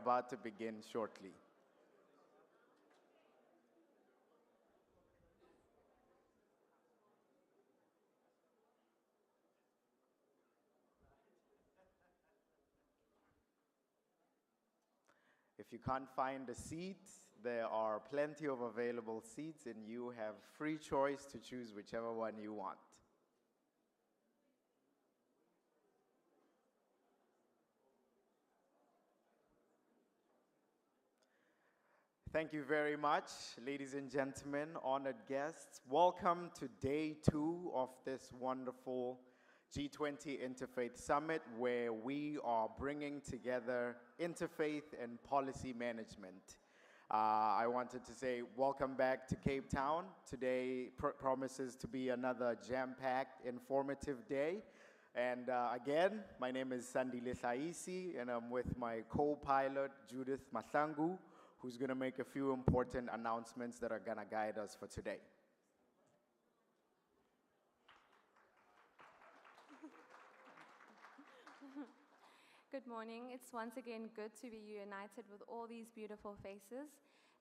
about to begin shortly. If you can't find a seat, there are plenty of available seats, and you have free choice to choose whichever one you want. Thank you very much, ladies and gentlemen, honored guests. Welcome to day 2 of this wonderful G20 Interfaith Summit, where we are bringing together interfaith and policy management. I wanted to say welcome back to Cape Town. Today promises to be another jam-packed, informative day. And again, my name is Sandile Saisi, and I'm with my co-pilot, Judith Masangu, who's going to make a few important announcements that are going to guide us for today. Good morning. It's once again good to be united with all these beautiful faces.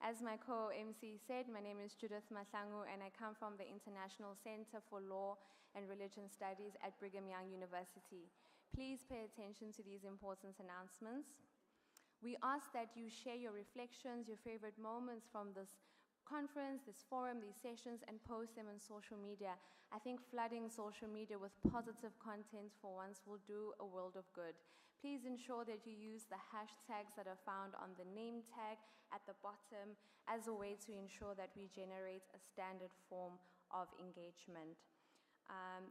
As my co-MC said, my name is Judith Masangu, and I come from the International Center for Law and Religion Studies at Brigham Young University. Please pay attention to these important announcements. We ask that you share your reflections, your favorite moments from this conference, this forum, these sessions, and post them on social media. I think flooding social media with positive content for once will do a world of good. Please ensure that you use the hashtags that are found on the name tag at the bottom as a way to ensure that we generate a standard form of engagement.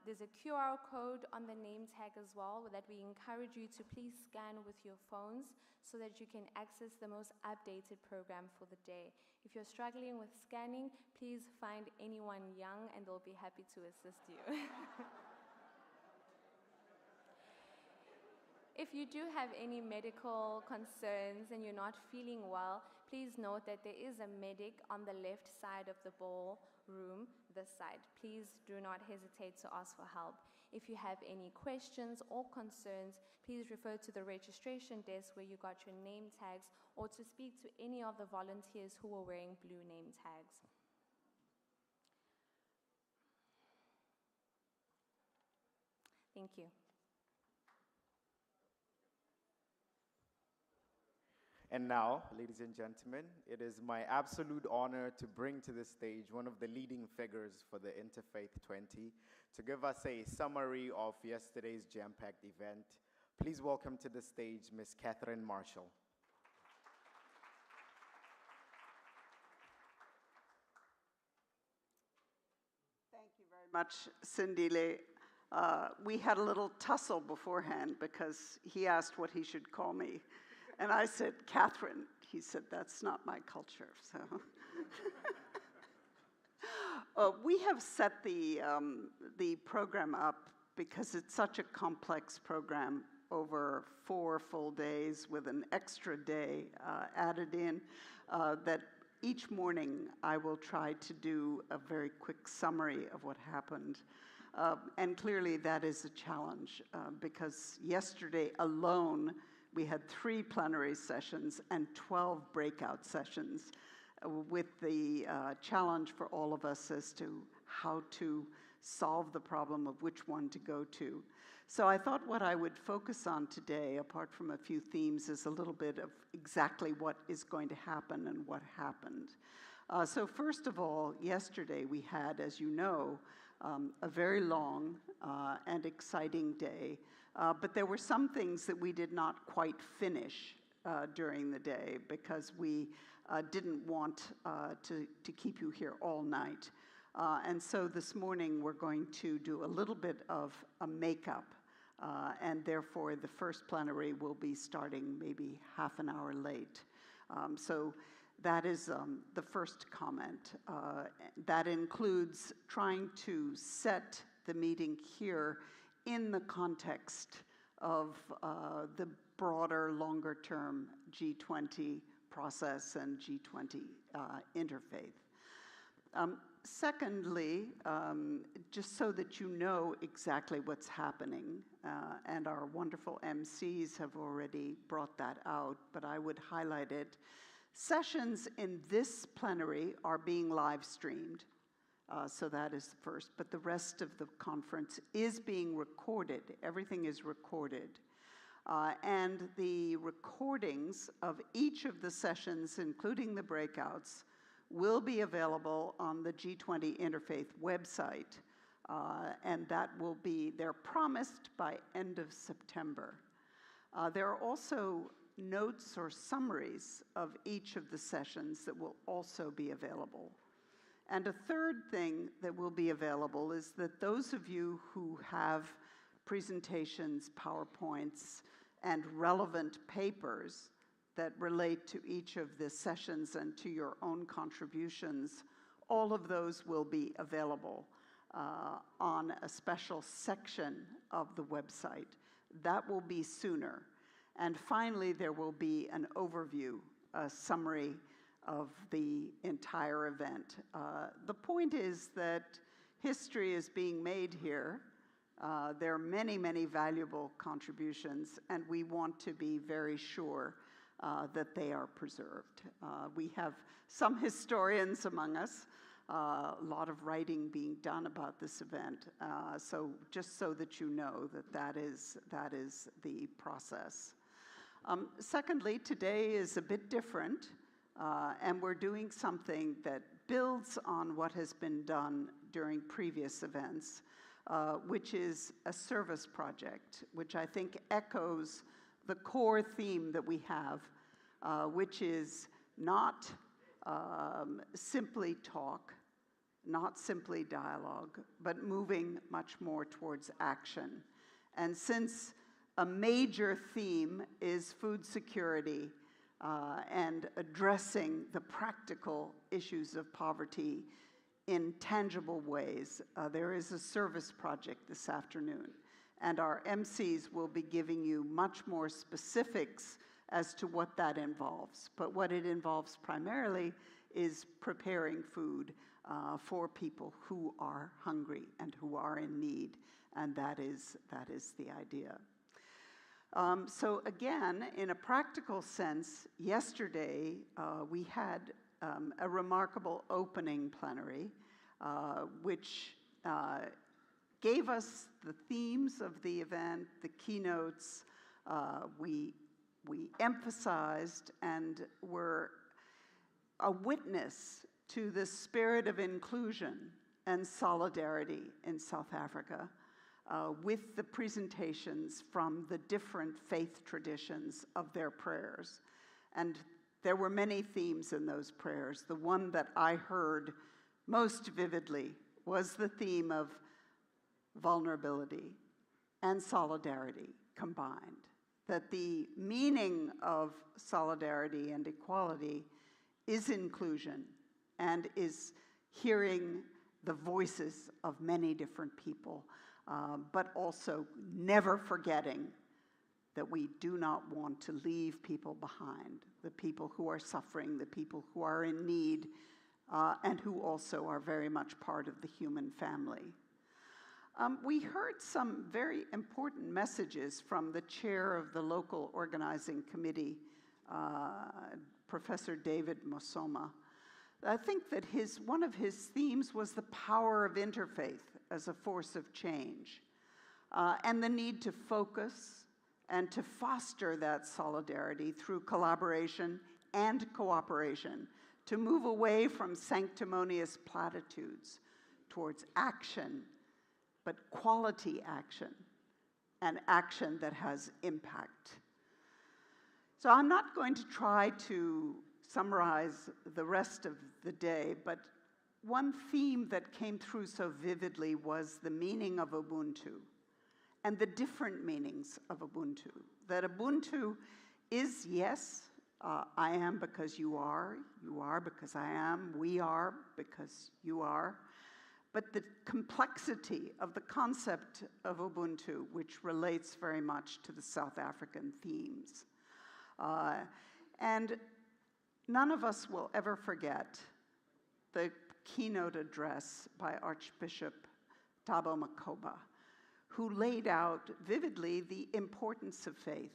There's a QR code on the name tag as well that we encourage you to please scan with your phones so that you can access the most updated program for the day. If you're struggling with scanning, please find anyone young and they'll be happy to assist you. If you do have any medical concerns and you're not feeling well, please note that there is a medic on the left side of the ballroom, this side. Please do not hesitate to ask for help. If you have any questions or concerns, please refer to the registration desk where you got your name tags, or to speak to any of the volunteers who are wearing blue name tags. Thank you. And now, ladies and gentlemen, it is my absolute honor to bring to the stage one of the leading figures for the Interfaith 20 to give us a summary of yesterday's jam-packed event. Please welcome to the stage Ms. Catherine Marshall. Thank you very much, Sindile. We had a little tussle beforehand because he asked what he should call me. And I said, Catherine. He said, that's not my culture. So we have set the program up because it's such a complex program over 4 full days with an extra day added in that each morning I will try to do a very quick summary of what happened. And clearly that is a challenge because yesterday alone, we had 3 plenary sessions and 12 breakout sessions with the challenge for all of us as to how to solve the problem of which one to go to. So I thought what I would focus on today, apart from a few themes, is a little bit of exactly what is going to happen and what happened. So first of all, yesterday we had, as you know, a very long and exciting day, but there were some things that we did not quite finish during the day because we didn't want to keep you here all night. And so this morning we're going to do a little bit of a makeup, and therefore the first plenary will be starting maybe half an hour late. So that is the first comment. That includes trying to set the meeting here in the context of the broader, longer-term G20 process and G20 interfaith. Secondly, just so that you know exactly what's happening, and our wonderful MCs have already brought that out, but I would highlight it. Sessions in this plenary are being live streamed, so that is the first, but the rest of the conference is being recorded. Everything is recorded. And the recordings of each of the sessions, including the breakouts, will be available on the G20 Interfaith website, and that will be, they're promised by end of September. There are also notes or summaries of each of the sessions that will also be available. And a third thing that will be available is that those of you who have presentations, PowerPoints, and relevant papers that relate to each of the sessions and to your own contributions, all of those will be available on a special section of the website. That will be sooner. And finally, there will be an overview, a summary of the entire event. The point is that history is being made here. There are many, many valuable contributions, and we want to be very sure that they are preserved. We have some historians among us, a lot of writing being done about this event, so just so that you know that that is the process. Secondly, today is a bit different, and we're doing something that builds on what has been done during previous events, which is a service project, which I think echoes the core theme that we have, which is not simply talk, not simply dialogue, but moving much more towards action. And since a major theme is food security and addressing the practical issues of poverty in tangible ways, there is a service project this afternoon. And our MCs will be giving you much more specifics as to what that involves. But what it involves primarily is preparing food for people who are hungry and who are in need. And that is the idea. So again, in a practical sense, yesterday we had a remarkable opening plenary, which gave us the themes of the event, the keynotes. We emphasized and were a witness to the spirit of inclusion and solidarity in South Africa with the presentations from the different faith traditions of their prayers. And there were many themes in those prayers. The one that I heard most vividly was the theme of vulnerability and solidarity combined. That the meaning of solidarity and equality is inclusion and is hearing the voices of many different people, but also never forgetting that we do not want to leave people behind, the people who are suffering, the people who are in need, and who also are very much part of the human family. We heard some very important messages from the chair of the local organizing committee, Professor David Mosoma. I think that one of his themes was the power of interfaith as a force of change, and the need to focus and to foster that solidarity through collaboration and cooperation, to move away from sanctimonious platitudes towards action, but quality action, and action that has impact. So I'm not going to try to summarize the rest of the day, but one theme that came through so vividly was the meaning of Ubuntu and the different meanings of Ubuntu. That Ubuntu is, yes, I am because you are because I am, we are because you are, but the complexity of the concept of Ubuntu, which relates very much to the South African themes. And none of us will ever forget the keynote address by Archbishop Thabo Makgoba, who laid out vividly the importance of faith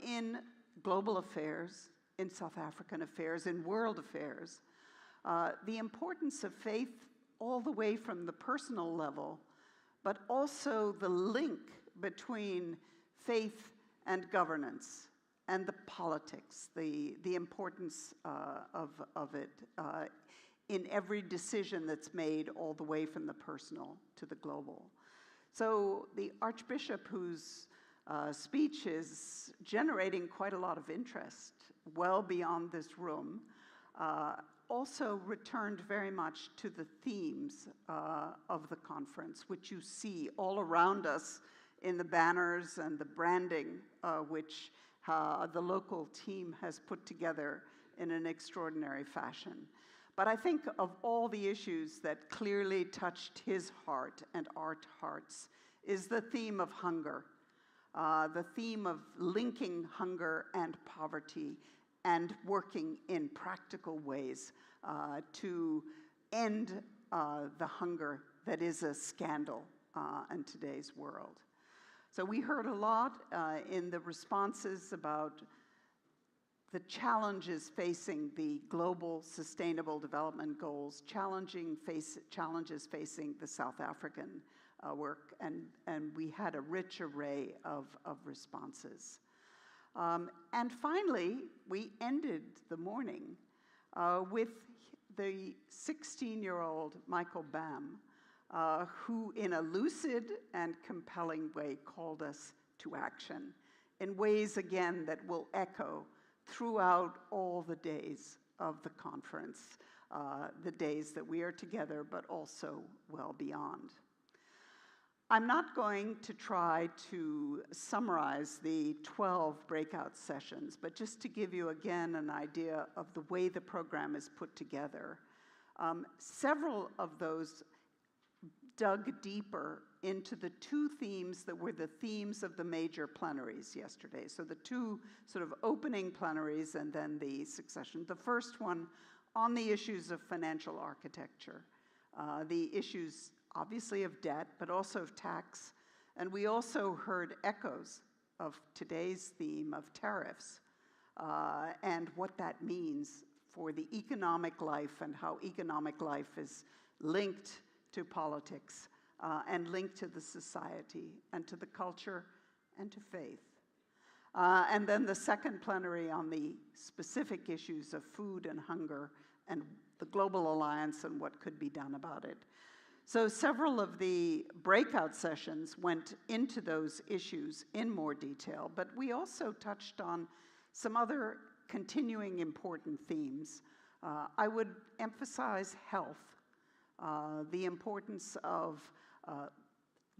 in global affairs, in South African affairs, in world affairs, the importance of faith all the way from the personal level, but also the link between faith and governance and the politics, the importance of it in every decision that's made all the way from the personal to the global. So the Archbishop, whose speech is generating quite a lot of interest well beyond this room, also returned very much to the themes of the conference, which you see all around us in the banners and the branding, which the local team has put together in an extraordinary fashion. But I think of all the issues that clearly touched his heart and our hearts is the theme of hunger, the theme of linking hunger and poverty and working in practical ways to end the hunger that is a scandal in today's world. So we heard a lot in the responses about the challenges facing the global sustainable development goals, challenges facing the South African work, and we had a rich array of responses. And finally, we ended the morning with the 16-year-old Michael Bam, who in a lucid and compelling way called us to action in ways, again, that will echo throughout all the days of the conference, the days that we are together, but also well beyond. I'm not going to try to summarize the 12 breakout sessions, but just to give you again an idea of the way the program is put together. Several of those dug deeper into the two themes that were the themes of the major plenaries yesterday. So the two sort of opening plenaries and then the succession. The first one on the issues of financial architecture, the issues obviously of debt, but also of tax. And we also heard echoes of today's theme of tariffs and what that means for the economic life and how economic life is linked to politics and linked to the society and to the culture and to faith. And then the second plenary on the specific issues of food and hunger and the global alliance and what could be done about it. So several of the breakout sessions went into those issues in more detail, but we also touched on some other continuing important themes. I would emphasize health, the importance of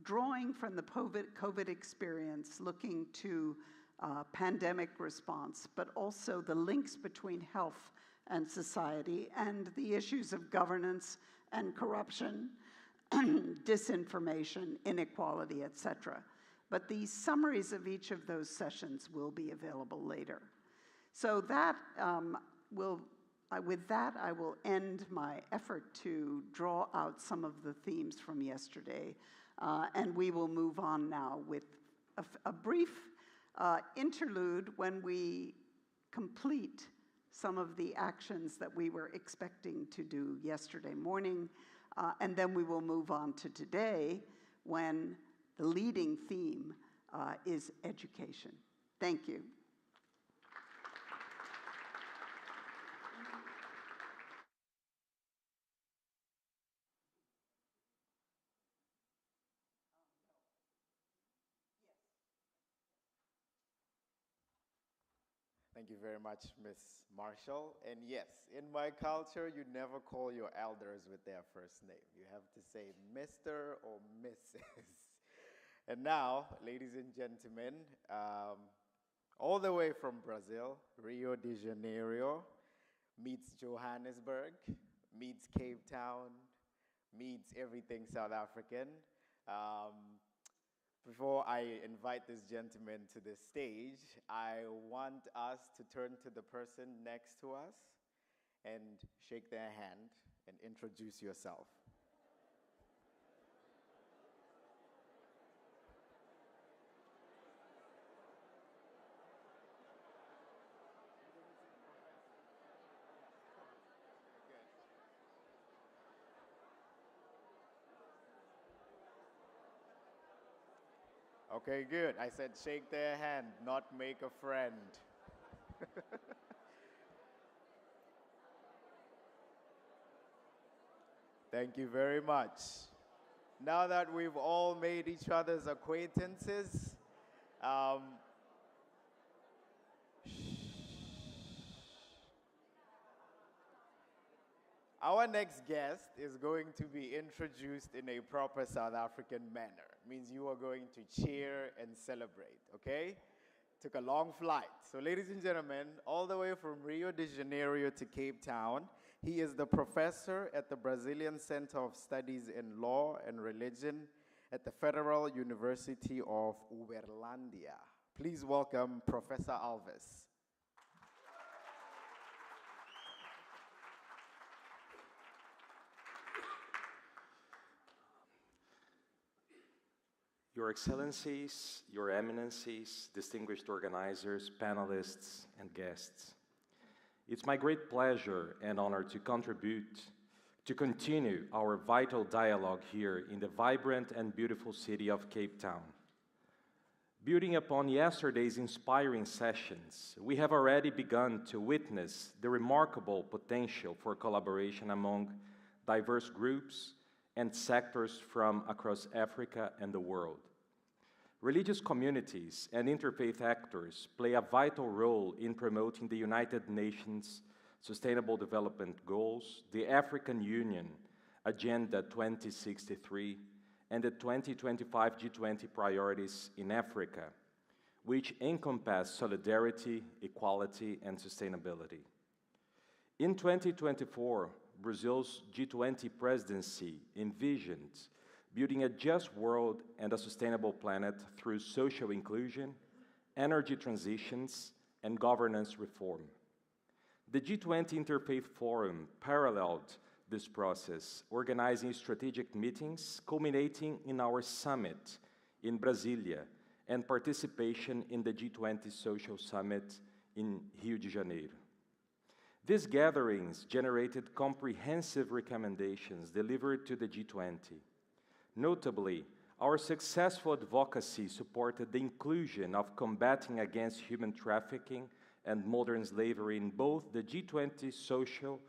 drawing from the COVID experience, looking to pandemic response, but also the links between health and society and the issues of governance and corruption, disinformation, inequality, etc. But the summaries of each of those sessions will be available later. So that with that, I will end my effort to draw out some of the themes from yesterday, and we will move on now with a brief interlude when we complete some of the actions that we were expecting to do yesterday morning, and then we will move on to today when the leading theme is education. Thank you. Thank you very much, Ms. Marshall. And yes, in my culture, you never call your elders with their first name. You have to say Mr. or Mrs. And now, ladies and gentlemen, all the way from Brazil, Rio de Janeiro, meets Johannesburg, meets Cape Town, meets everything South African. Before I invite this gentleman to the stage, I want us to turn to the person next to us and shake their hand and introduce yourself. Okay, good. I said shake their hand, not make a friend. Thank you very much. Now that we've all made each other's acquaintances, our next guest is going to be introduced in a proper South African manner. Means you are going to cheer and celebrate, okay? Took a long flight. So ladies and gentlemen, all the way from Rio de Janeiro to Cape Town, he is the professor at the Brazilian Center of Studies in Law and Religion at the Federal University of Uberlândia. Please welcome Professor Alves. Your Excellencies, Your Eminencies, distinguished organizers, panelists, and guests. It's my great pleasure and honor to continue our vital dialogue here in the vibrant and beautiful city of Cape Town. Building upon yesterday's inspiring sessions, we have already begun to witness the remarkable potential for collaboration among diverse groups and sectors from across Africa and the world. Religious communities and interfaith actors play a vital role in promoting the United Nations Sustainable Development Goals, the African Union Agenda 2063, and the 2025 G20 priorities in Africa, which encompass solidarity, equality, and sustainability. In 2024, Brazil's G20 presidency envisioned building a just world and a sustainable planet through social inclusion, energy transitions, and governance reform. The G20 Interfaith Forum paralleled this process, organizing strategic meetings culminating in our summit in Brasilia and participation in the G20 Social Summit in Rio de Janeiro. These gatherings generated comprehensive recommendations delivered to the G20. Notably, our successful advocacy supported the inclusion of combating against human trafficking and modern slavery in both the G20 Social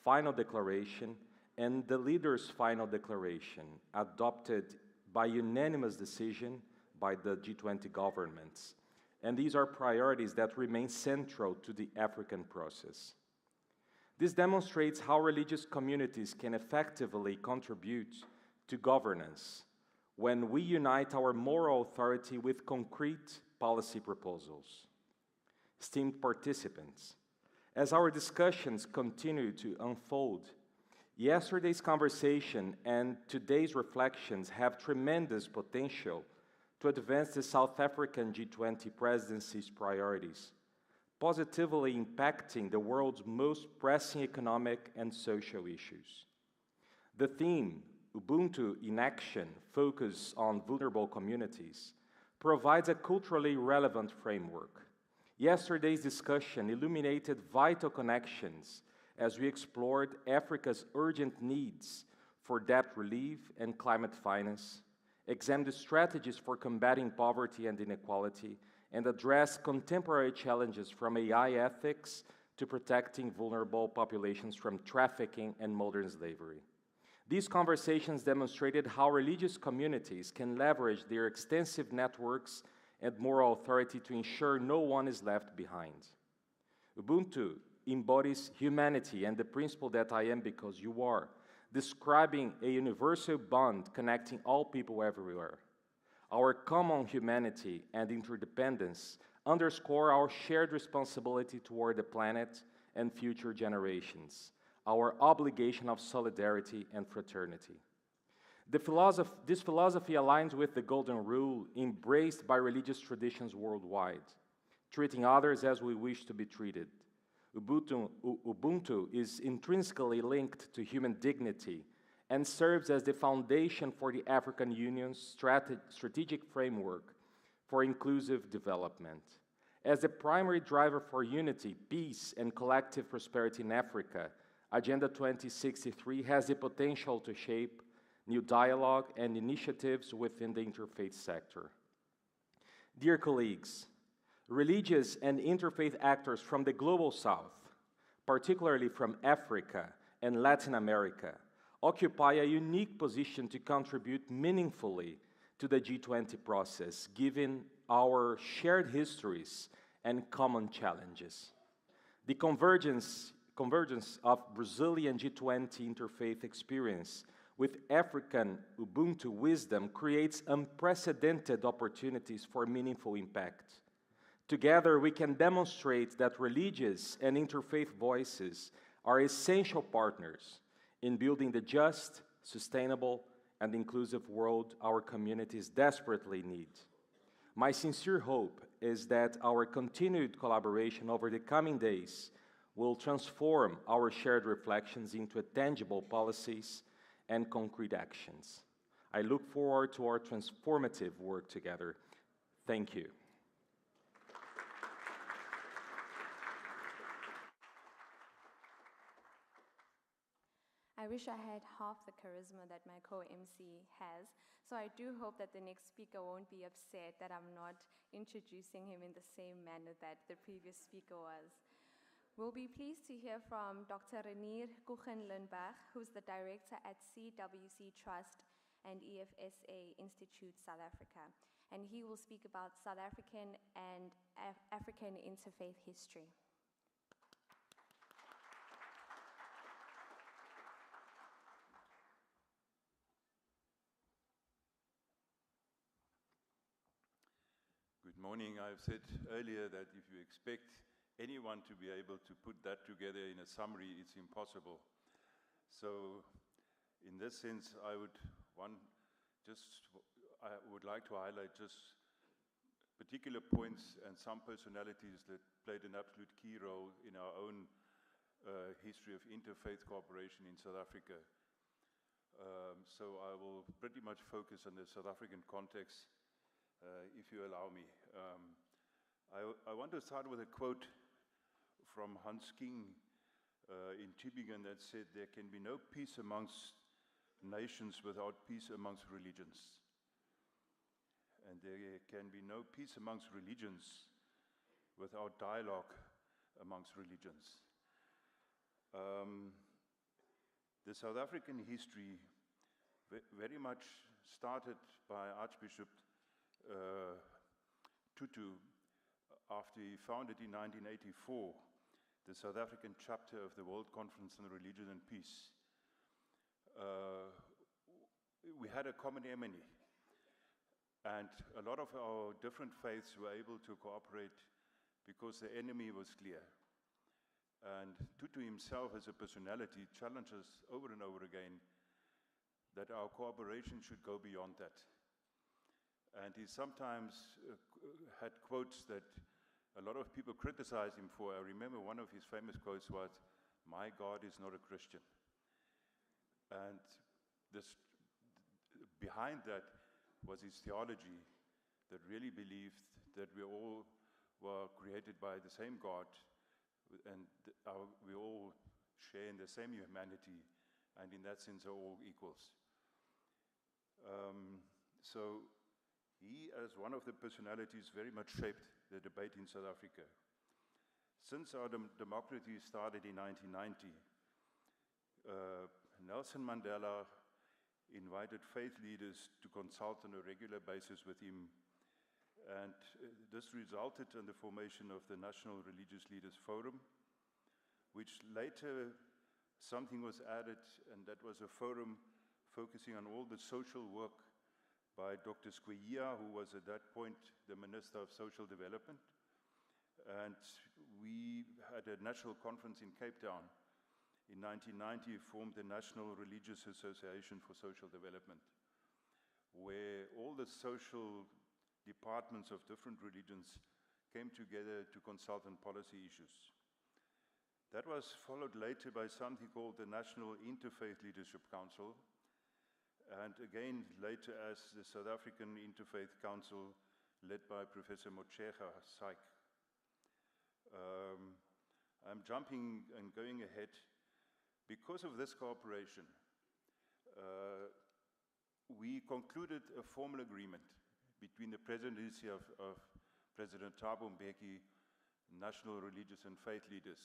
Final Declaration and the Leaders' Final Declaration, adopted by unanimous decision by the G20 governments. And these are priorities that remain central to the African process. This demonstrates how religious communities can effectively contribute to governance when we unite our moral authority with concrete policy proposals. Esteemed participants, as our discussions continue to unfold, yesterday's conversation and today's reflections have tremendous potential to advance the South African G20 presidency's priorities, positively impacting the world's most pressing economic and social issues. The theme, Ubuntu in Action, focus on vulnerable communities, provides a culturally relevant framework. Yesterday's discussion illuminated vital connections as we explored Africa's urgent needs for debt relief and climate finance, examined strategies for combating poverty and inequality, and addressed contemporary challenges from AI ethics to protecting vulnerable populations from trafficking and modern slavery. These conversations demonstrated how religious communities can leverage their extensive networks and moral authority to ensure no one is left behind. Ubuntu embodies humanity and the principle that I am because you are, describing a universal bond connecting all people everywhere. Our common humanity and interdependence underscore our shared responsibility toward the planet and future generations, our obligation of solidarity and fraternity. This philosophy aligns with the Golden Rule embraced by religious traditions worldwide, treating others as we wish to be treated. Ubuntu is intrinsically linked to human dignity and serves as the foundation for the African Union's strategic framework for inclusive development. As the primary driver for unity, peace, and collective prosperity in Africa, Agenda 2063 has the potential to shape new dialogue and initiatives within the interfaith sector. Dear colleagues, religious and interfaith actors from the Global South, particularly from Africa and Latin America, occupy a unique position to contribute meaningfully to the G20 process, given our shared histories and common challenges. The convergence of Brazilian G20 interfaith experience with African Ubuntu wisdom creates unprecedented opportunities for meaningful impact. Together, we can demonstrate that religious and interfaith voices are essential partners in building the just, sustainable, and inclusive world our communities desperately need. My sincere hope is that our continued collaboration over the coming days will transform our shared reflections into tangible policies and concrete actions. I look forward to our transformative work together. Thank you. I wish I had half the charisma that my co-MC has, so I do hope that the next speaker won't be upset that I'm not introducing him in the same manner that the previous speaker was. We'll be pleased to hear from Dr. Renier Kuchen-Lindberg, who's the director at CWC Trust and EFSA Institute South Africa, and he will speak about South African and African interfaith history. Good morning. I've said earlier that if you expect anyone to be able to put that together in a summary, it's impossible. So in this sense, I would like to highlight just particular points and some personalities that played an absolute key role in our own history of interfaith cooperation in South Africa. So I will pretty much focus on the South African context, if you allow me. I want to start with a quote from Hans King in Tübingen that said, "There can be no peace amongst nations without peace amongst religions. And there can be no peace amongst religions without dialogue amongst religions." The South African history very much started by Archbishop Tutu after he founded in 1984 the South African chapter of the World Conference on Religion and Peace. We had a common enemy, and a lot of our different faiths were able to cooperate because the enemy was clear. And Tutu himself, as a personality, challenges over and over again that our cooperation should go beyond that. And he sometimes had quotes that a lot of people criticized him for. I remember one of his famous quotes was, "My God is not a Christian." And behind that was his theology that really believed that we all were created by the same God, and we all share in the same humanity, and in that sense are all equals. So he, as one of the personalities, very much shaped the debate in South Africa. Since our democracy started in 1990, Nelson Mandela invited faith leaders to consult on a regular basis with him, and this resulted in the formation of the National Religious Leaders Forum, which later something was added, and that was a forum focusing on all the social work by Dr. Skweyiya, who was at that point the Minister of Social Development. And we had a national conference in Cape Town. In 1990, formed the National Religious Association for Social Development, where all the social departments of different religions came together to consult on policy issues. That was followed later by something called the National Interfaith Leadership Council, and again later as the South African Interfaith Council, led by Professor Motshega Saik. I'm jumping and going ahead. Because of this cooperation, we concluded a formal agreement between the presidency of President Thabo Mbeki, national religious and faith leaders,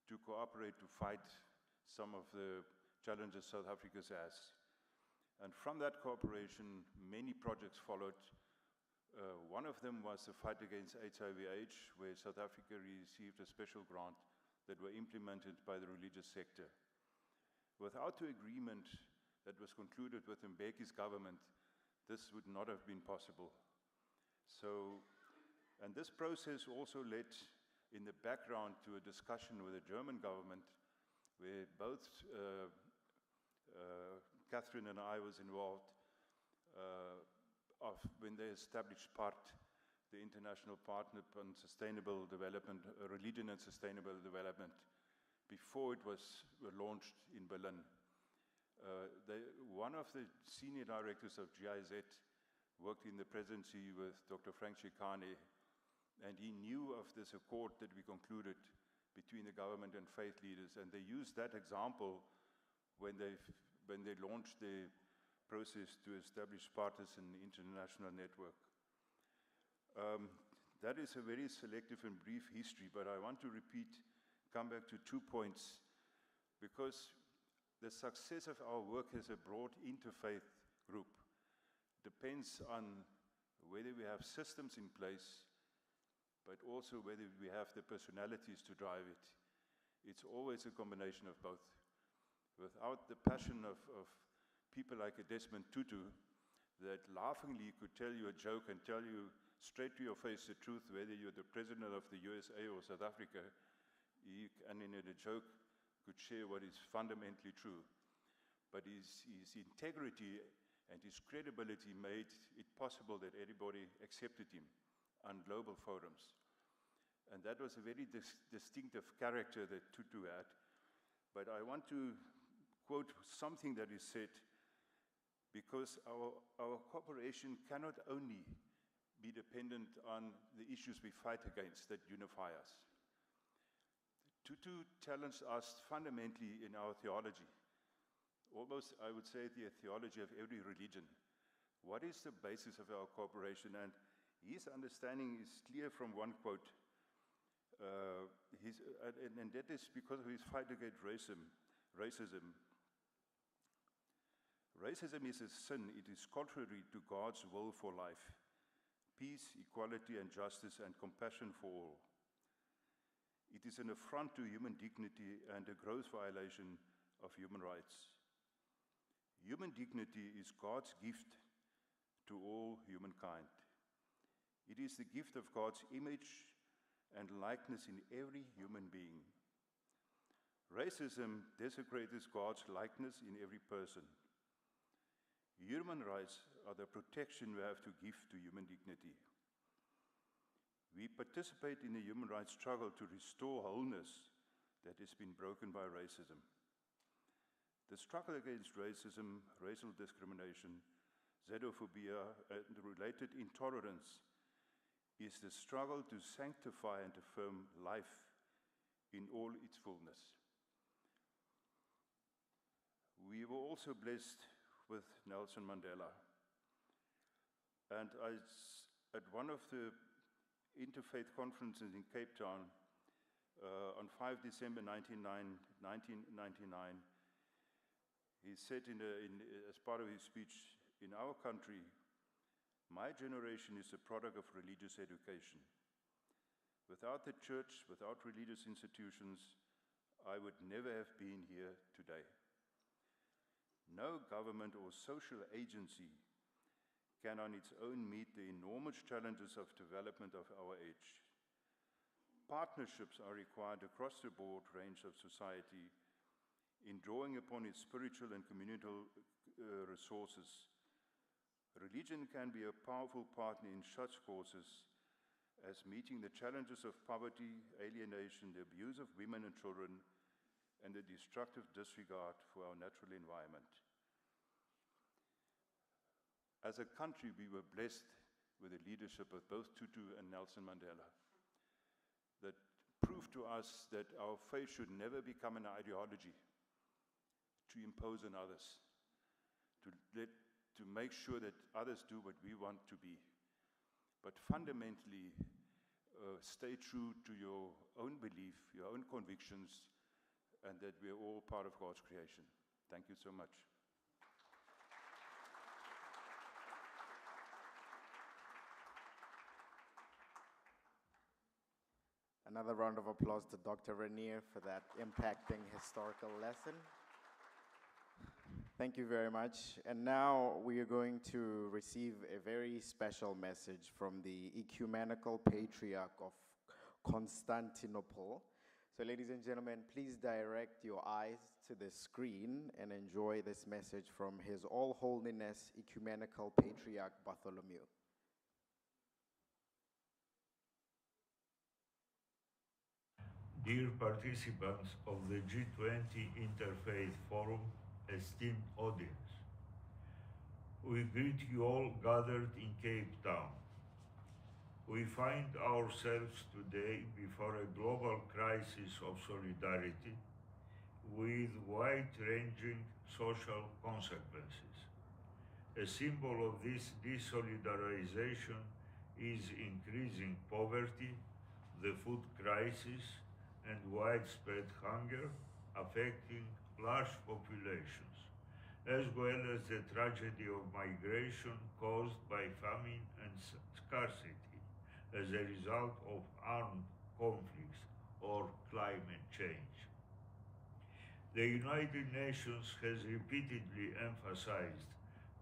to cooperate to fight some of the challenges South Africa has. And from that cooperation, many projects followed. One of them was the fight against HIV/AIDS, where South Africa received a special grant that were implemented by the religious sector. Without the agreement that was concluded with Mbeki's government, this would not have been possible. So, and this process also led in the background to a discussion with the German government, where both Catherine and I was involved when they established PART, the International Partnership on Sustainable Development, Religion and Sustainable Development, before it was launched in Berlin. One of the senior directors of GIZ worked in the presidency with Dr. Frank Chikane, and he knew of this accord that we concluded between the government and faith leaders, and they used that example when they launched the process to establish Partners in the international network. That is a very selective and brief history, but I want to come back to 2 points, because the success of our work as a broad interfaith group depends on whether we have systems in place, but also whether we have the personalities to drive it. It's always a combination of both. Without the passion of people like a Desmond Tutu, that laughingly could tell you a joke and tell you straight to your face the truth, whether you're the president of the USA or South Africa, and in a joke could share what is fundamentally true. But his integrity and his credibility made it possible that everybody accepted him on global forums. And that was a very distinctive character that Tutu had. But I want to quote something that is said, because our cooperation cannot only be dependent on the issues we fight against that unify us. Tutu challenged us fundamentally in our theology. Almost, I would say, the theology of every religion. What is the basis of our cooperation? And his understanding is clear from one quote, and that is because of his fight against racism. Racism is a sin. It is contrary to God's will for life, peace, equality, and justice, and compassion for all. It is an affront to human dignity and a gross violation of human rights. Human dignity is God's gift to all humankind. It is the gift of God's image and likeness in every human being. Racism desecrates God's likeness in every person. Human rights are the protection we have to give to human dignity. We participate in the human rights struggle to restore wholeness that has been broken by racism. The struggle against racism, racial discrimination, xenophobia, and related intolerance is the struggle to sanctify and affirm life in all its fullness. We were also blessed with Nelson Mandela. And at one of the interfaith conferences in Cape Town on 5 December 1999, he said as part of his speech, "In our country, my generation is a product of religious education. Without the church, without religious institutions, I would never have been here today. No government or social agency can on its own meet the enormous challenges of development of our age. Partnerships are required across the broad range of society in drawing upon its spiritual and communal resources. Religion can be a powerful partner in such causes, as meeting the challenges of poverty, alienation, the abuse of women and children, and the destructive disregard for our natural environment. As a country, we were blessed with the leadership of both Tutu and Nelson Mandela that proved to us that our faith should never become an ideology to impose on others, to make sure that others do what we want to be. But fundamentally, stay true to your own belief, your own convictions, and that we're all part of God's creation. Thank you so much. Another round of applause to Dr. Rainier for that impacting historical lesson. Thank you very much. And now we are going to receive a very special message from the Ecumenical Patriarch of Constantinople. So ladies and gentlemen, please direct your eyes to the screen and enjoy this message from His All Holiness Ecumenical Patriarch Bartholomew. Dear participants of the G20 Interfaith Forum, esteemed audience, we greet you all gathered in Cape Town. We find ourselves today before a global crisis of solidarity with wide-ranging social consequences. A symbol of this desolidarization is increasing poverty, the food crisis, and widespread hunger affecting large populations, as well as the tragedy of migration caused by famine and scarcity as a result of armed conflicts or climate change. The United Nations has repeatedly emphasized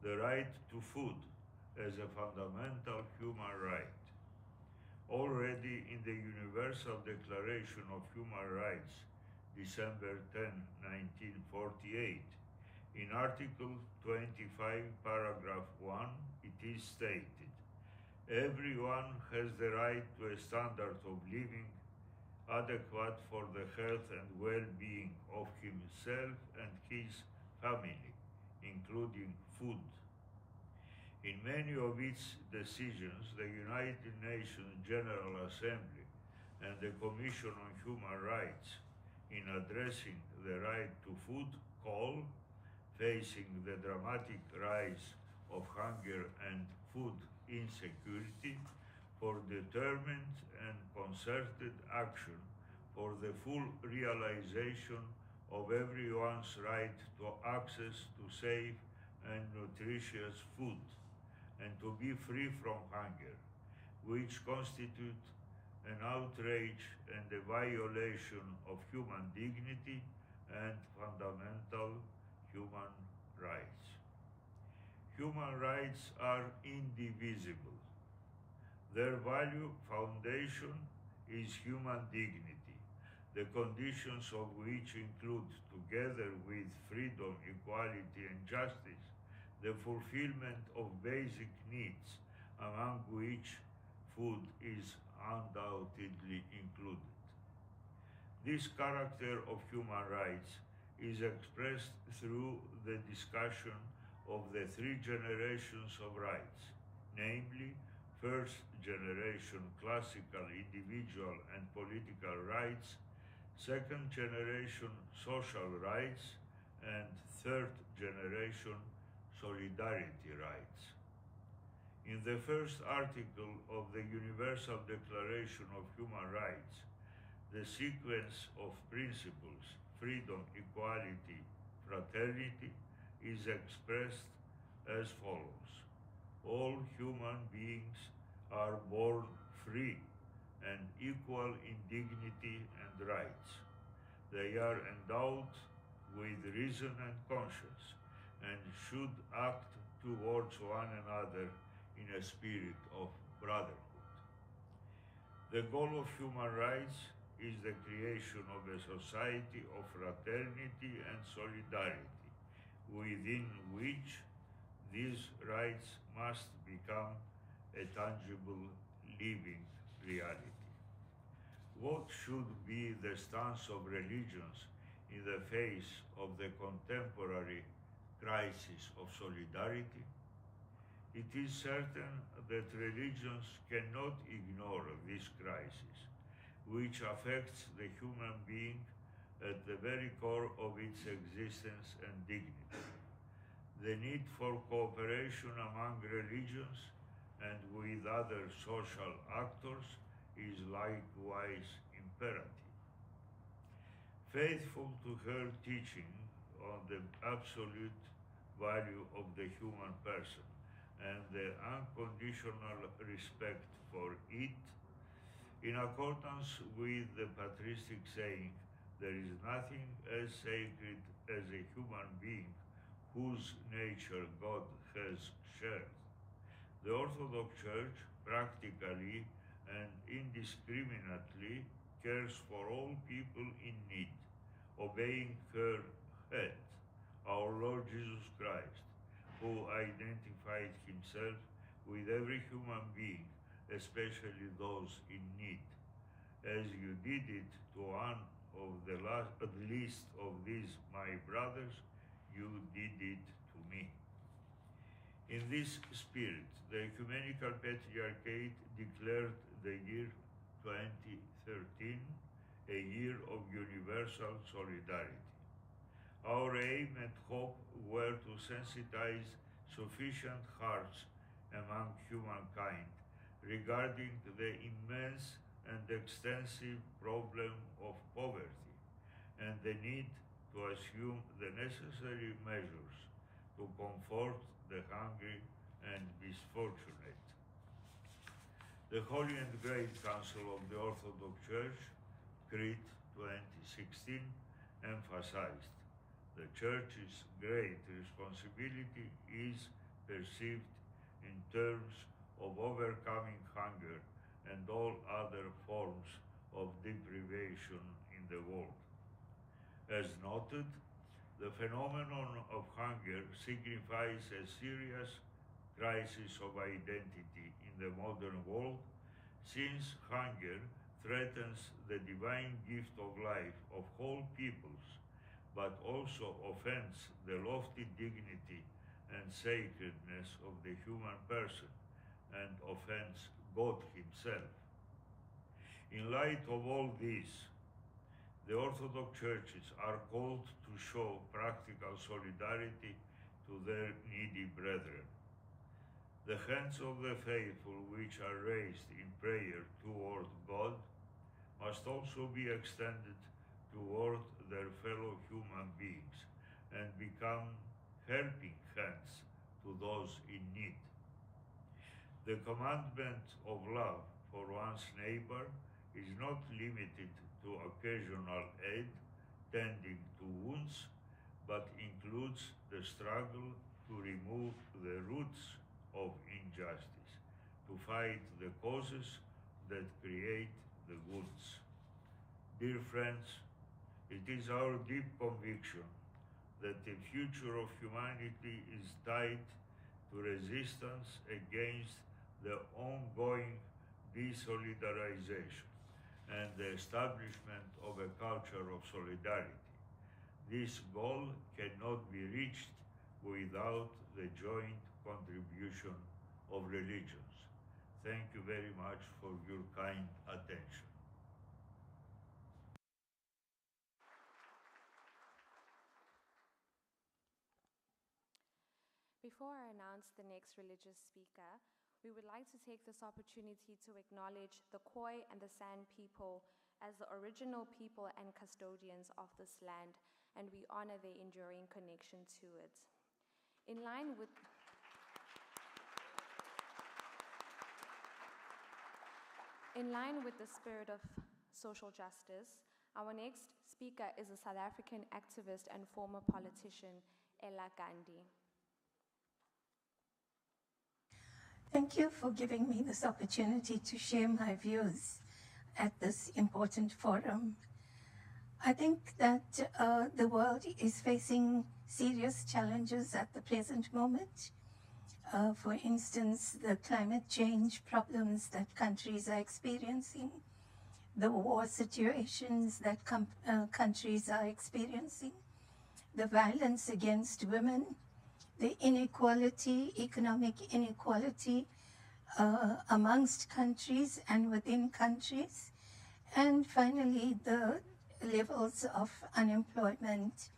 the right to food as a fundamental human right. Already in the Universal Declaration of Human Rights, December 10, 1948, in Article 25, Paragraph 1, it is stated, "Everyone has the right to a standard of living adequate for the health and well-being of himself and his family, including food." In many of its decisions, the United Nations General Assembly and the Commission on Human Rights, in addressing the right to food, call, facing the dramatic rise of hunger and food insecurity, for determined and concerted action for the full realization of everyone's right to access to safe and nutritious food, and to be free from hunger, which constitute an outrage and a violation of human dignity and fundamental human rights. Human rights are indivisible. Their value foundation is human dignity, the conditions of which include, together with freedom, equality, and justice, the fulfillment of basic needs, among which food is undoubtedly included. This character of human rights is expressed through the discussion of the three generations of rights, namely, first generation classical individual and political rights, second generation social rights, and third generation solidarity rights. In the first article of the Universal Declaration of Human Rights, the sequence of principles, freedom, equality, fraternity, is expressed as follows. All human beings are born free and equal in dignity and rights. They are endowed with reason and conscience, and should act towards one another in a spirit of brotherhood. The goal of human rights is the creation of a society of fraternity and solidarity, within which these rights must become a tangible living reality. What should be the stance of religions in the face of the contemporary crisis of solidarity? It is certain that religions cannot ignore this crisis, which affects the human being at the very core of its existence and dignity. The need for cooperation among religions and with other social actors is likewise imperative. Faithful to her teaching on the absolute value of the human person and the unconditional respect for it, in accordance with the patristic saying, there is nothing as sacred as a human being whose nature God has shared. The Orthodox Church practically and indiscriminately cares for all people in need, obeying her head, our Lord Jesus Christ, who identified himself with every human being, especially those in need. As you did it to one of the least of these my brothers, you did it to me. In this spirit, the Ecumenical Patriarchate declared the year 2013 a year of universal solidarity. Our aim and hope were to sensitize sufficient hearts among humankind regarding the immense and extensive problem of poverty and the need to assume the necessary measures to comfort the hungry and misfortunate. The Holy and Great Council of the Orthodox Church, Crete 2016, emphasized the Church's great responsibility is perceived in terms of overcoming hunger and all other forms of deprivation in the world. As noted, the phenomenon of hunger signifies a serious crisis of identity in the modern world, since hunger threatens the divine gift of life of whole peoples, but also offends the lofty dignity and sacredness of the human person and offends God himself. In light of all this, the Orthodox churches are called to show practical solidarity to their needy brethren. The hands of the faithful which are raised in prayer toward God must also be extended toward their fellow human beings and become helping hands to those in need. The commandment of love for one's neighbor is not limited to occasional aid tending to wounds, but includes the struggle to remove the roots of injustice, to fight the causes that create the wounds. Dear friends, it is our deep conviction that the future of humanity is tied to resistance against the ongoing desolidarization and the establishment of a culture of solidarity. This goal cannot be reached without the joint contribution of religions. Thank you very much for your kind attention. Before I announce the next religious speaker, we would like to take this opportunity to acknowledge the Khoi and the San people as the original people and custodians of this land, and we honor their enduring connection to it. In line with the spirit of social justice, our next speaker is a South African activist and former politician, Ella Gandhi. Thank you for giving me this opportunity to share my views at this important forum. I think that the world is facing serious challenges at the present moment, For instance, the climate change problems that countries are experiencing, the war situations that countries are experiencing, the violence against women, the inequality, economic inequality amongst countries and within countries, and finally the levels of unemployment,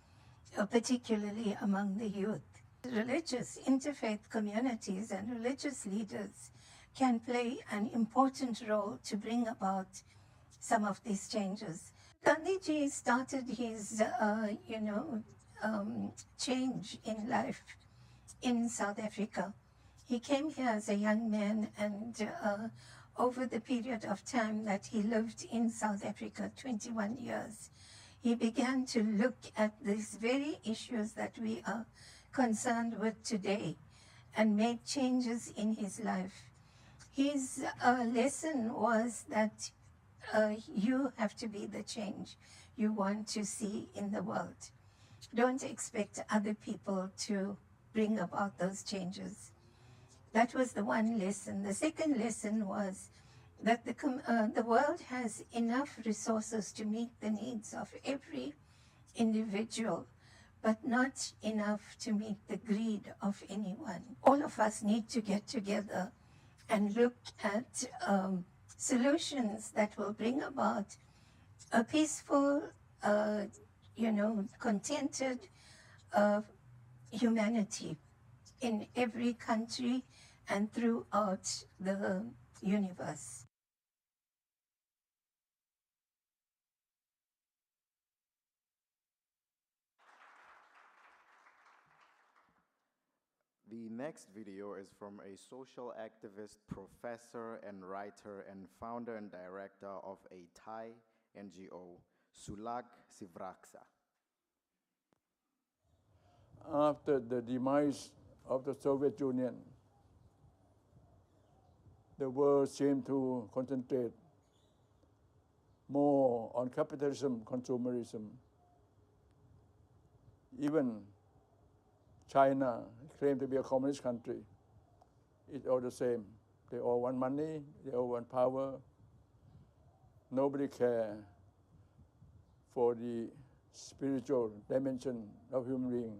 particularly among the youth. Religious interfaith communities and religious leaders can play an important role to bring about some of these changes. Gandhiji started his, change in life in South Africa. He came here as a young man, and over the period of time that he lived in South Africa, 21 years, he began to look at these very issues that we are concerned with today and made changes in his life. His lesson was that you have to be the change you want to see in the world. Don't expect other people to bring about those changes. That was the one lesson. The second lesson was that the world has enough resources to meet the needs of every individual, but not enough to meet the greed of anyone. All of us need to get together and look at solutions that will bring about a peaceful, contented humanity in every country and throughout the universe. The next video is from a social activist, professor and writer, and founder and director of a Thai NGO, Sulak Sivraksa. After the demise of the Soviet Union, the world seemed to concentrate more on capitalism, consumerism. Even China claimed to be a communist country. It's all the same. They all want money, they all want power. Nobody cares for the spiritual dimension of human being.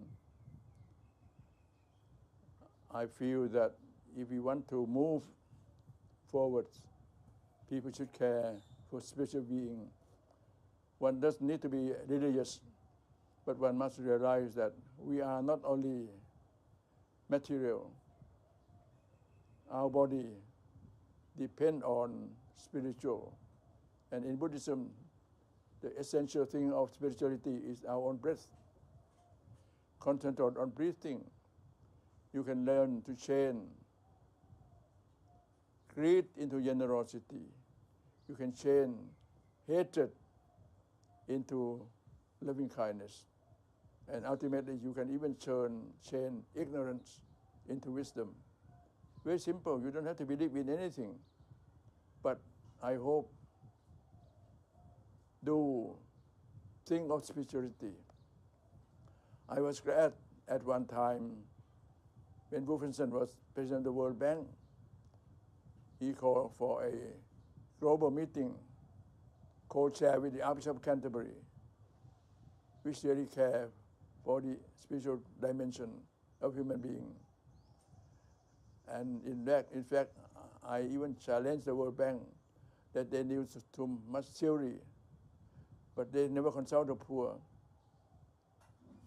I feel that if we want to move forward, people should care for spiritual being. One doesn't need to be religious, but one must realize that we are not only material. Our body depends on spiritual. And in Buddhism, the essential thing of spirituality is our own breath. Concentrate on breathing. You can learn to change greed into generosity. You can change hatred into loving kindness. And ultimately, you can even change ignorance into wisdom. Very simple. You don't have to believe in anything. But I hope do think of spirituality. I was glad at one time when Wolfenson was president of the World Bank. He called for a global meeting, co-chair with the Archbishop of Canterbury, which really care for the spiritual dimension of human being. And in fact, I even challenged the World Bank that they knew too much theory, but they never consult the poor.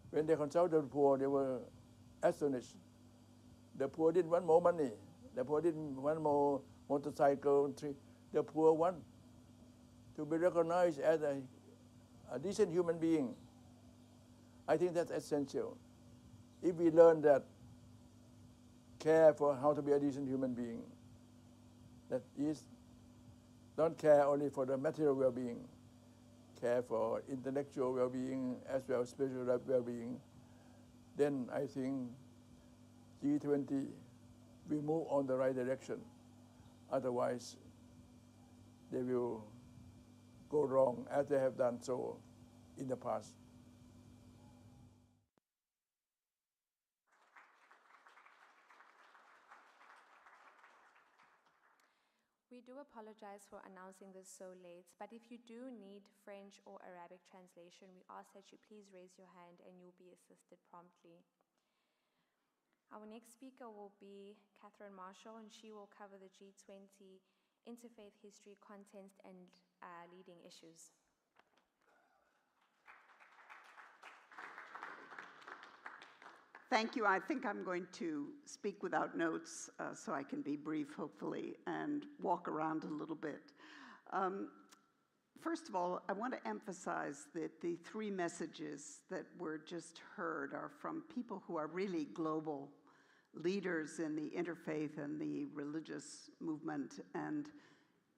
When they consulted the poor, they were astonished. The poor didn't want more money. The poor didn't want more motorcycle. The poor want to be recognized as a decent human being. I think that's essential. If we learn that, care for how to be a decent human being, that is, don't care only for the material well-being, care for intellectual well-being as well as spiritual well-being, then I think G20 will move on the right direction. Otherwise, they will go wrong as they have done so in the past. We do apologize for announcing this so late, but if you do need French or Arabic translation, we ask that you please raise your hand and you'll be assisted promptly. Our next speaker will be Catherine Marshall, and she will cover the G20 Interfaith History, Content, and Leading Issues. Thank you. I think I'm going to speak without notes so I can be brief, hopefully, and walk around a little bit. First of all, I want to emphasize that the three messages that were just heard are from people who are really global leaders in the interfaith and the religious movement, and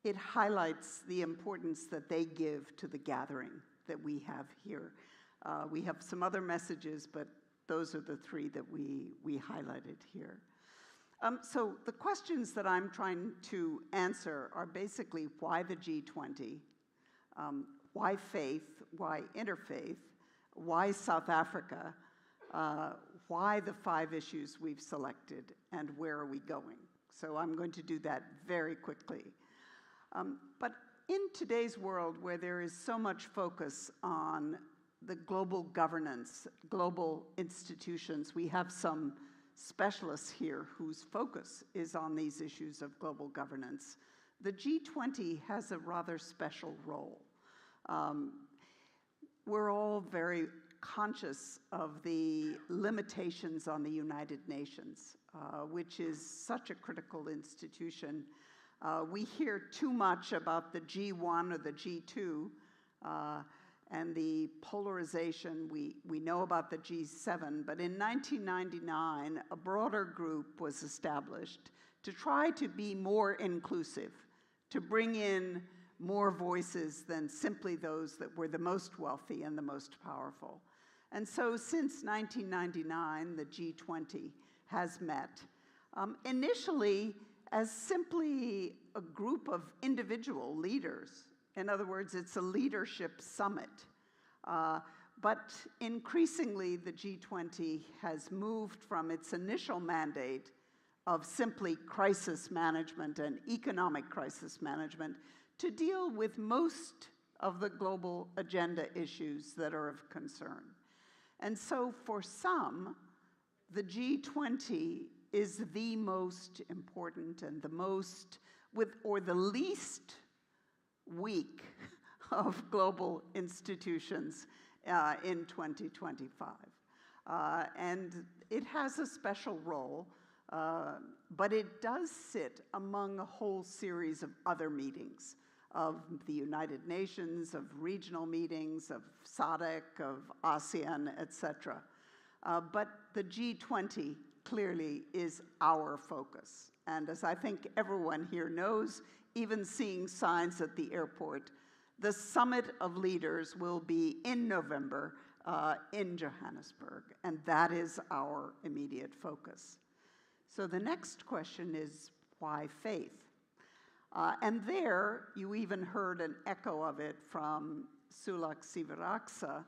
it highlights the importance that they give to the gathering that we have here. We have some other messages, but those are the three that we highlighted here. So the questions that I'm trying to answer are basically why the G20, why faith, why interfaith, why South Africa, why the 5 issues we've selected, and where are we going. So I'm going to do that very quickly. But in today's world where there is so much focus on the global governance, global institutions, we have some specialists here whose focus is on these issues of global governance. The G20 has a rather special role. We're all very conscious of the limitations on the United Nations, which is such a critical institution. We hear too much about the G1 or the G2, and the polarization. We know about the G7, but in 1999, a broader group was established to try to be more inclusive, to bring in more voices than simply those that were the most wealthy and the most powerful. And so since 1999, the G20 has met, initially as simply a group of individual leaders. In other words, it's a leadership summit. But increasingly, the G20 has moved from its initial mandate of simply crisis management and economic crisis management to deal with most of the global agenda issues that are of concern. And so for some, the G20 is the most important and the most, or the least weak of global institutions in 2025. And it has a special role, but it does sit among a whole series of other meetings of the United Nations, of regional meetings, of SADC, of ASEAN, etc. But the G20 clearly is our focus. And as I think everyone here knows, even seeing signs at the airport, the Summit of Leaders will be in November in Johannesburg, and that is our immediate focus. So the next question is, why faith? And there, you even heard an echo of it from Sulak Sivaraksa.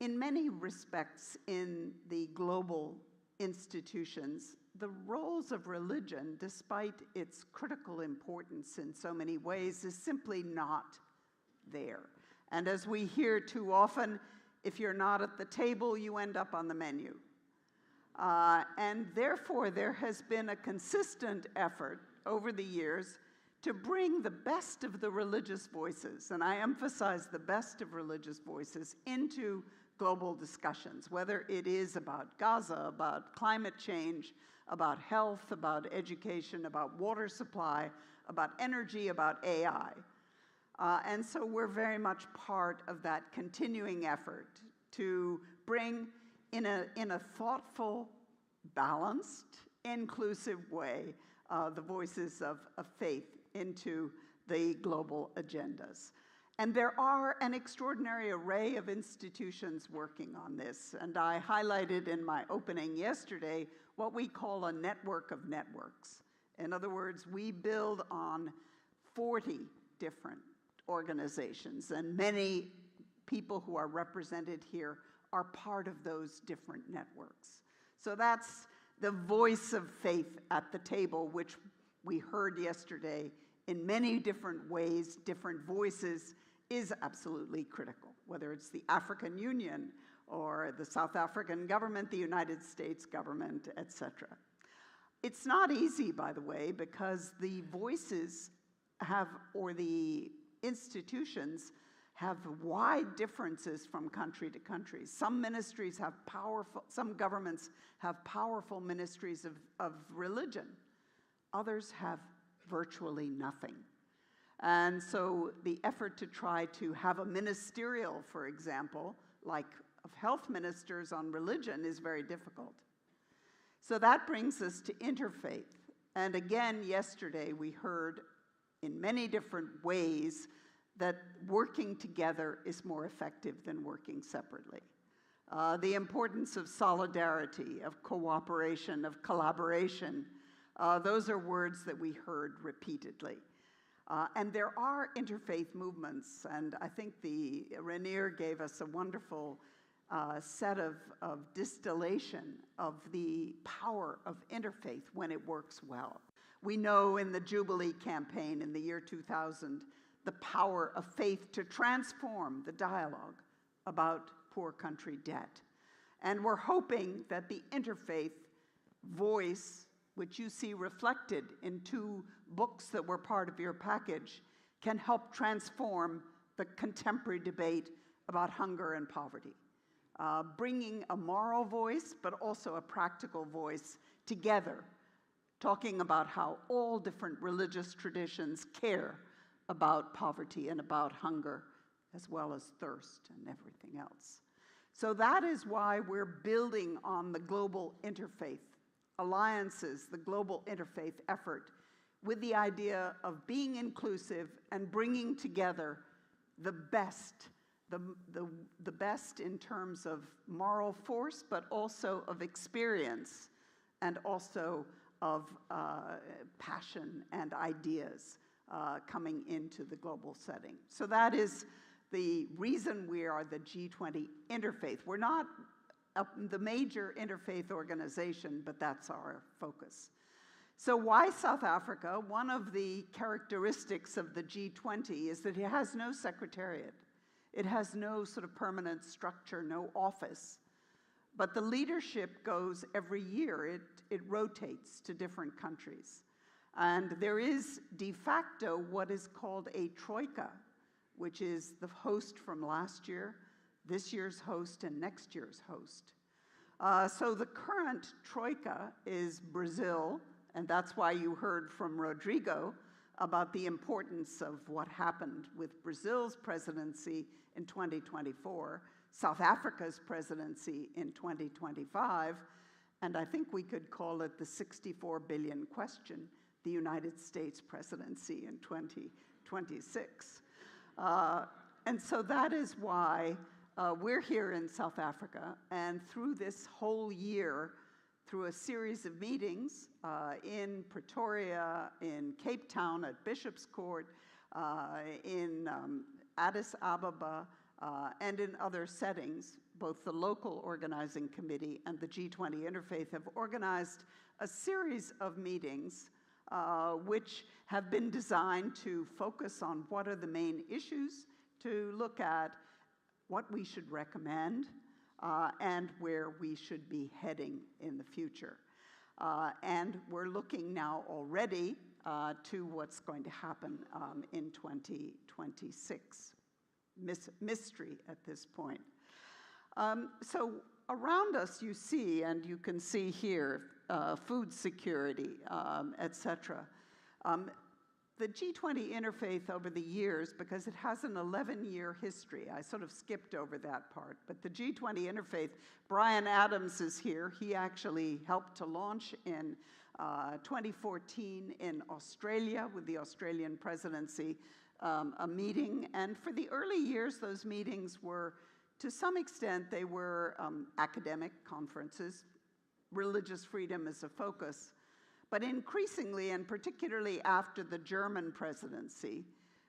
In many respects, in the global institutions, the roles of religion, despite its critical importance in so many ways, is simply not there. And as we hear too often, if you're not at the table, you end up on the menu. And therefore, there has been a consistent effort over the years to bring the best of the religious voices, and I emphasize the best of religious voices, into global discussions, whether it is about Gaza, about climate change, about health, about education, about water supply, about energy, about AI. And so we're very much part of that continuing effort to bring, in a thoughtful, balanced, inclusive way, the voices of faith into the global agendas. And there are an extraordinary array of institutions working on this. And I highlighted in my opening yesterday what we call a network of networks. In other words, we build on 40 different organizations, and many people who are represented here are part of those different networks. So that's the voice of faith at the table, which we heard yesterday in many different ways, different voices, is absolutely critical, whether it's the African Union or the South African government, the United States government, etc. It's not easy, by the way, because the voices have, or the institutions have wide differences from country to country. Some ministries have powerful, some governments have powerful ministries of religion. Others have virtually nothing. And so the effort to try to have a ministerial, for example, like of health ministers on religion is very difficult. So that brings us to interfaith. And again, yesterday we heard in many different ways that working together is more effective than working separately. The importance of solidarity, of cooperation, of collaboration, those are words that we heard repeatedly. And there are interfaith movements, and I think Rainier gave us a wonderful set of distillation of the power of interfaith when it works well. We know in the Jubilee campaign in the year 2000, the power of faith to transform the dialogue about poor country debt. And we're hoping that the interfaith voice, which you see reflected in 2 books that were part of your package, can help transform the contemporary debate about hunger and poverty, bringing a moral voice, but also a practical voice together, talking about how all different religious traditions care about poverty and about hunger, as well as thirst and everything else. So that is why we're building on the global interfaith alliances, the global interfaith effort, with the idea of being inclusive and bringing together the best, the best in terms of moral force, but also of experience, and also of passion and ideas coming into the global setting. So that is the reason we are the G20 Interfaith. We're not the major interfaith organization, but that's our focus. So why South Africa? One of the characteristics of the G20 is that it has no secretariat. It has no sort of permanent structure, no office. But the leadership goes every year. It rotates to different countries. And there is de facto what is called a troika, which is the host from last year, this year's host, and next year's host. So the current troika is Brazil, and that's why you heard from Rodrigo about the importance of what happened with Brazil's presidency in 2024, South Africa's presidency in 2025, and I think we could call it the 64 billion question, the United States presidency in 2026. And so that is why we're here in South Africa, and through this whole year, through a series of meetings in Pretoria, in Cape Town at Bishop's Court, in Addis Ababa, and in other settings, both the local organizing committee and the G20 Interfaith have organized a series of meetings which have been designed to focus on what are the main issues, to look at what we should recommend, and where we should be heading in the future. And we're looking now already to what's going to happen in 2026. Mystery at this point. So around us you see, and you can see here, food security, etc. The G20 Interfaith over the years, because it has an 11-year history, I sort of skipped over that part, but the G20 Interfaith, Brian Adams is here. He actually helped to launch in 2014 in Australia with the Australian presidency, a meeting. And for the early years, those meetings were, to some extent, they were academic conferences. Religious freedom is a focus. But increasingly, and particularly after the German presidency,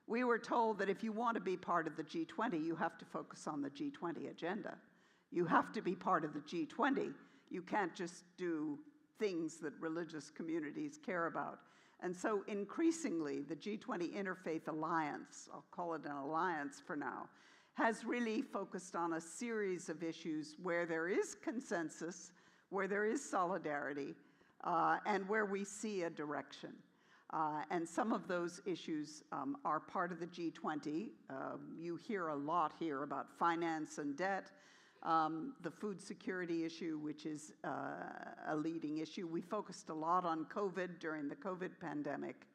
we were told that if you want to be part of the G20, you have to focus on the G20 agenda. You have to be part of the G20. You can't just do things that religious communities care about. And so increasingly, the G20 Interfaith Alliance, I'll call it an alliance for now, has really focused on a series of issues where there is consensus, where there is solidarity, and where we see a direction. And some of those issues are part of the G20. You hear a lot here about finance and debt, the food security issue, which is a leading issue. We focused a lot on COVID during the COVID pandemic.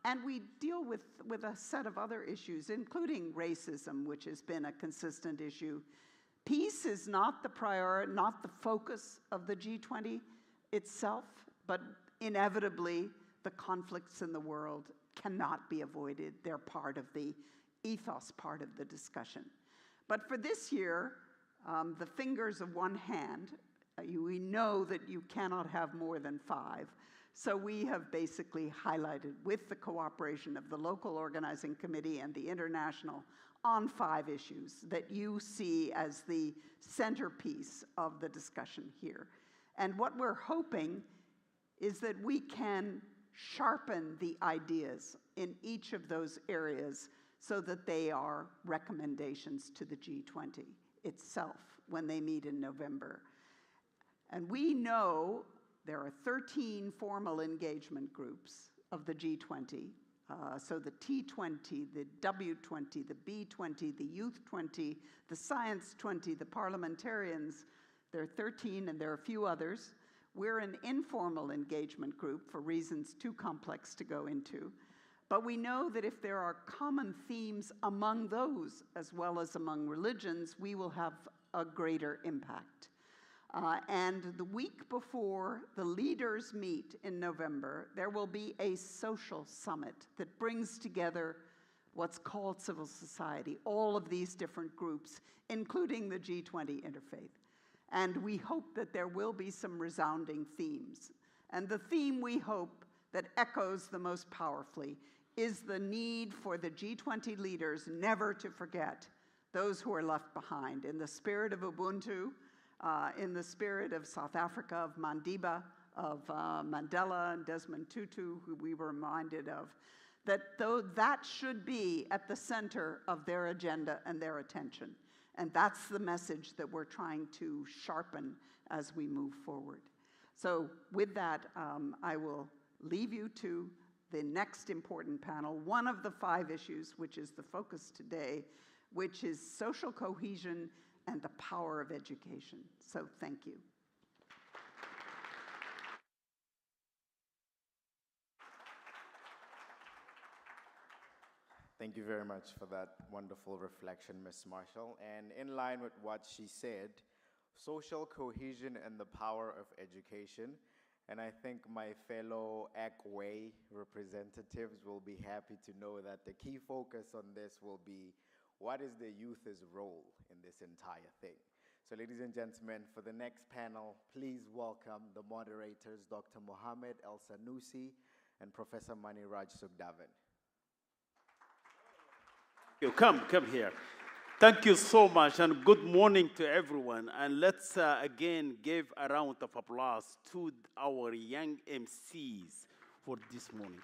And we deal with a set of other issues, including racism, which has been a consistent issue. Peace is not the focus of the G20 itself, but inevitably the conflicts in the world cannot be avoided. They're part of the ethos, part of the discussion. But for this year, the fingers of one hand, we know that you cannot have more than 5. So we have basically highlighted, with the cooperation of the local organizing committee and the international, on 5 issues that you see as the centerpiece of the discussion here. And what we're hoping is that we can sharpen the ideas in each of those areas so that they are recommendations to the G20 itself when they meet in November. And we know there are 13 formal engagement groups of the G20. So the T20, the W20, the B20, the Youth 20, the Science 20, the Parliamentarians. There are 13 and there are a few others. We're an informal engagement group for reasons too complex to go into. But we know that if there are common themes among those, as well as among religions, we will have a greater impact. And the week before the leaders meet in November, there will be a social summit that brings together what's called civil society, all of these different groups, including the G20 Interfaith. And we hope that there will be some resounding themes. And the theme we hope that echoes the most powerfully is the need for the G20 leaders never to forget those who are left behind. In the spirit of Ubuntu, in the spirit of South Africa, of Madiba, of Mandela and Desmond Tutu, who we were reminded of, that should be at the center of their agenda and their attention. And that's the message that we're trying to sharpen as we move forward. So with that, I will leave you to the next important panel, one of the 5 issues, which is the focus today, which is social cohesion and the power of education. So thank you. Thank you very much for that wonderful reflection, Ms. Marshall. And in line with what she said, social cohesion and the power of education. And I think my fellow ACWay representatives will be happy to know that the key focus on this will be what is the youth's role in this entire thing. So ladies and gentlemen, for the next panel, please welcome the moderators, Dr. Mohammed El Sanusi and Professor Maniraj Sugdavan. You come here. Thank you so much, and good morning to everyone. And let's again give a round of applause to our young MCs for this morning.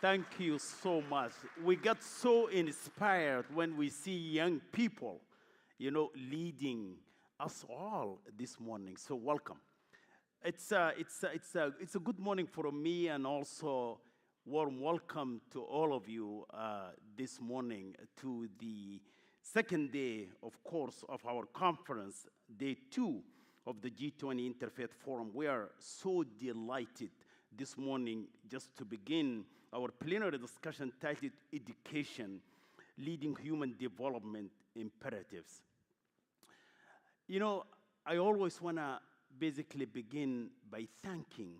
Thank you so much. We got so inspired when we see young people, leading us all this morning. So welcome. It's a good morning for me, and also warm welcome to all of you this morning to the second day, of course, of our conference, day 2 of the G20 Interfaith Forum. We are so delighted this morning just to begin our plenary discussion titled Education, Leading Human Development Imperatives. I always want to basically begin by thanking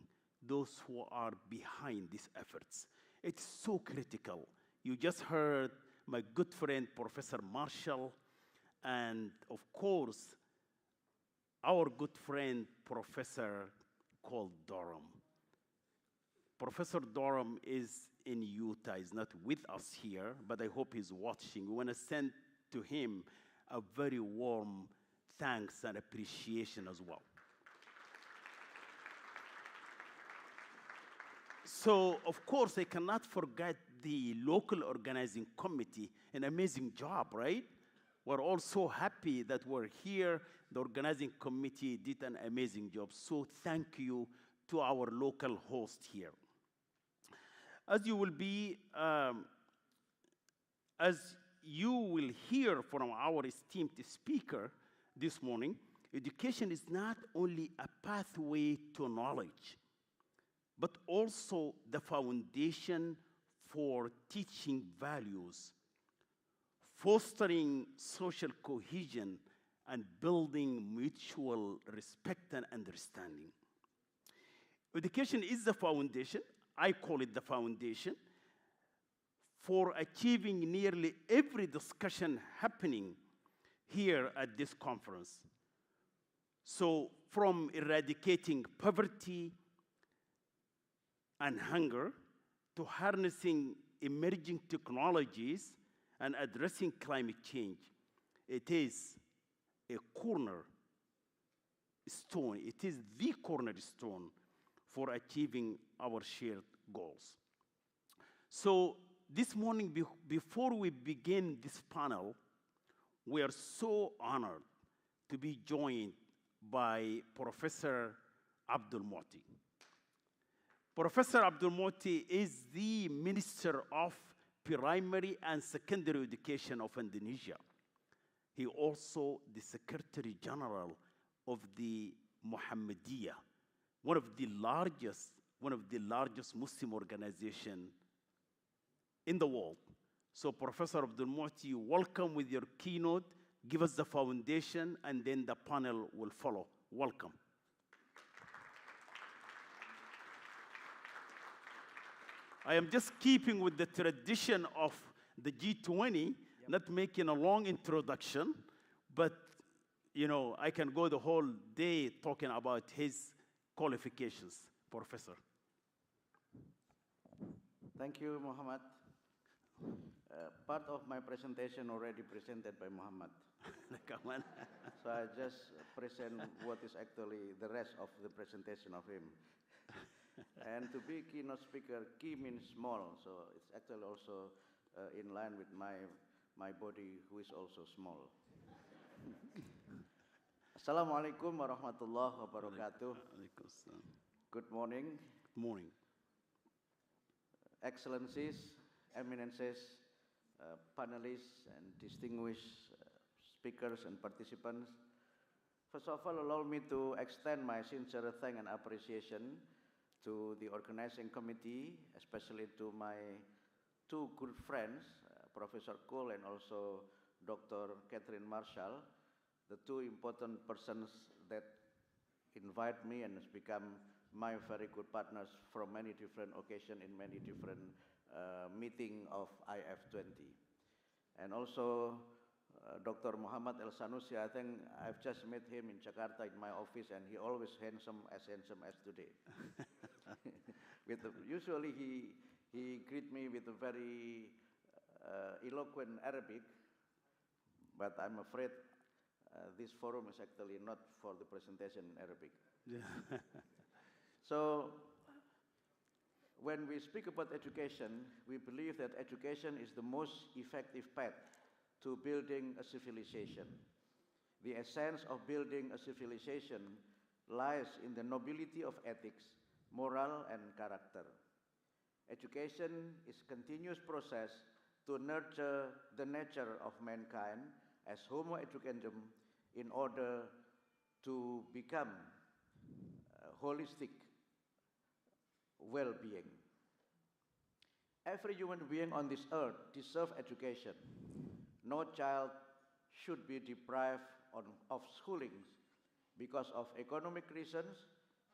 those who are behind these efforts. It's so critical. You just heard my good friend, Professor Marshall, and of course, our good friend, Professor called Durham. Professor Durham is in Utah. He's not with us here, but I hope he's watching. We want to send to him a very warm thanks and appreciation as well. So, of course, I cannot forget the local organizing committee, an amazing job, right? We're all so happy that we're here. The organizing committee did an amazing job. So thank you to our local host here. As you will hear from our esteemed speaker this morning, education is not only a pathway to knowledge, but also the foundation for teaching values, fostering social cohesion, and building mutual respect and understanding. Education is the foundation, I call it the foundation, for achieving nearly every discussion happening here at this conference. So from eradicating poverty and hunger to harnessing emerging technologies and addressing climate change, it is a cornerstone, it is the cornerstone for achieving our shared goals. So this morning, before we begin this panel, we are so honored to be joined by Professor Abdul Moti. Professor Abdul Moti is the Minister of Primary and Secondary Education of Indonesia. He also the Secretary General of the Muhammadiyah, one of the largest Muslim organizations in the world. So Professor Abdul Moti, welcome with your keynote. Give us the foundation, and then the panel will follow. Welcome. I am just keeping with the tradition of the G20, not making a long introduction, but I can go the whole day talking about his qualifications, Professor. Thank you, Muhammad. Part of my presentation already presented by Muhammad. Come on. So I just present what is actually the rest of the presentation of him. And to be keynote speaker, key means small, so it's actually also in line with my body, who is also small. Assalamualaikum warahmatullahi wabarakatuh. Good morning. Good morning. Excellencies, eminences, panelists, and distinguished speakers and participants. First of all, allow me to extend my sincere thanks and appreciation to the organizing committee, especially to my two good friends, Professor Cole and also Dr. Catherine Marshall, the two important persons that invite me and has become my very good partners from many different occasions in many different meetings of IF20. And also Dr. Muhammad El Sanusi, I think I've just met him in Jakarta in my office, and he always handsome as today. Usually he greet me with a very eloquent Arabic, but I'm afraid this forum is actually not for the presentation in Arabic. So when we speak about education, we believe that education is the most effective path to building a civilization. The essence of building a civilization lies in the nobility of ethics, moral, and character. Education is a continuous process to nurture the nature of mankind as Homo educandum in order to become holistic well-being. Every human being on this earth deserves education. No child should be deprived of schooling because of economic reasons,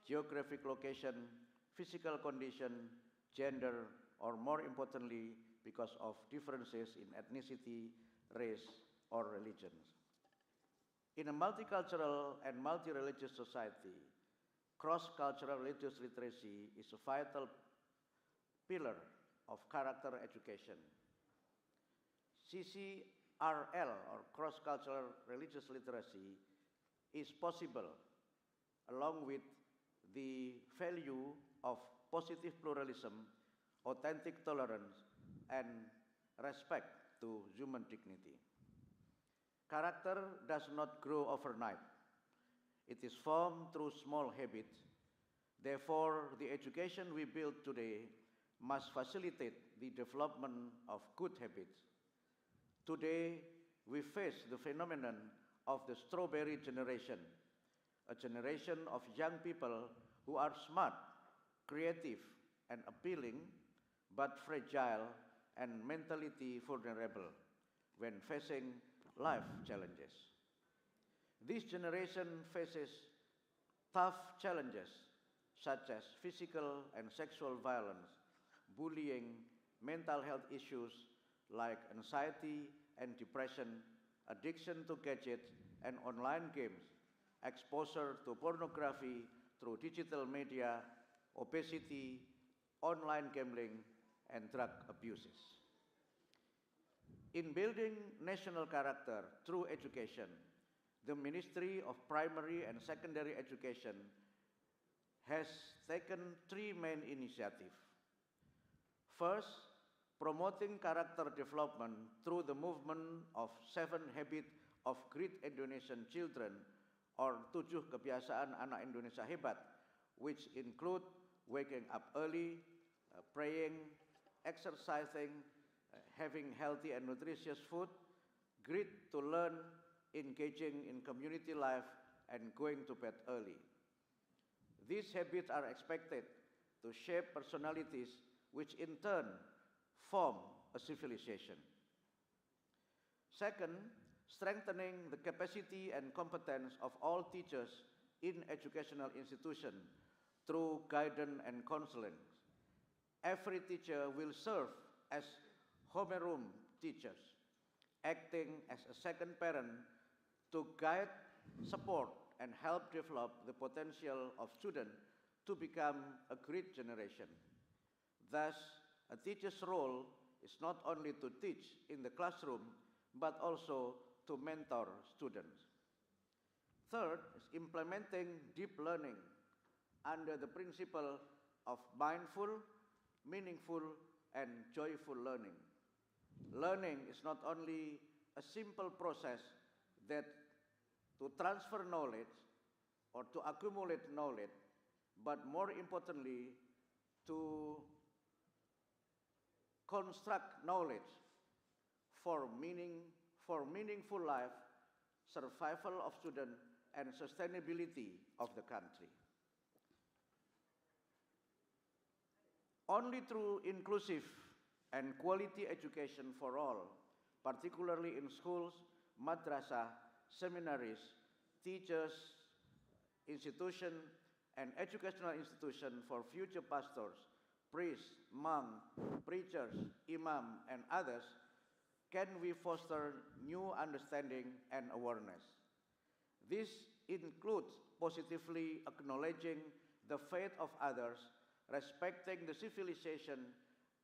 geographic location, physical condition, gender, or more importantly, because of differences in ethnicity, race, or religions. In a multicultural and multi-religious society, cross-cultural religious literacy is a vital pillar of character education. CCRL, or cross-cultural religious literacy, is possible along with the value of positive pluralism, authentic tolerance, and respect to human dignity. Character does not grow overnight. It is formed through small habits. Therefore, the education we build today must facilitate the development of good habits. Today, we face the phenomenon of the strawberry generation, a generation of young people who are smart, creative, and appealing, but fragile and mentally vulnerable when facing life challenges. This generation faces tough challenges such as physical and sexual violence, bullying, mental health issues like anxiety and depression, addiction to gadgets and online games, exposure to pornography through digital media, obesity, online gambling, and drug abuses. In building national character through education, the Ministry of Primary and Secondary Education has taken three main initiatives. First, promoting character development through the movement of 7 Habits of Great Indonesian Children, or 7 Kebiasaan Anak Indonesia Hebat, which include waking up early, praying, exercising, having healthy and nutritious food, grit to learn, engaging in community life, and going to bed early. These habits are expected to shape personalities, which in turn form a civilization. Second, strengthening the capacity and competence of all teachers in educational institutions through guidance and counseling. Every teacher will serve as homeroom teachers, acting as a second parent to guide, support, and help develop the potential of students to become a great generation. Thus, a teacher's role is not only to teach in the classroom, but also to mentor students. Third is implementing deep learning under the principle of mindful, meaningful, and joyful learning. Learning is not only a simple process that to transfer knowledge or to accumulate knowledge, but more importantly, to construct knowledge for meaningful life, survival of students, and sustainability of the country. Only through inclusive and quality education for all, particularly in schools, madrasah, seminaries, teachers, institutions, and educational institutions for future pastors, priests, monks, preachers, imams, and others, can we foster new understanding and awareness. This includes positively acknowledging the faith of others, respecting the civilization,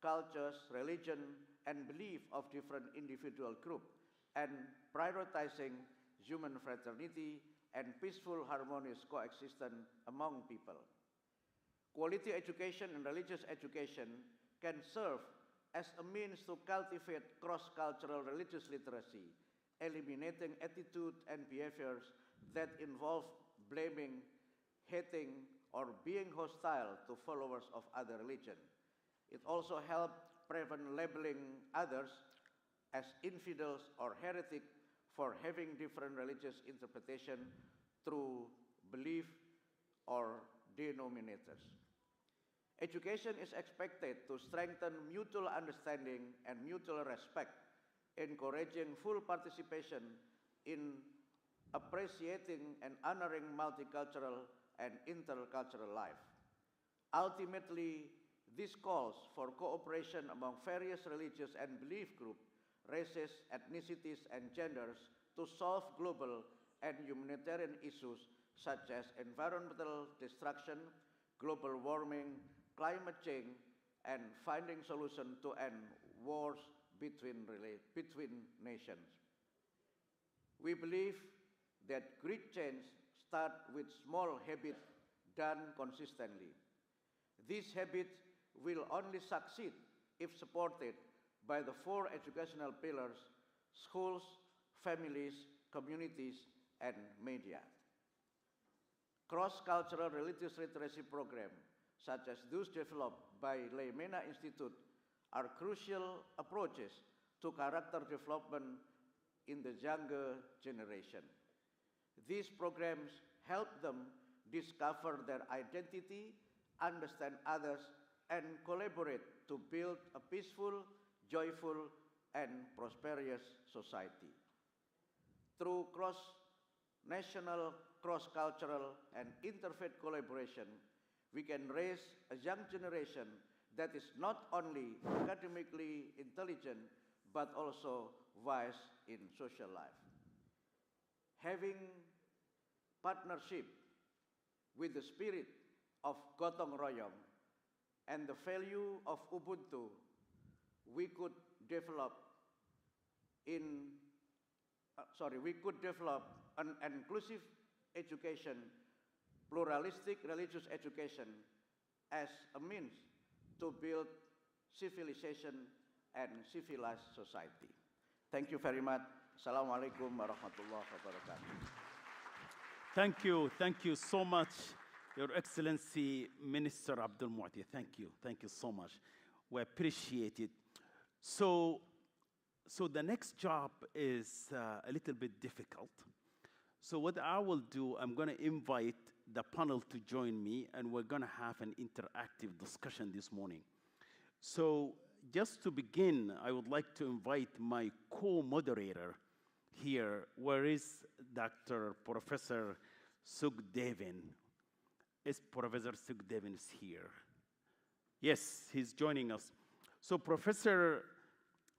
cultures, religion, and belief of different individual groups, and prioritizing human fraternity and peaceful, harmonious coexistence among people. Quality education and religious education can serve as a means to cultivate cross-cultural religious literacy, eliminating attitudes and behaviors that involve blaming, hating, or being hostile to followers of other religions. It also helps prevent labeling others as infidels or heretics for having different religious interpretation through belief or denominators. Education is expected to strengthen mutual understanding and mutual respect, encouraging full participation in appreciating and honoring multicultural and intercultural life. Ultimately, this calls for cooperation among various religious and belief groups, races, ethnicities, and genders to solve global and humanitarian issues such as environmental destruction, global warming, climate change, and finding solutions to end wars between nations. We believe that great change starts with small habits done consistently. This habit will only succeed if supported by the 4 educational pillars: schools, families, communities, and media. Cross-cultural religious literacy programs, such as those developed by Leimena Institute, are crucial approaches to character development in the younger generation. These programs help them discover their identity, understand others, and collaborate to build a peaceful, joyful, and prosperous society. Through cross-national, cross-cultural, and interfaith collaboration, we can raise a young generation that is not only academically intelligent, but also wise in social life. Having partnership with the spirit of gotong royong and the value of Ubuntu, we could develop an inclusive education, pluralistic religious education, as a means to build civilization and civilized society. Thank you very much. Assalamualaikum warahmatullahi wabarakatuh. Thank you so much, Your Excellency Minister Abdul Mu'ti. Thank you so much. We appreciate it. So the next job is a little bit difficult. So what I will do, I'm going to invite the panel to join me, and we're going to have an interactive discussion this morning. So just to begin, I would like to invite my co-moderator here. Where is Dr. Professor Sugdevin? Is Professor Sugdevin here? Yes, he's joining us. So Professor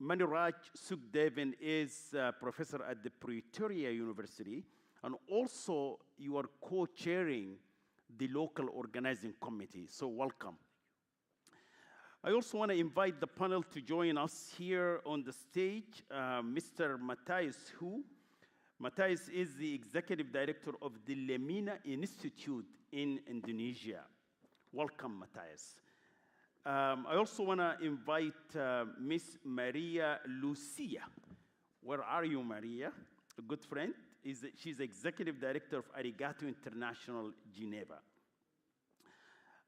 Maniraj Sugdevin is a professor at the Pretoria University, and also you are co-chairing the local organizing committee, so welcome. I also want to invite the panel to join us here on the stage, Mr. Matthias Hu. Matthias is the executive director of the Lemina Institute in Indonesia. Welcome, Matthias. I also want to invite Miss Maria Lucia. Where are you, Maria? A good friend. She's executive director of Arigato International, Geneva.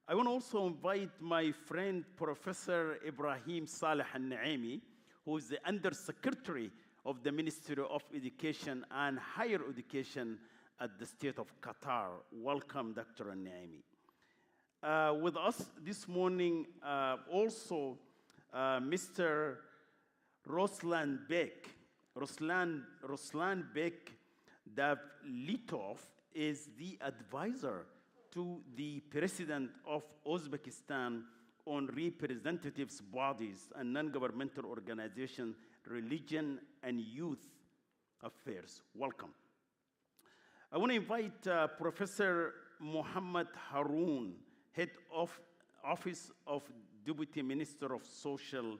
I want to also invite my friend, Professor Ibrahim Saleh Al-Naimi, who is the Undersecretary of the Ministry of Education and Higher Education at the State of Qatar. Welcome, Dr. Al-Naimi. With us this morning, also Mr. Ruslan Bek. Ruslan Bek Davletov is the advisor to the President of Uzbekistan on representatives' bodies and non-governmental organizations, religion, and youth affairs. Welcome. I want to invite Professor Muhammad Haroon, Head of Office of Deputy Minister of Social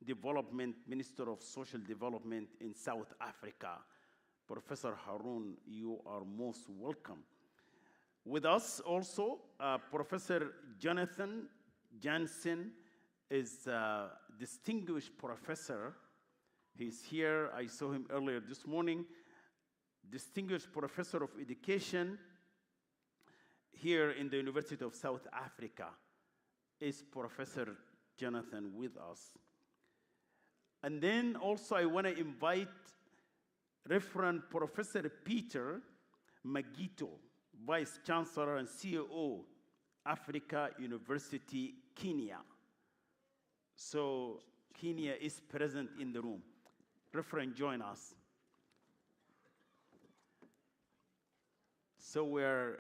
Development, Minister of Social Development in South Africa. Professor Haroon, you are most welcome. With us also, Professor Jonathan Jansen is a distinguished professor. He's here. I saw him earlier this morning. Distinguished professor of education here in the University of South Africa. Is Professor Jonathan with us? And then also I want to invite Reverend Professor Peter Magito, Vice Chancellor and CEO, Africa University, Kenya. So Kenya is present in the room. Reverend, join us. So we're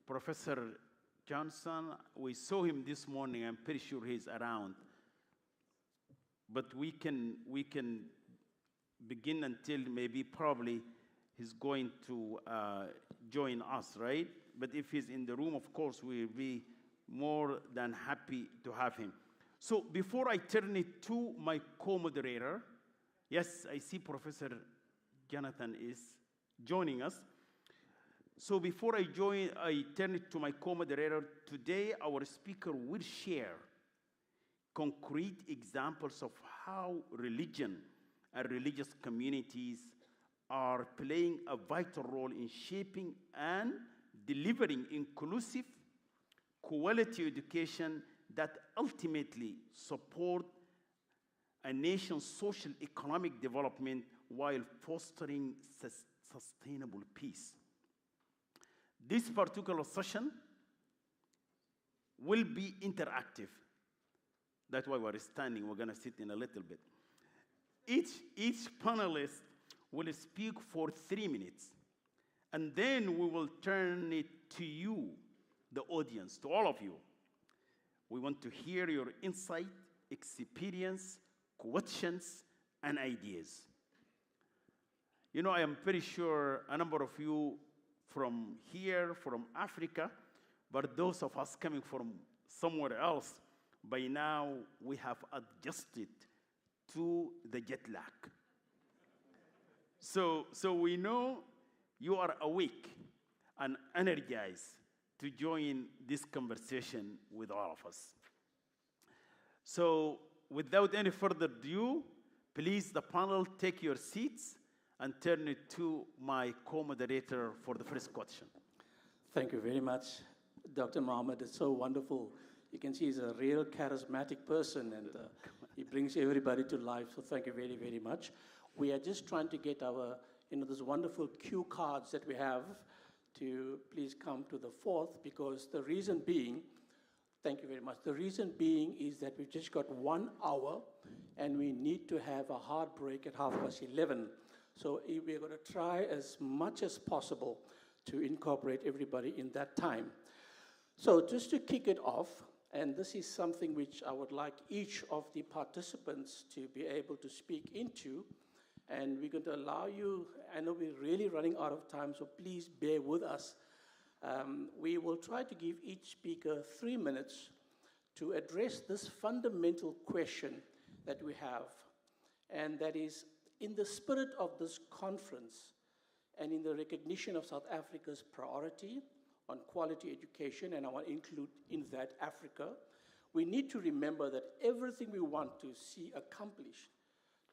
Professor Johnson. We saw him this morning. I'm pretty sure he's around. But we can begin until maybe probably he's going to join us, right? But if he's in the room, of course, we'll be more than happy to have him. So before I turn it to my co-moderator, yes, I see Professor Jonathan is joining us. So before I turn it to my co-moderator. Today, our speaker will share concrete examples of how religion and religious communities are playing a vital role in shaping and delivering inclusive, quality education that ultimately support a nation's social economic development while fostering sustainable peace. This particular session will be interactive. That's why we're standing. We're going to sit in a little bit. Each panelist will speak for 3 minutes, and then we will turn it to you, the audience, to all of you. We want to hear your insight, experience, questions, and ideas. You know, I am pretty sure a number of you from here, from Africa, but those of us coming from somewhere else, by now we have adjusted to the jet lag. So we know you are awake and energized to join this conversation with all of us. So without any further ado, please, the panel, take your seats and turn it to my co-moderator for the first question. Thank you very much, Dr. Mohammed. It's so wonderful. You can see he's a real charismatic person, and he brings everybody to life. So thank you very, very much. We are just trying to get our, those wonderful cue cards that we have to please come to the fourth, because the reason being, thank you very much. The reason being is that we've just got 1 hour, and we need to have a hard break at 11:30. So we're going to try as much as possible to incorporate everybody in that time. So just to kick it off, and this is something which I would like each of the participants to be able to speak into, and we're going to allow you, I know we're really running out of time, so please bear with us. We will try to give each speaker 3 minutes to address this fundamental question that we have, and that is, in the spirit of this conference and in the recognition of South Africa's priority on quality education, and I want to include in that Africa, we need to remember that everything we want to see accomplished,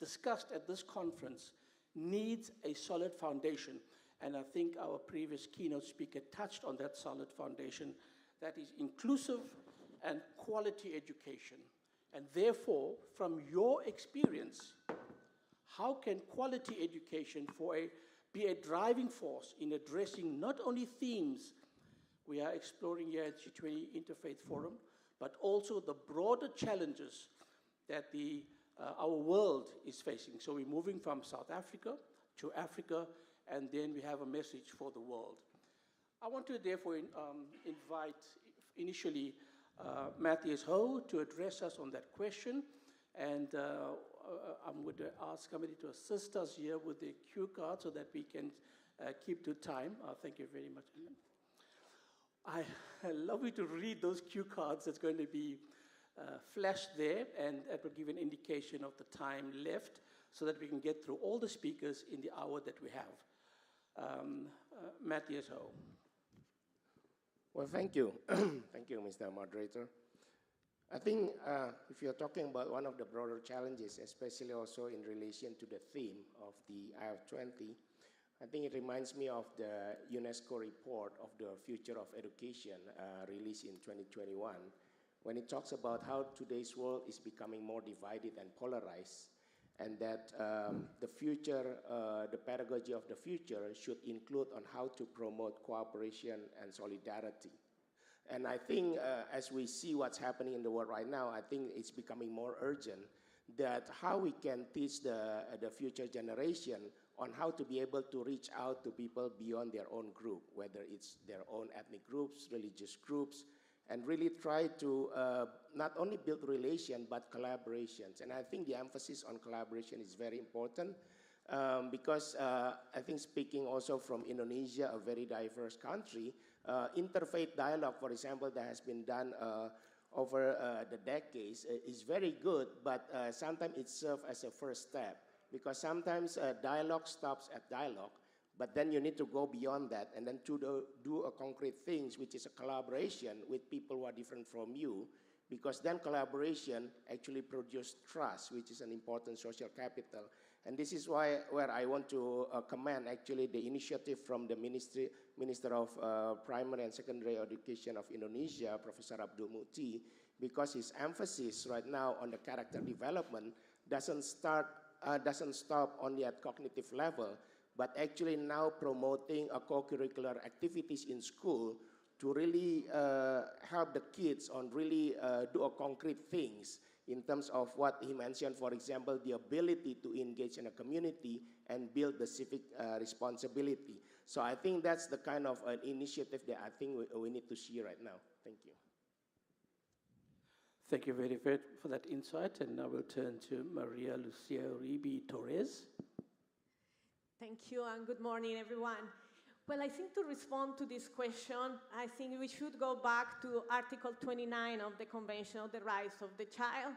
discussed at this conference, needs a solid foundation. And I think our previous keynote speaker touched on that solid foundation, that is inclusive and quality education. And therefore, from your experience, how can quality education be a driving force in addressing not only themes we are exploring here at G20 Interfaith Forum, but also the broader challenges that our world is facing? So we're moving from South Africa to Africa, and then we have a message for the world. I want to therefore invite initially Matthias Ho to address us on that question, and I'm going to ask somebody to assist us here with the cue card so that we can keep to time. Thank you very much. I love you to read those cue cards that's going to be flashed there, and that will give an indication of the time left so that we can get through all the speakers in the hour that we have. Matthias Ho. Well, thank you. Thank you, Mr. Moderator. I think if you're talking about one of the broader challenges, especially also in relation to the theme of the IF20, I think it reminds me of the UNESCO report of the future of education released in 2021, when it talks about how today's world is becoming more divided and polarized, and that the future, the pedagogy of the future should include on how to promote cooperation and solidarity. And I think as we see what's happening in the world right now, I think it's becoming more urgent that how we can teach the future generation on how to be able to reach out to people beyond their own group, whether it's their own ethnic groups, religious groups, and really try to not only build relation, but collaborations. And I think the emphasis on collaboration is very important because I think speaking also from Indonesia, a very diverse country, interfaith dialogue, for example, that has been done over the decades is very good, but sometimes it serves as a first step, because sometimes dialogue stops at dialogue, But then you need to go beyond that and then to do a concrete things, which is a collaboration with people who are different from you, because then collaboration actually produces trust, which is an important social capital. And this is where I want to commend actually the initiative from the Minister of Primary and Secondary Education of Indonesia, Professor Abdul Muti, because his emphasis right now on the character development doesn't stop only at cognitive level, but actually now promoting a co-curricular activities in school to really help the kids on really do a concrete things in terms of what he mentioned, for example, the ability to engage in a community and build the civic responsibility. So I think that's the kind of an initiative that I think we need to see right now. Thank you. Thank you very much for that insight. And now we'll turn to Maria Lucia Uribe Torres. Thank you, and good morning, everyone. Well, I think to respond to this question, I think we should go back to Article 29 of the Convention on the Rights of the Child,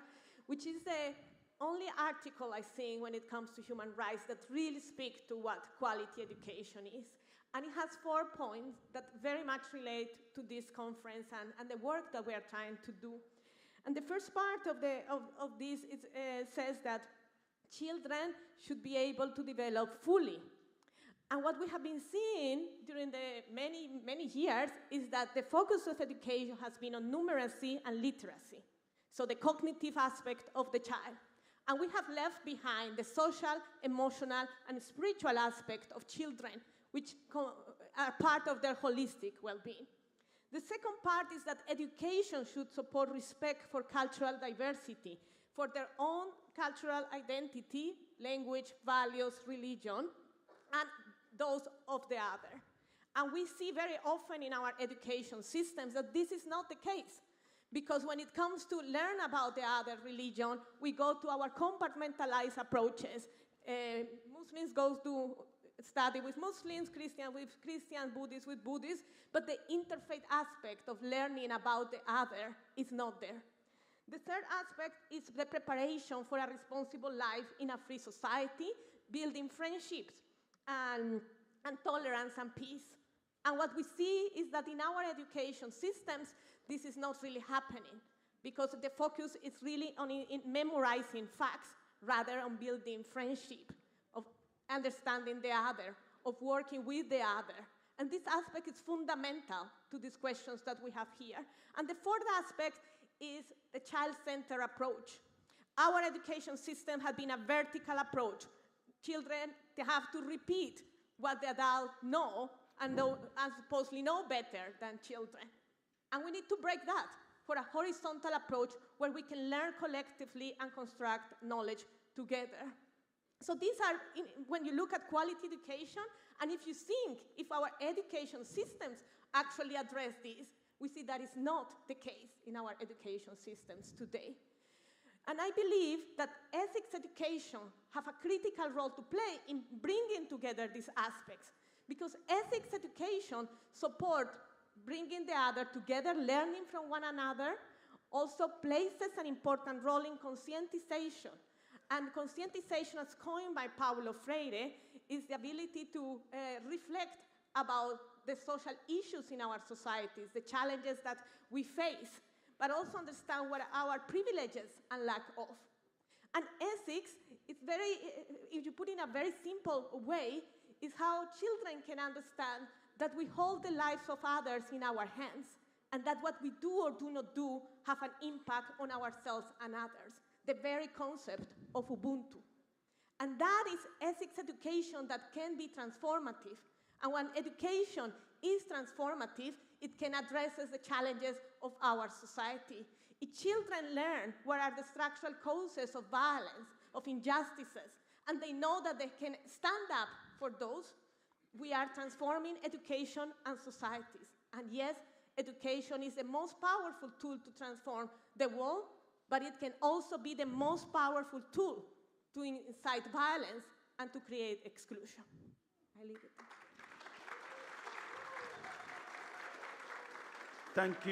which is the only article, I think, when it comes to human rights that really speak to what quality education is. And it has 4 points that very much relate to this conference and the work that we are trying to do. And the first part of this says that children should be able to develop fully. And what we have been seeing during the many years is that the focus of education has been on numeracy and literacy, so the cognitive aspect of the child. And we have left behind the social, emotional, and spiritual aspect of children, which are part of their holistic well-being. The second part is that education should support respect for cultural diversity, for their own cultural identity, language, values, religion, and those of the other. And we see very often in our education systems that this is not the case, because when it comes to learn about the other religion, we go to our compartmentalized approaches. Muslims go to study with Muslims, Christians with Christians, Buddhists with Buddhists, but the interfaith aspect of learning about the other is not there. The third aspect is the preparation for a responsible life in a free society, building friendships and tolerance and peace. And what we see is that in our education systems, this is not really happening, because the focus is really on in memorizing facts rather on building friendship, of understanding the other, of working with the other. And this aspect is fundamental to these questions that we have here. And the fourth aspect is the child-centered approach. Our education system has been a vertical approach. Children, they have to repeat what the adults know and supposedly know better than children. And we need to break that for a horizontal approach where we can learn collectively and construct knowledge together. So these are, when you look at quality education, and if you think if our education systems actually address this, we see that is not the case in our education systems today. And I believe that ethics education have a critical role to play in bringing together these aspects, because ethics education support bringing the other together, learning from one another, also places an important role in conscientization. And conscientization, as coined by Paulo Freire, is the ability to reflect about the social issues in our societies, the challenges that we face, but also understand what our privileges and lack of. And ethics, it's very, if you put it in a very simple way, is how children can understand that we hold the lives of others in our hands, and that what we do or do not do have an impact on ourselves and others. The very concept of UBUNTU. And that is ethics education that can be transformative. And when education is transformative, it can address the challenges of our society. If children learn what are the structural causes of violence, of injustices, and they know that they can stand up for those, we are transforming education and societies. And yes, education is the most powerful tool to transform the world, but it can also be the most powerful tool to incite violence and to create exclusion. I leave it there. Thank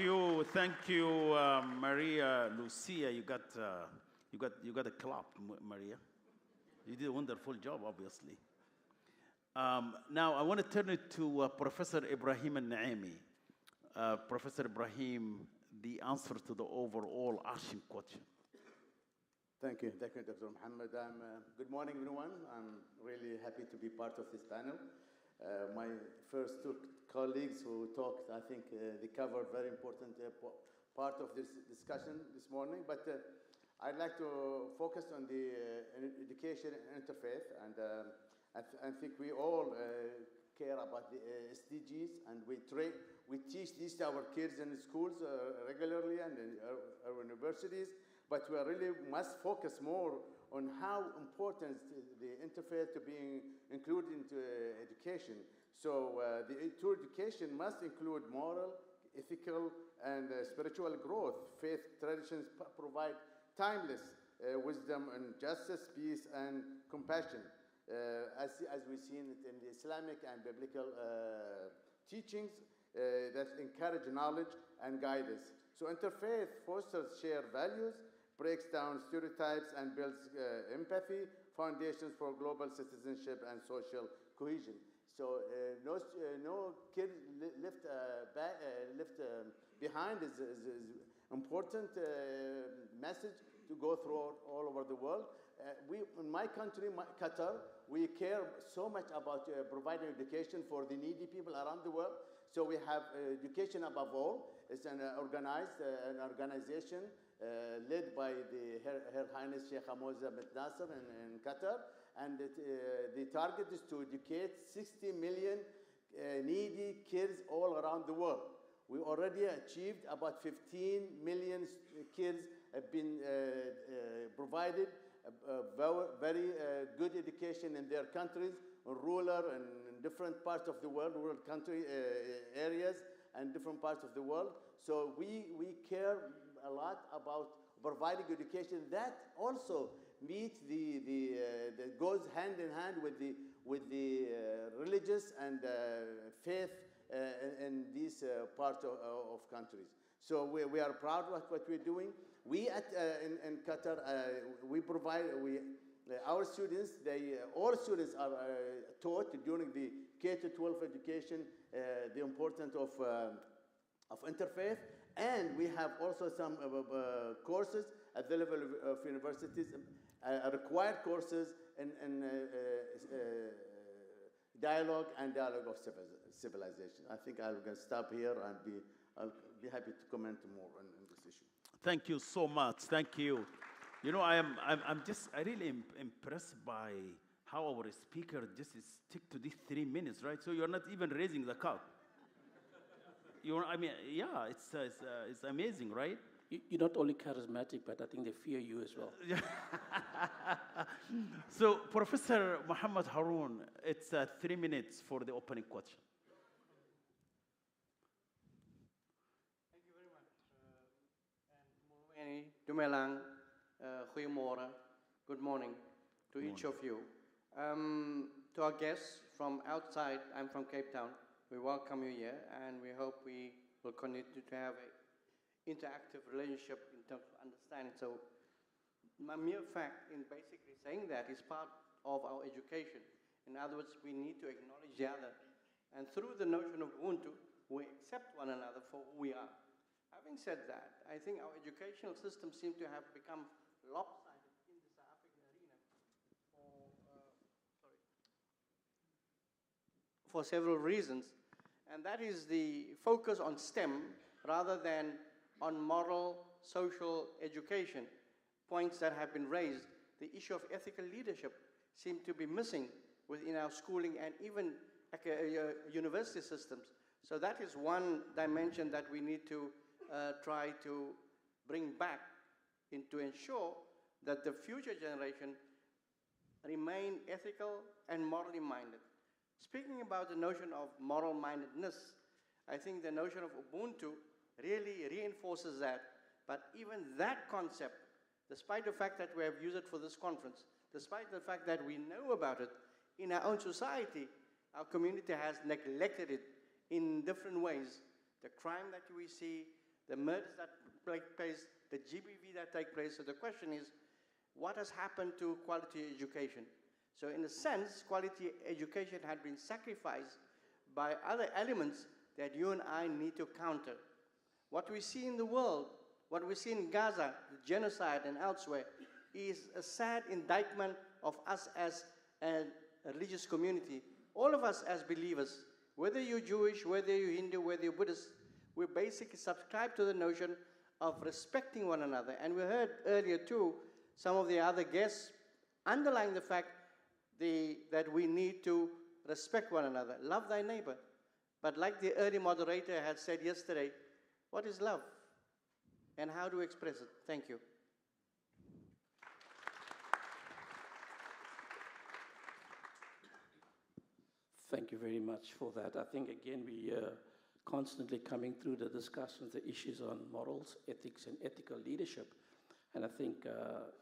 you, Maria Lucia. You got a clap, Maria. You did a wonderful job, obviously. Now, I want to turn it to Professor Ibrahim al-Naimi. Professor Ibrahim, the answer to the overall arching question. Thank you, Dr. Muhammad. Good morning, everyone. I'm really happy to be part of this panel. My first two colleagues who talked, I think they covered very important part of this discussion this morning, but I'd like to focus on the education and interfaith, and I think we all care about the SDGs, and we teach these to our kids in schools regularly and in our universities, but we really must focus more on how important the interfaith to being included into education. So the true education must include moral, ethical, and spiritual growth. Faith traditions provide timeless wisdom and justice, peace, and compassion, as we see in the Islamic and biblical teachings that encourage knowledge and guidance. So interfaith fosters shared values, breaks down stereotypes, and builds empathy, foundations for global citizenship and social cohesion. So no kid left behind is important message to go through all over the world. In my country, Qatar, we care so much about providing education for the needy people around the world. So we have education above all. It's an organization led by Her Highness Sheikh Hamoza bint Nasser in Qatar. And the target is to educate 60 million needy kids all around the world. We already achieved about 15 million kids have been provided very good education in their countries, rural and in different parts of the world, rural country areas and different parts of the world. So we care a lot about providing education that also meets that goes hand in hand with the religious and faith in these parts of countries. So we are proud of what we're doing. We in Qatar, we provide, our students, all students are taught during the K-12 education the importance of interfaith, and we have also some courses at the level of universities, required courses in dialogue of civilization. I think I'm going to stop here and I'll be happy to comment more on this issue. Thank you so much. Thank you. You know, I really impressed by how our speaker just stick to these 3 minutes, right? So you're not even raising the cup. Yeah, it's amazing, right? You're not only charismatic, but I think they fear you as well. So, Professor Muhammad Haroon, it's 3 minutes for the opening question. Thank you very much. And Dumelang, goeiemorgen, good morning to each of you. To our guests from outside, I'm from Cape Town. We welcome you here, and we hope we will continue to have an interactive relationship in terms of understanding. So my mere fact in basically saying that is part of our education. In other words, we need to acknowledge the other. And through the notion of UBUNTU, we accept one another for who we are. Having said that, I think our educational system seems to have become lopsided in the South African arena for several reasons. And that is the focus on STEM rather than on moral, social education. Points that have been raised, the issue of ethical leadership seems to be missing within our schooling and even university systems. So that is one dimension that we need to try to bring back to ensure that the future generation remain ethical and morally minded. Speaking about the notion of moral mindedness, I think the notion of UBUNTU really reinforces that. But even that concept, despite the fact that we have used it for this conference, despite the fact that we know about it, in our own society, our community has neglected it in different ways. The crime that we see, the murders that take place, the GBV that take place. So the question is, what has happened to quality education? So in a sense, quality education had been sacrificed by other elements that you and I need to counter. What we see in the world, what we see in Gaza, the genocide and elsewhere, is a sad indictment of us as a religious community. All of us as believers, whether you're Jewish, whether you're Hindu, whether you're Buddhist, we basically subscribe to the notion of respecting one another. And we heard earlier too, some of the other guests underlying the fact that we need to respect one another. Love thy neighbor. But like the early moderator had said yesterday, what is love? And how do we express it? Thank you. Thank you very much for that. I think, again, we are constantly coming through the discussions, the issues on morals, ethics, and ethical leadership. And I think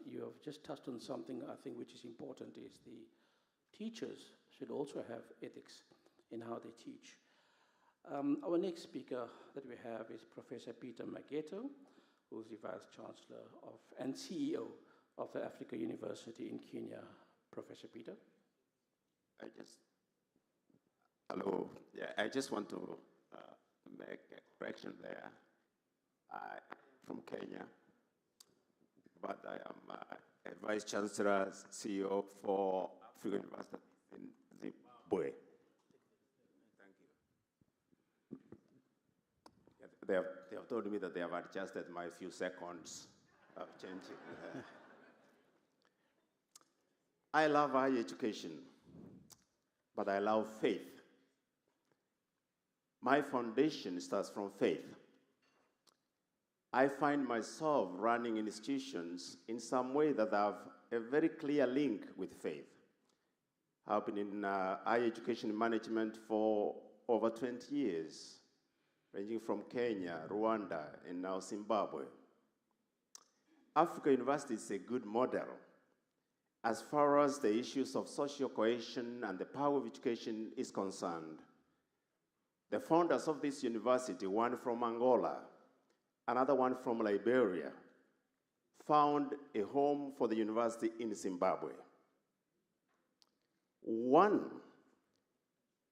you have just touched on something, I think, which is important, is the teachers should also have ethics in how they teach. Our next speaker that we have is Professor Peter Mageto, who's the Vice Chancellor and CEO of the Africa University in Kenya. Professor Peter. Hello. Yeah, I just want to make a correction there. I'm from Kenya, but I am a Vice Chancellor, CEO for Africa University in Zimbabwe. Thank you. Yeah, they have told me that they have adjusted my few seconds of changing. I love higher education, but I love faith. My foundation starts from faith. I find myself running institutions in some way that have a very clear link with faith. I've been in higher education management for over 20 years, ranging from Kenya, Rwanda, and now Zimbabwe. Africa University is a good model as far as the issues of social cohesion and the power of education is concerned. The founders of this university, one from Angola, another one from Liberia, found a home for the university in Zimbabwe.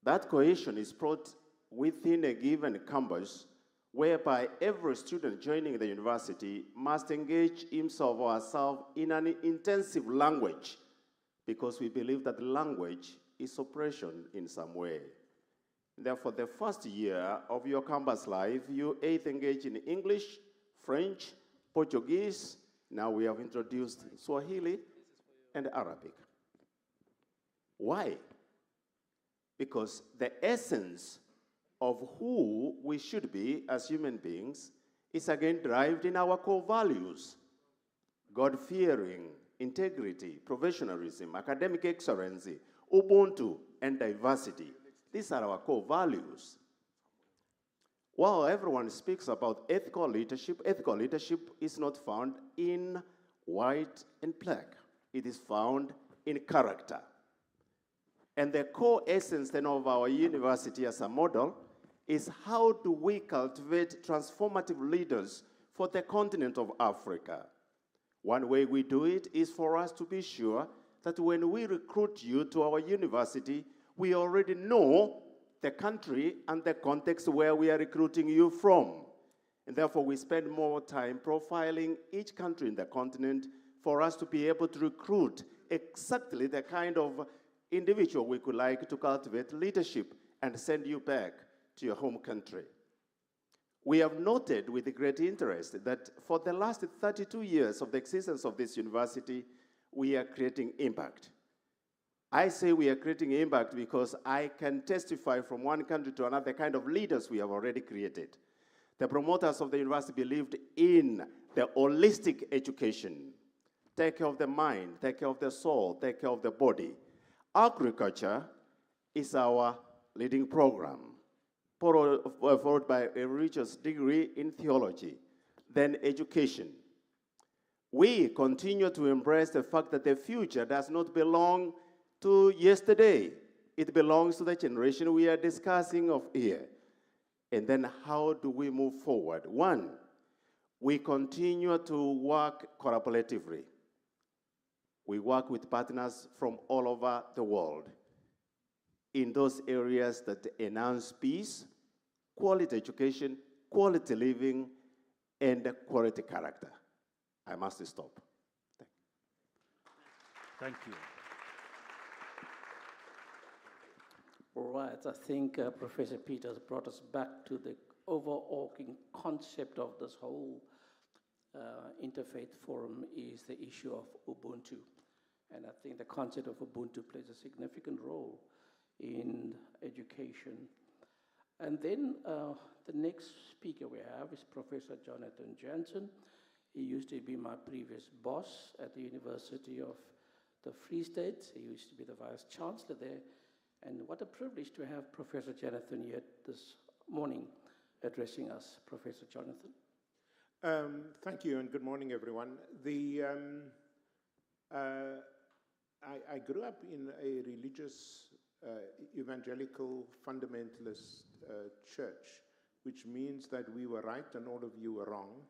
That cohesion is brought within a given campus whereby every student joining the university must engage himself or herself in an intensive language, because we believe that language is oppression in some way. Therefore, the first year of your campus life, you either engage in English, French, Portuguese. Now we have introduced Swahili and Arabic. Why? Because the essence of who we should be as human beings is again derived in our core values: God-fearing, integrity, professionalism, academic excellency, Ubuntu, and diversity. These are our core values. While everyone speaks about ethical leadership is not found in white and black. It is found in character. And the core essence then of our university as a model is how do we cultivate transformative leaders for the continent of Africa. One way we do it is for us to be sure that when we recruit you to our university, we already know the country and the context where we are recruiting you from. And therefore, we spend more time profiling each country in the continent for us to be able to recruit exactly the kind of individual we could like to cultivate leadership and send you back to your home country. We have noted with great interest that for the last 32 years of the existence of this university, we are creating impact. I say we are creating impact because I can testify from one country to another kind of leaders we have already created. The promoters of the university believed in the holistic education. Take care of the mind, take care of the soul, take care of the body. Agriculture is our leading program, followed by a religious degree in theology, then education. We continue to embrace the fact that the future does not belong to yesterday. It belongs to the generation we are discussing of here. And then how do we move forward? One, we continue to work collaboratively. We work with partners from all over the world in those areas that enhance peace, quality education, quality living, and quality character. I must stop. Thank you. All right, I think Professor Peters brought us back to the overarching concept of this whole Interfaith Forum is the issue of Ubuntu. And I think the concept of Ubuntu plays a significant role in education. And then the next speaker we have is Professor Jonathan Jansen. He used to be my previous boss at the University of the Free State. He used to be the Vice Chancellor there. And what a privilege to have Professor Jonathan here this morning addressing us. Professor Jonathan. Thank you, and good morning, everyone. I grew up in a religious, evangelical, fundamentalist church, which means that we were right and all of you were wrong.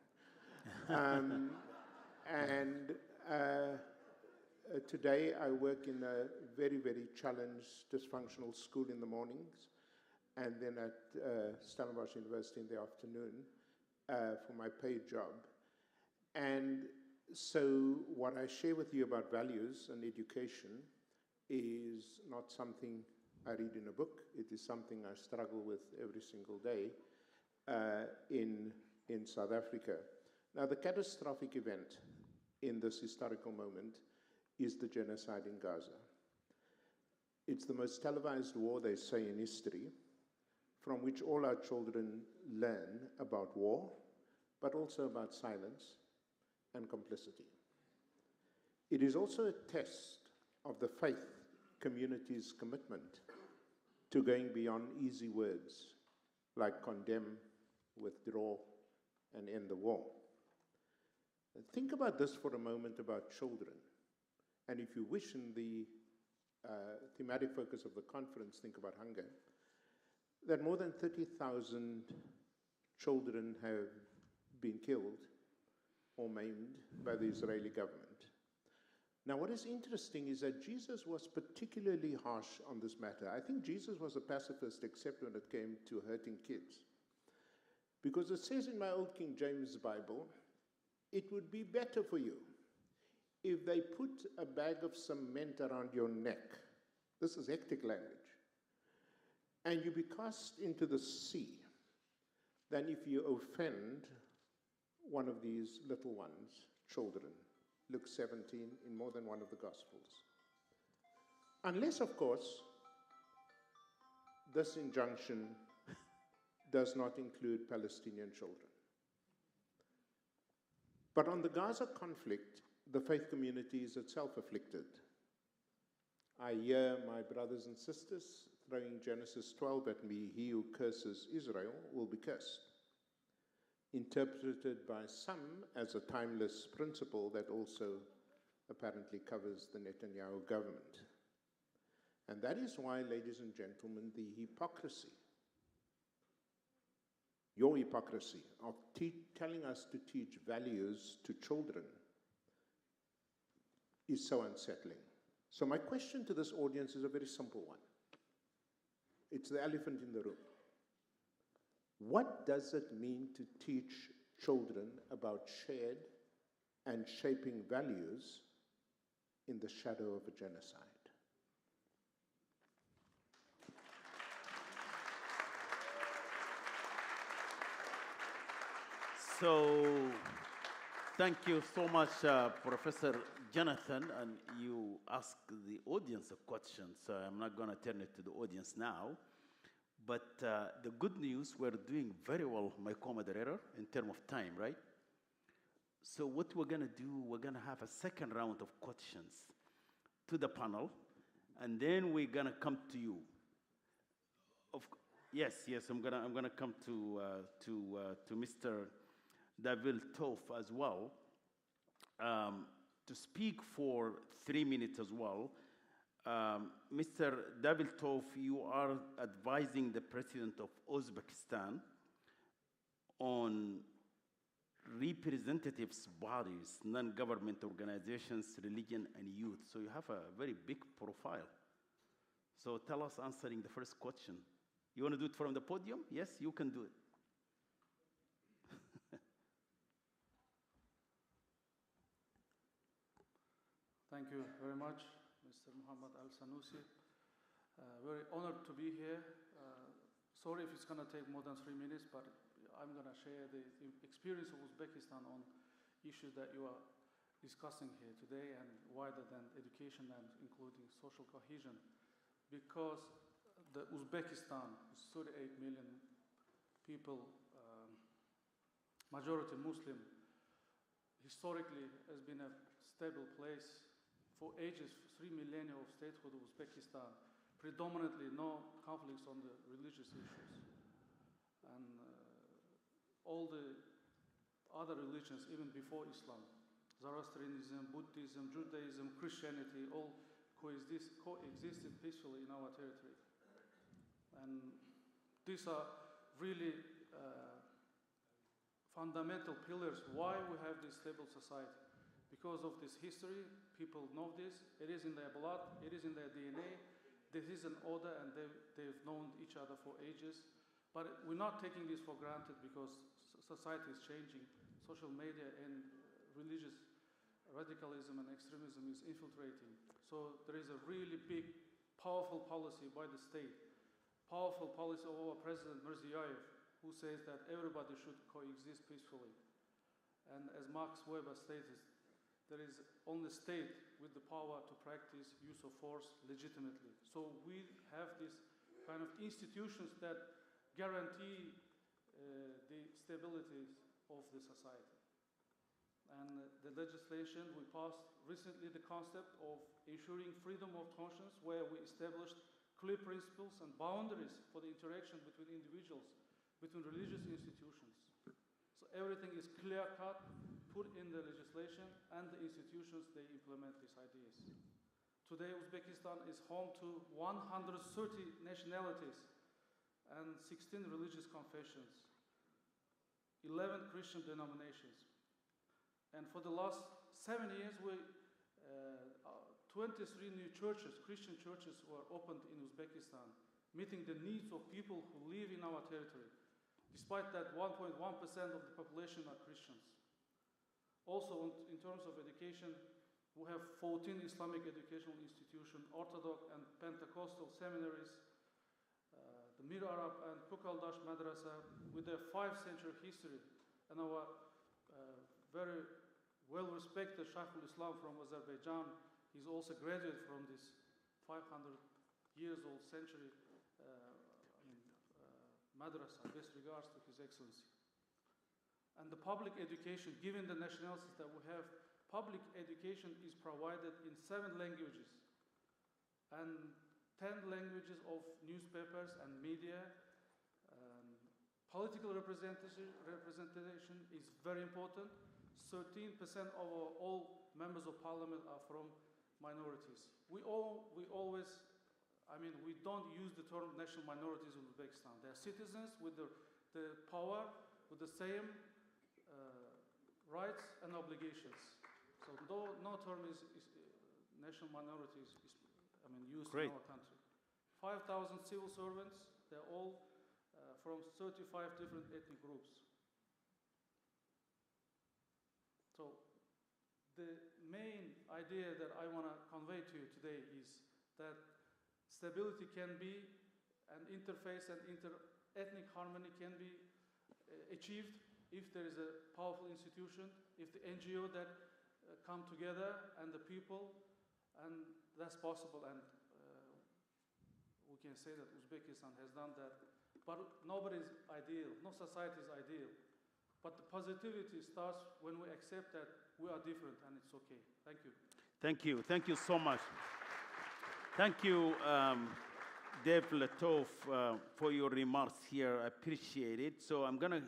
Today I work in a very, very challenged, dysfunctional school in the mornings, and then at Stellenbosch University in the afternoon for my paid job. And so what I share with you about values and education is not something I read in a book. It is something I struggle with every single day in South Africa. Now, the catastrophic event in this historical moment is the genocide in Gaza. It's the most televised war, they say, in history, from which all our children learn about war, but also about silence and complicity. It is also a test of the faith community's commitment to going beyond easy words like condemn, withdraw, and end the war. Think about this for a moment about children. And if you wish, in the thematic focus of the conference, think about hunger, that more than 30,000 children have been killed or maimed by the Israeli government. Now, what is interesting is that Jesus was particularly harsh on this matter. I think Jesus was a pacifist, except when it came to hurting kids. Because it says in my old King James Bible, it would be better for you if they put a bag of cement around your neck, this is hectic language, and you be cast into the sea, than if you offend one of these little ones, children. Luke 17 in more than one of the Gospels. Unless, of course, this injunction does not include Palestinian children. But on the Gaza conflict, the faith community is itself afflicted. I hear my brothers and sisters throwing Genesis 12 at me, he who curses Israel will be cursed. Interpreted by some as a timeless principle that also apparently covers the Netanyahu government. And that is why, ladies and gentlemen, the hypocrisy, your hypocrisy of telling us to teach values to children is so unsettling. So my question to this audience is a very simple one. It's the elephant in the room. What does it mean to teach children about shared and shaping values in the shadow of a genocide? So, thank you so much, Professor Jonathan, and you asked the audience a question, so I'm not going to turn it to the audience now. But the good news, we're doing very well, my co-moderator, in terms of time, right? So what we're going to do, we're going to have a second round of questions to the panel, and then we're going to come to you. Yes, I'm gonna come to Mr. David Toph as well, to speak for 3 minutes as well. Mr. David Toph, you are advising the President of Uzbekistan on representatives bodies, non-government organizations, religion, and youth. So you have a very big profile. So tell us, answering the first question. You want to do it from the podium? Yes, you can do it. Thank you very much, Mr. Muhammad Al-Sanusi. Very honored to be here. Sorry if it's going to take more than 3 minutes, but I'm going to share the experience of Uzbekistan on issues that you are discussing here today, and wider than education and including social cohesion. Because the Uzbekistan is 38 million people, majority Muslim, historically has been a stable place for ages, 3 millennia of statehood of Uzbekistan, predominantly no conflicts on the religious issues. And all the other religions, even before Islam, Zoroastrianism, Buddhism, Judaism, Christianity, all coexisted peacefully in our territory. And these are really fundamental pillars why we have this stable society. Because of this history, people know this, it is in their blood, it is in their DNA, there is an order, and they've known each other for ages. But we're not taking this for granted because society is changing. Social media and religious radicalism and extremism is infiltrating. So there is a really big, powerful policy by the state, powerful policy of our President Mirziyoyev, who says that everybody should coexist peacefully. And as Max Weber stated, there is only state with the power to practice use of force legitimately. So we have these kind of institutions that guarantee the stability of the society. And the legislation we passed recently, the concept of ensuring freedom of conscience, where we established clear principles and boundaries for the interaction between individuals, between religious institutions. So everything is clear-cut, put in the legislation, and the institutions, they implement these ideas. Today, Uzbekistan is home to 130 nationalities and 16 religious confessions, 11 Christian denominations. And for the last 7 years, 23 new churches, Christian churches, were opened in Uzbekistan, meeting the needs of people who live in our territory. Despite that, 1.1% of the population are Christians. Also, in terms of education, we have 14 Islamic educational institutions, Orthodox and Pentecostal seminaries, the Mir Arab and Kukaldash Madrasa, with their 5th-century history, and our very well-respected Shaykh al-Islam from Azerbaijan, he's also graduated from this 500-years-old century madrasa. Best regards to His Excellency. And the public education, given the nationalities that we have, public education is provided in 7 languages and 10 languages of newspapers and media. Political representation is very important. 13% of all members of parliament are from minorities. We always, we don't use the term national minorities in Uzbekistan. They are citizens with the power, with the same rights and obligations. So no term is national minorities used in our country. 5,000 civil servants, they're all from 35 different ethnic groups. So the main idea that I want to convey to you today is that stability can be, and interfaith and inter-ethnic harmony can be achieved if there is a powerful institution, if the NGO that come together and the people, and that's possible. And we can say that Uzbekistan has done that. But nobody is ideal, no society is ideal. But the positivity starts when we accept that we are different and it's okay. Thank you. Thank you. Thank you so much. Thank you, Dave Letov, for your remarks here. I appreciate it. So I'm going to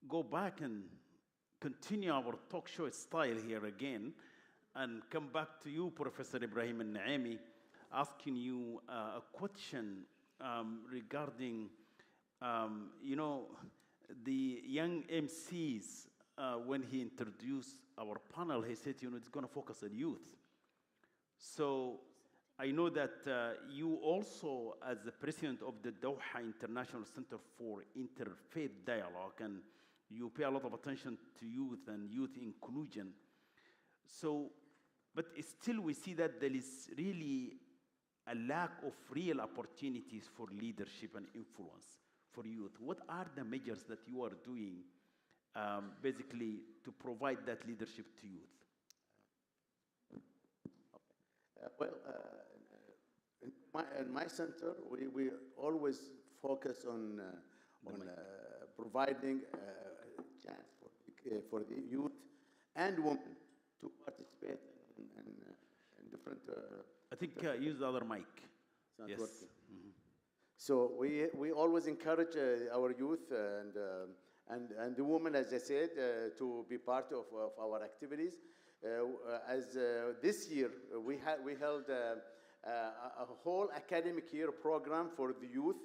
go back and continue our talk show style here again and come back to you, Professor Ibrahim Al-Naimi, asking you a question regarding, the young MCs when he introduced our panel, he said, it's going to focus on youth. So I know that you also, as the president of the Doha International Center for Interfaith Dialogue, and you pay a lot of attention to youth and youth inclusion. So, but still we see that there is really a lack of real opportunities for leadership and influence for youth. What are the measures that you are doing basically to provide that leadership to youth? In my center, we always focus on providing a chance for the youth and women to participate in different. I think use the other mic. It's not yes. working. So we always encourage our youth and the women, as I said, to be part of our activities. This year we held a whole academic year program for the youth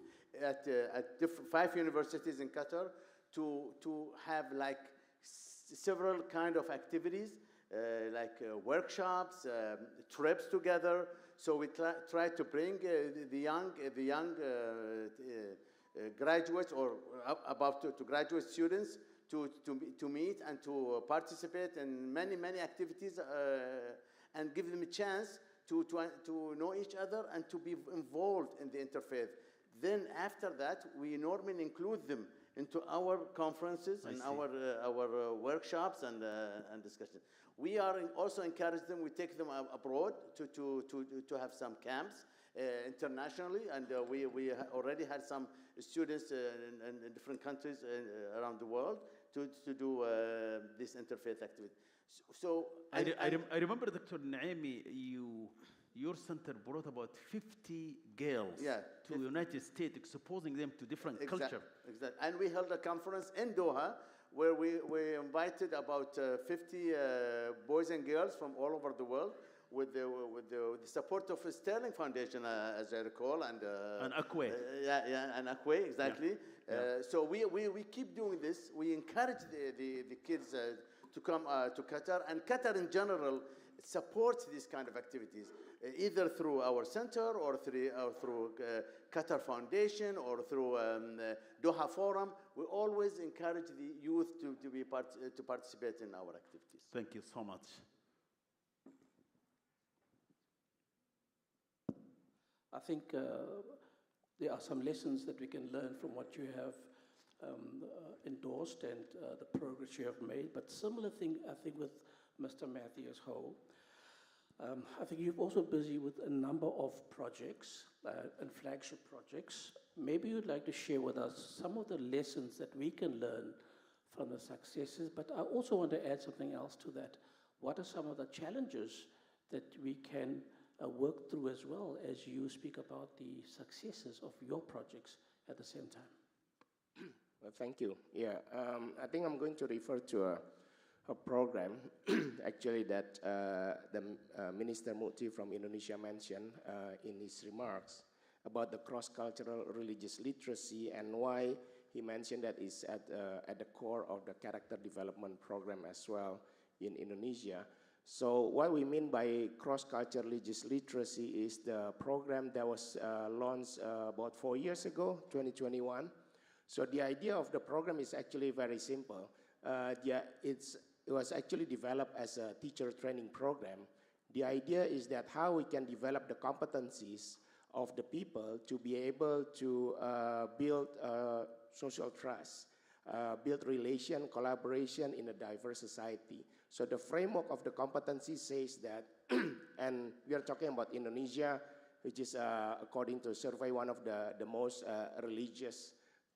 at 5 universities in Qatar to have like several kind of activities, like workshops, trips together. So we try to bring the young graduates or about to graduate students to meet and to participate in many activities and give them a chance to know each other and to be involved in the interfaith. Then after that, we normally include them into our conferences and our workshops and discussions. We are also encourage them. We take them abroad to have some camps internationally, and we already had some students in different countries around the world to do this interfaith activity. So I remember, Dr. Naemi, your center brought about 50 girls to the United States, exposing them to different culture. Exactly. And we held a conference in Doha where we invited about 50 boys and girls from all over the world with the support of the Sterling Foundation, as I recall, and Akwe. And Akwe, exactly. Yeah. So we keep doing this. We encourage the kids to come to Qatar, and Qatar in general supports these kind of activities, either through our center or through Qatar Foundation or through Doha Forum. We always encourage the youth to participate in our activities. Thank you so much. I think there are some lessons that we can learn from what you have endorsed and the progress you have made. But similar thing, I think, with Mr. Matthews Ho. I think you're also busy with a number of projects and flagship projects. Maybe you'd like to share with us some of the lessons that we can learn from the successes, but I also want to add something else to that. What are some of the challenges that we can work through as well as you speak about the successes of your projects at the same time? Well, thank you. Yeah, I think I'm going to refer to a program actually that the Minister Mukti from Indonesia mentioned in his remarks about the cross-cultural religious literacy, and why he mentioned that is at the core of the character development program as well in Indonesia. So what we mean by cross-cultural religious literacy is the program that was launched about 4 years ago, 2021. So the idea of the program is actually very simple. It was actually developed as a teacher training program. The idea is that how we can develop the competencies of the people to be able to build social trust, build relation, collaboration in a diverse society. So the framework of the competency says that, and we are talking about Indonesia, which is, according to a survey, one of the most religious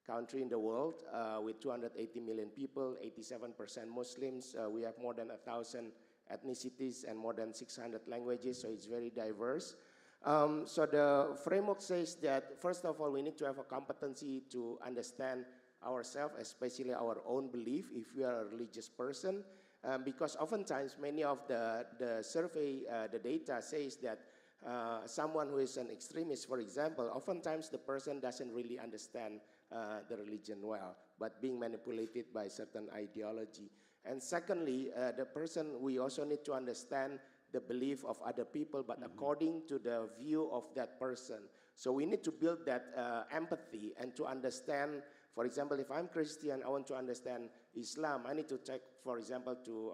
country in the world, with 280 million people, 87% Muslims. We have more than 1,000 ethnicities and more than 600 languages, so it's very diverse. So the framework says that, first of all, we need to have a competency to understand ourselves, especially our own belief, if we are a religious person, because oftentimes many of the survey, the data says that someone who is an extremist, for example, oftentimes the person doesn't really understand the religion well, but being manipulated by certain ideology. And secondly, the person, we also need to understand the belief of other people, but according to the view of that person. So we need to build that empathy and to understand, for example, if I'm Christian, I want to understand Islam, I need to check, for example, to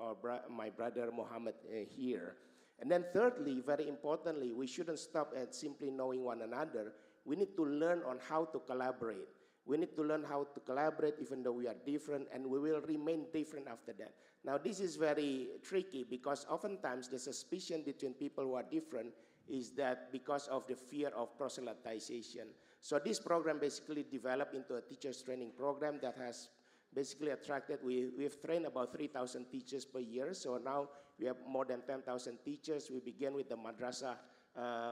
my brother Muhammad here. And then thirdly, very importantly, we shouldn't stop at simply knowing one another. We need to learn on how to collaborate. We need to learn how to collaborate even though we are different, and we will remain different after that. Now, this is very tricky because oftentimes the suspicion between people who are different is that because of the fear of proselytization. So this program basically developed into a teachers training program that has basically attracted, we've trained about 3,000 teachers per year. So now we have more than 10,000 teachers. We began with the madrasah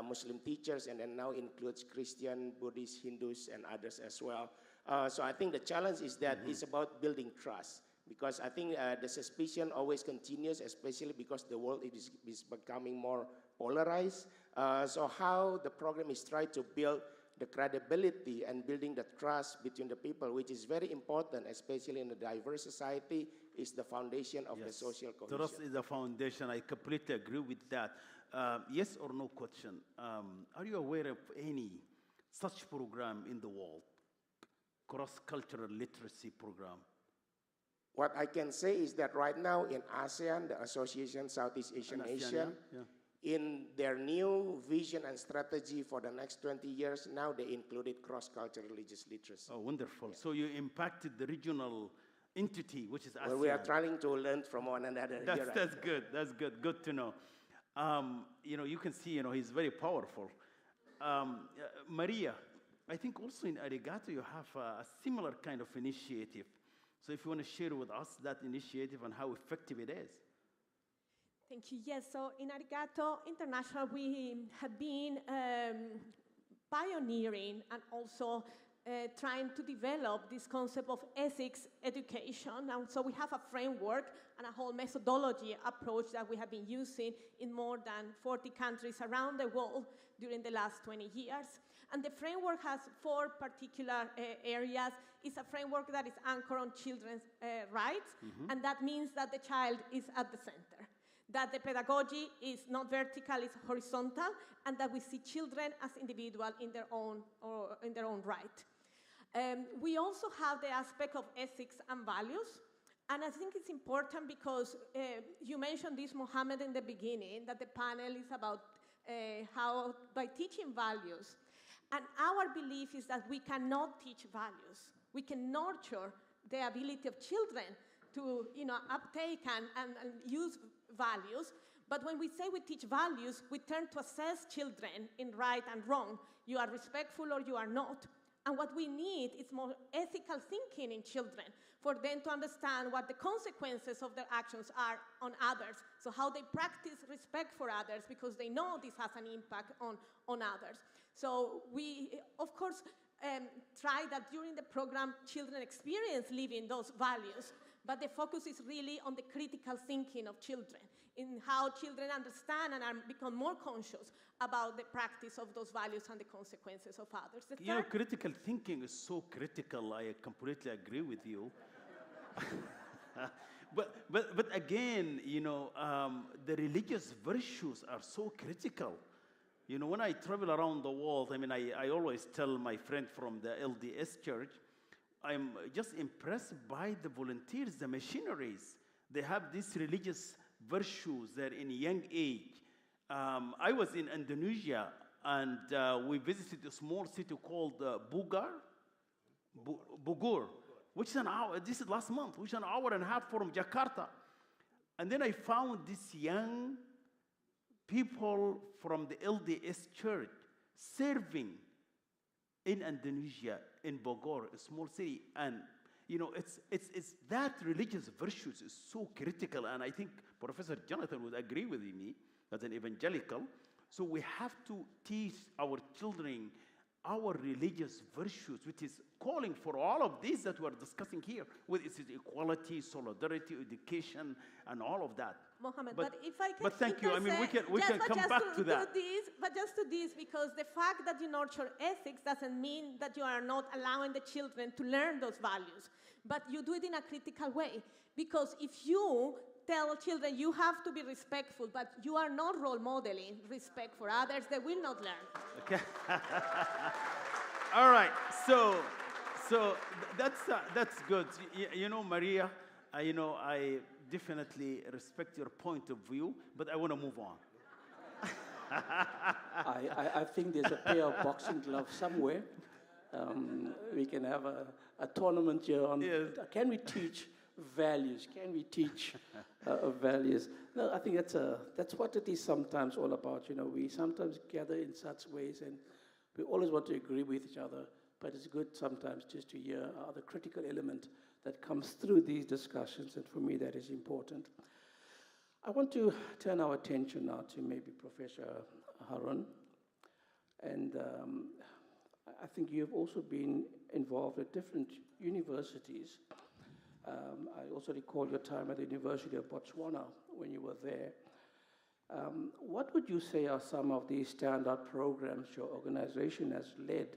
Muslim teachers, and then now includes Christian, Buddhist, Hindus, and others as well. So I think the challenge is that it's about building trust, because I think the suspicion always continues, especially because the world is becoming more polarized. So how the program is trying to build the credibility and building the trust between the people, which is very important, especially in a diverse society, is the foundation of the social cohesion. Trust is the foundation. I completely agree with that. Yes or no question. Are you aware of any such program in the world, cross-cultural literacy program? What I can say is that right now in ASEAN, the Association Southeast Asian Nation, in their new vision and strategy for the next 20 years, now they included cross-cultural religious literacy. Oh, wonderful. Yeah. So you impacted the regional entity, which is ASEAN. Well, we are trying to learn from one another. That's good. That's good. Good to know. You can see, he's very powerful. Maria, I think also in Arigato you have a similar kind of initiative. So if you want to share with us that initiative and how effective it is. Thank you. Yes, so in Arigato International, we have been pioneering and also trying to develop this concept of ethics education. And so we have a framework and a whole methodology approach that we have been using in more than 40 countries around the world during the last 20 years. And the framework has 4 particular areas. It's a framework that is anchored on children's rights, and that means that the child is at the center, that the pedagogy is not vertical, it's horizontal, and that we see children as individuals in their own right. We also have the aspect of ethics and values, and I think it's important because you mentioned this, Mohammed, in the beginning, that the panel is about how by teaching values. And our belief is that we cannot teach values. We can nurture the ability of children to uptake and use values. But when we say we teach values, we turn to assess children in right and wrong. You are respectful or you are not. And what we need is more ethical thinking in children for them to understand what the consequences of their actions are on others. So how they practice respect for others because they know this has an impact on others. So we, of course, try that during the program, children experience living those values, but the focus is really on the critical thinking of children, in how children understand and become more conscious about the practice of those values and the consequences of others. Critical thinking is so critical. I completely agree with you. But again, the religious virtues are so critical. When I travel around the world, I always tell my friend from the LDS church, I'm just impressed by the volunteers, the missionaries. They have these religious virtues there in a young age. I was in Indonesia, and we visited a small city called Bogor, which is an hour, this is last month, which is an hour and a half from Jakarta. And then I found these young people from the LDS church serving in Indonesia, in Bogor, a small city. And, it's that religious virtues is so critical. And I think Professor Jonathan would agree with me as an evangelical. So we have to teach our children our religious virtues, which is calling for all of these that we're discussing here, with its equality, solidarity, education, and all of that. Mohammed, but if I can, but thank you. We can come back to that. But just to this, because the fact that you nurture ethics doesn't mean that you are not allowing the children to learn those values. but you do it in a critical way. Because if you tell children you have to be respectful, but you are not role modeling respect for others, they will not learn. Okay. All right. So that's good. You know, Maria, I definitely respect your point of view, but I want to move on. I think there's a pair of boxing gloves somewhere. We can have a tournament here on, can we teach values? Can we teach values? No, I think that's what it is sometimes all about. We sometimes gather in such ways and we always want to agree with each other, but it's good sometimes just to hear the critical element that comes through these discussions, and for me that is important. I want to turn our attention now to maybe Professor Harun, and I think you've also been involved at different universities. I also recall your time at the University of Botswana when you were there. What would you say are some of the standout programs your organization has led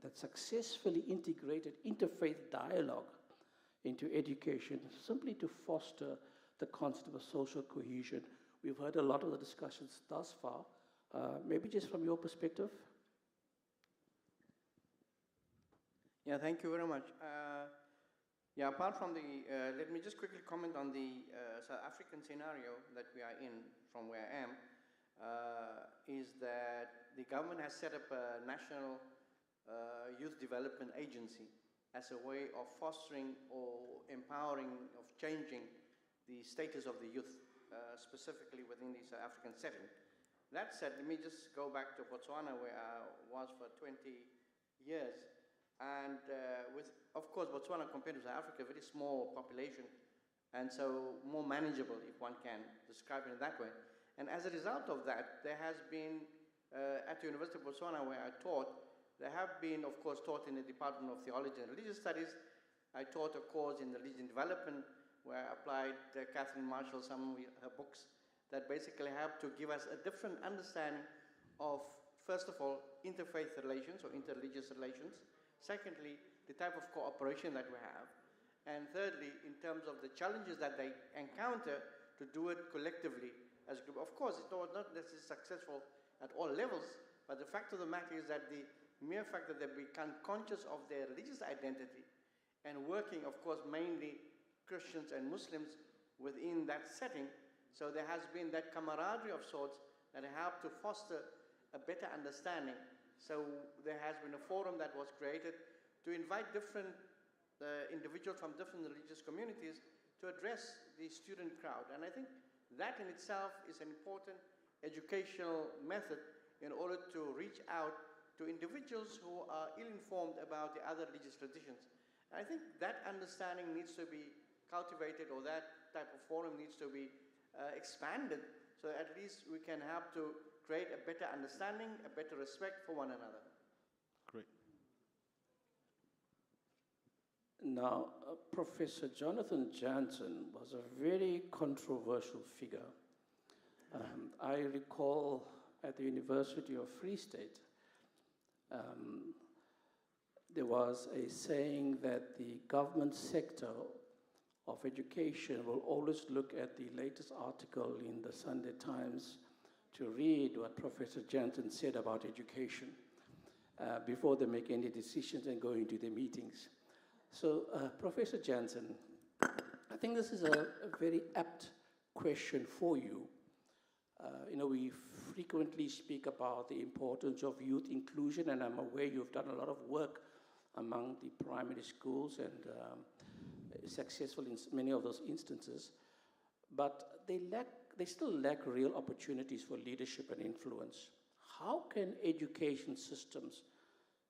that successfully integrated interfaith dialogue into education, simply to foster the concept of a social cohesion? We've heard a lot of the discussions thus far. Maybe just from your perspective? Yeah, thank you very much. Apart from let me just quickly comment on the South African scenario that we are in from where I am, is that the government has set up a national youth development agency as a way of fostering or empowering, of changing the status of the youth, specifically within the South African setting. That said, let me just go back to Botswana, where I was for 20 years. And of course, Botswana compared to South Africa, a very small population, and so more manageable, if one can describe it in that way. And as a result of that, there has been, at the University of Botswana, where I taught, there have been, of course, taught in the Department of Theology and Religious Studies. I taught a course in religion development, where I applied Catherine Marshall, some of her books, that basically help to give us a different understanding of, first of all, interfaith relations or interreligious relations. Secondly, the type of cooperation that we have. And thirdly, in terms of the challenges that they encounter to do it collectively as a group. Of course, it's not necessarily successful at all levels, but the fact of the matter is that the mere fact that they become conscious of their religious identity and working, of course, mainly Christians and Muslims within that setting, so there has been that camaraderie of sorts that helped to foster a better understanding. So there has been a forum that was created to invite different individuals from different religious communities to address the student crowd. And I think that in itself is an important educational method in order to reach out to individuals who are ill-informed about the other religious traditions. And I think that understanding needs to be cultivated, or that type of forum needs to be expanded, so at least we can help to create a better understanding, a better respect for one another. Great. Now, Professor Jonathan Jansen was a very controversial figure. I recall at the University of Free State, there was a saying that the government sector of education will always look at the latest article in the Sunday Times to read what Professor Jansen said about education before they make any decisions and go into the meetings. So, Professor Jansen, I think this is a very apt question for you. We frequently speak about the importance of youth inclusion, and I'm aware you've done a lot of work among the primary schools and successful in many of those instances, but they still lack real opportunities for leadership and influence. How can education systems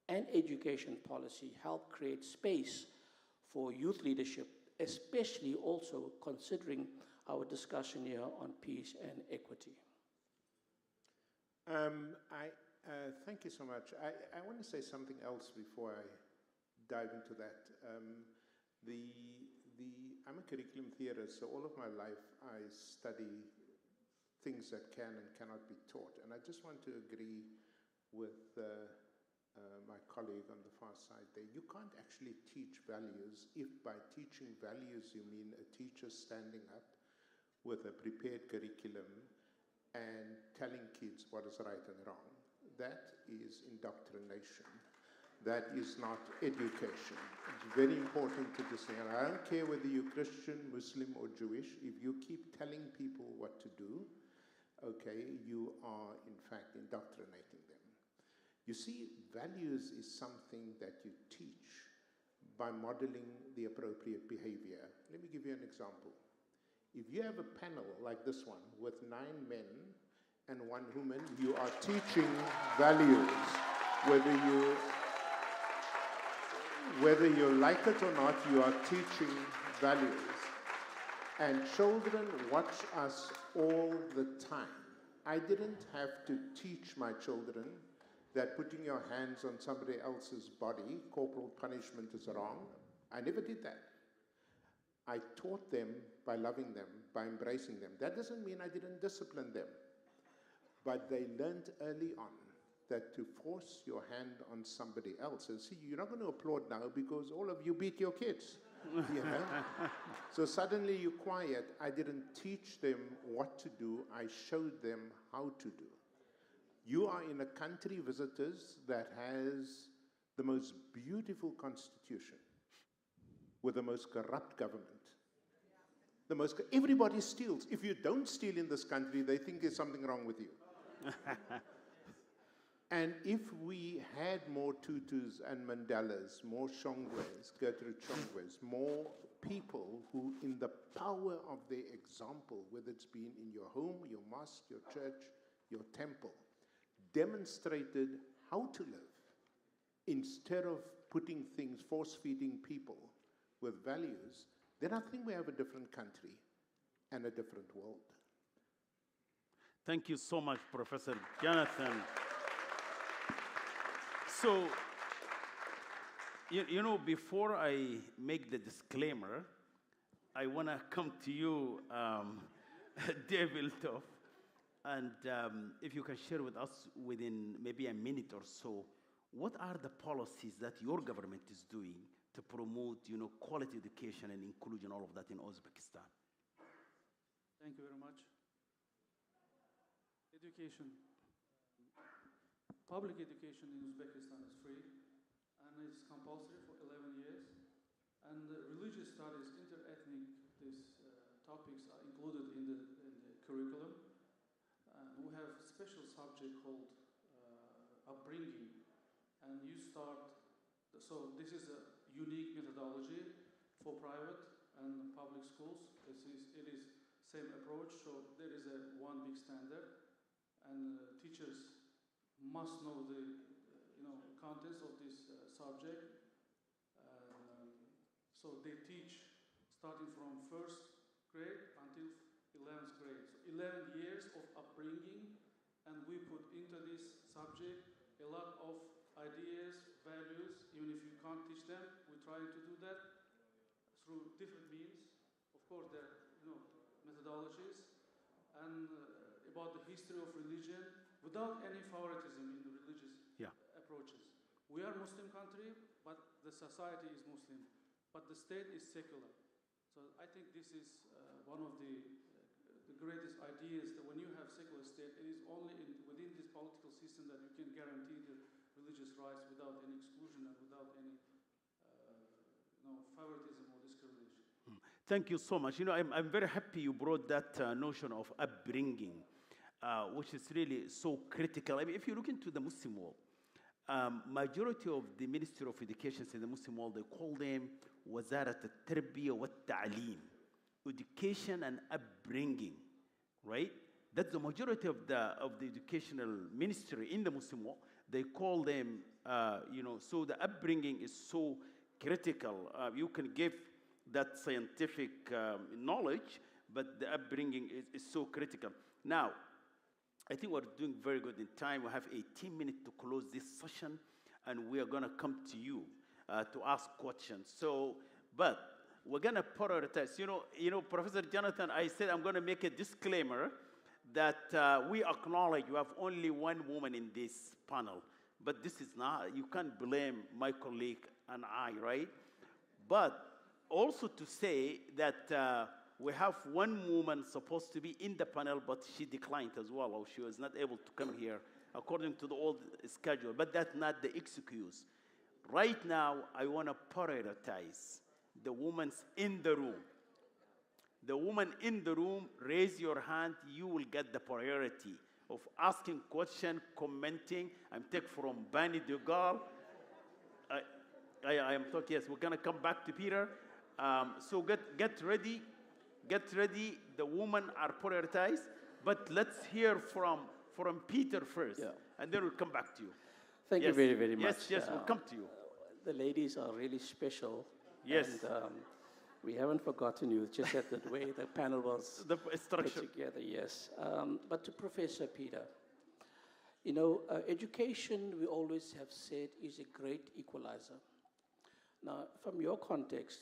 and education policy help create space for youth leadership, especially also considering our discussion here on peace and equity? Thank you so much. I want to say something else before I dive into that. I'm a curriculum theorist, so all of my life I study things that can and cannot be taught. And I just want to agree with my colleague on the far side there, you can't actually teach values if by teaching values you mean a teacher standing up with a prepared curriculum and telling kids what is right and wrong. That is indoctrination. That is not education. It's very important to distinguish. I don't care whether you're Christian, Muslim, or Jewish. If you keep telling people what to do, okay, you are in fact indoctrinating them. You see, values is something that you teach by modeling the appropriate behavior. Let me give you an example. If you have a panel like this one with 9 men and 1 woman, you are teaching values. Whether you like it or not, you are teaching values. And children watch us all the time. I didn't have to teach my children that putting your hands on somebody else's body, corporal punishment, is wrong. I never did that. I taught them by loving them, by embracing them. That doesn't mean I didn't discipline them. But they learned early on that to force your hand on somebody else, and see, you're not going to applaud now because all of you beat your kids. You know? So suddenly you're quiet. I didn't teach them what to do. I showed them how to do. You are in a country, visitors, that has the most beautiful constitution with the most corrupt government. Everybody steals. If you don't steal in this country, they think there's something wrong with you. And if we had more Tutus and Mandelas, more Shongwes, Gertrude Shongwes, more people who, in the power of their example, whether it's been in your home, your mosque, your church, your temple, demonstrated how to live instead of putting things, force-feeding people with values, then I think we have a different country and a different world. Thank you so much, Professor Jonathan. So, you know, before I make the disclaimer, I want to come to you, Dave Iltoff, and if you can share with us within maybe a minute or so, what are the policies that your government is doing to promote, quality education and inclusion, all of that in Uzbekistan? Thank you very much. Education. Public education in Uzbekistan is free, and it's compulsory for 11 years. And religious studies, interethnic, these topics are included in the curriculum. We have a special subject called upbringing, and you start. So this is a unique methodology for private and public schools. It is same approach. So there is a one big standard, and teachers must know the contents of this subject. So they teach starting from 1st grade until 11th grade. So 11 years of upbringing, and we put into this subject a lot of ideas, values. Even if you can't teach them, we try to do that through different means. Of course, there are methodologies, and about the history of religion, without any favoritism in the religious approaches. We are a Muslim country, but the society is Muslim, but the state is secular. So I think this is one of the greatest ideas, that when you have secular state, it is only within this political system that you can guarantee the religious rights without any exclusion and without any favoritism or discrimination. Thank you so much. I'm very happy you brought that notion of upbringing, which is really so critical. I mean, if you look into the Muslim world, majority of the Ministry of Education in the Muslim world, they call them Wazarat al-Tarbiyya wa al-Ta'aleem, education and upbringing, right? That's the majority of the educational ministry in the Muslim world. They call them, so the upbringing is so critical. You can give that scientific knowledge, but the upbringing is so critical. Now, I think we're doing very good in time. We have 18 minutes to close this session, and we are going to come to you to ask questions. So, but we're going to prioritize. Professor Jonathan, I said I'm going to make a disclaimer that we acknowledge you have only one woman in this panel. But this is not, you can't blame my colleague and I, right? But also to say that we have one woman supposed to be in the panel, but she declined as well, or she was not able to come here according to the old schedule. But that's not the excuse. Right now, I want to prioritize the women in the room. The woman in the room, raise your hand, you will get the priority of asking question, commenting. I'm taking from Bani Dugal. I am talking, yes, we're going to come back to Peter. So get ready. Get ready. The women are prioritized. But let's hear from Peter first, and then we'll come back to you. Thank you very, very much. Yes, we'll come to you. The ladies are really special. Yes. And we haven't forgotten you, just that the way the panel was put together, yes. But to Professor Peter, you know, education, we always have said, is a great equalizer. Now, from your context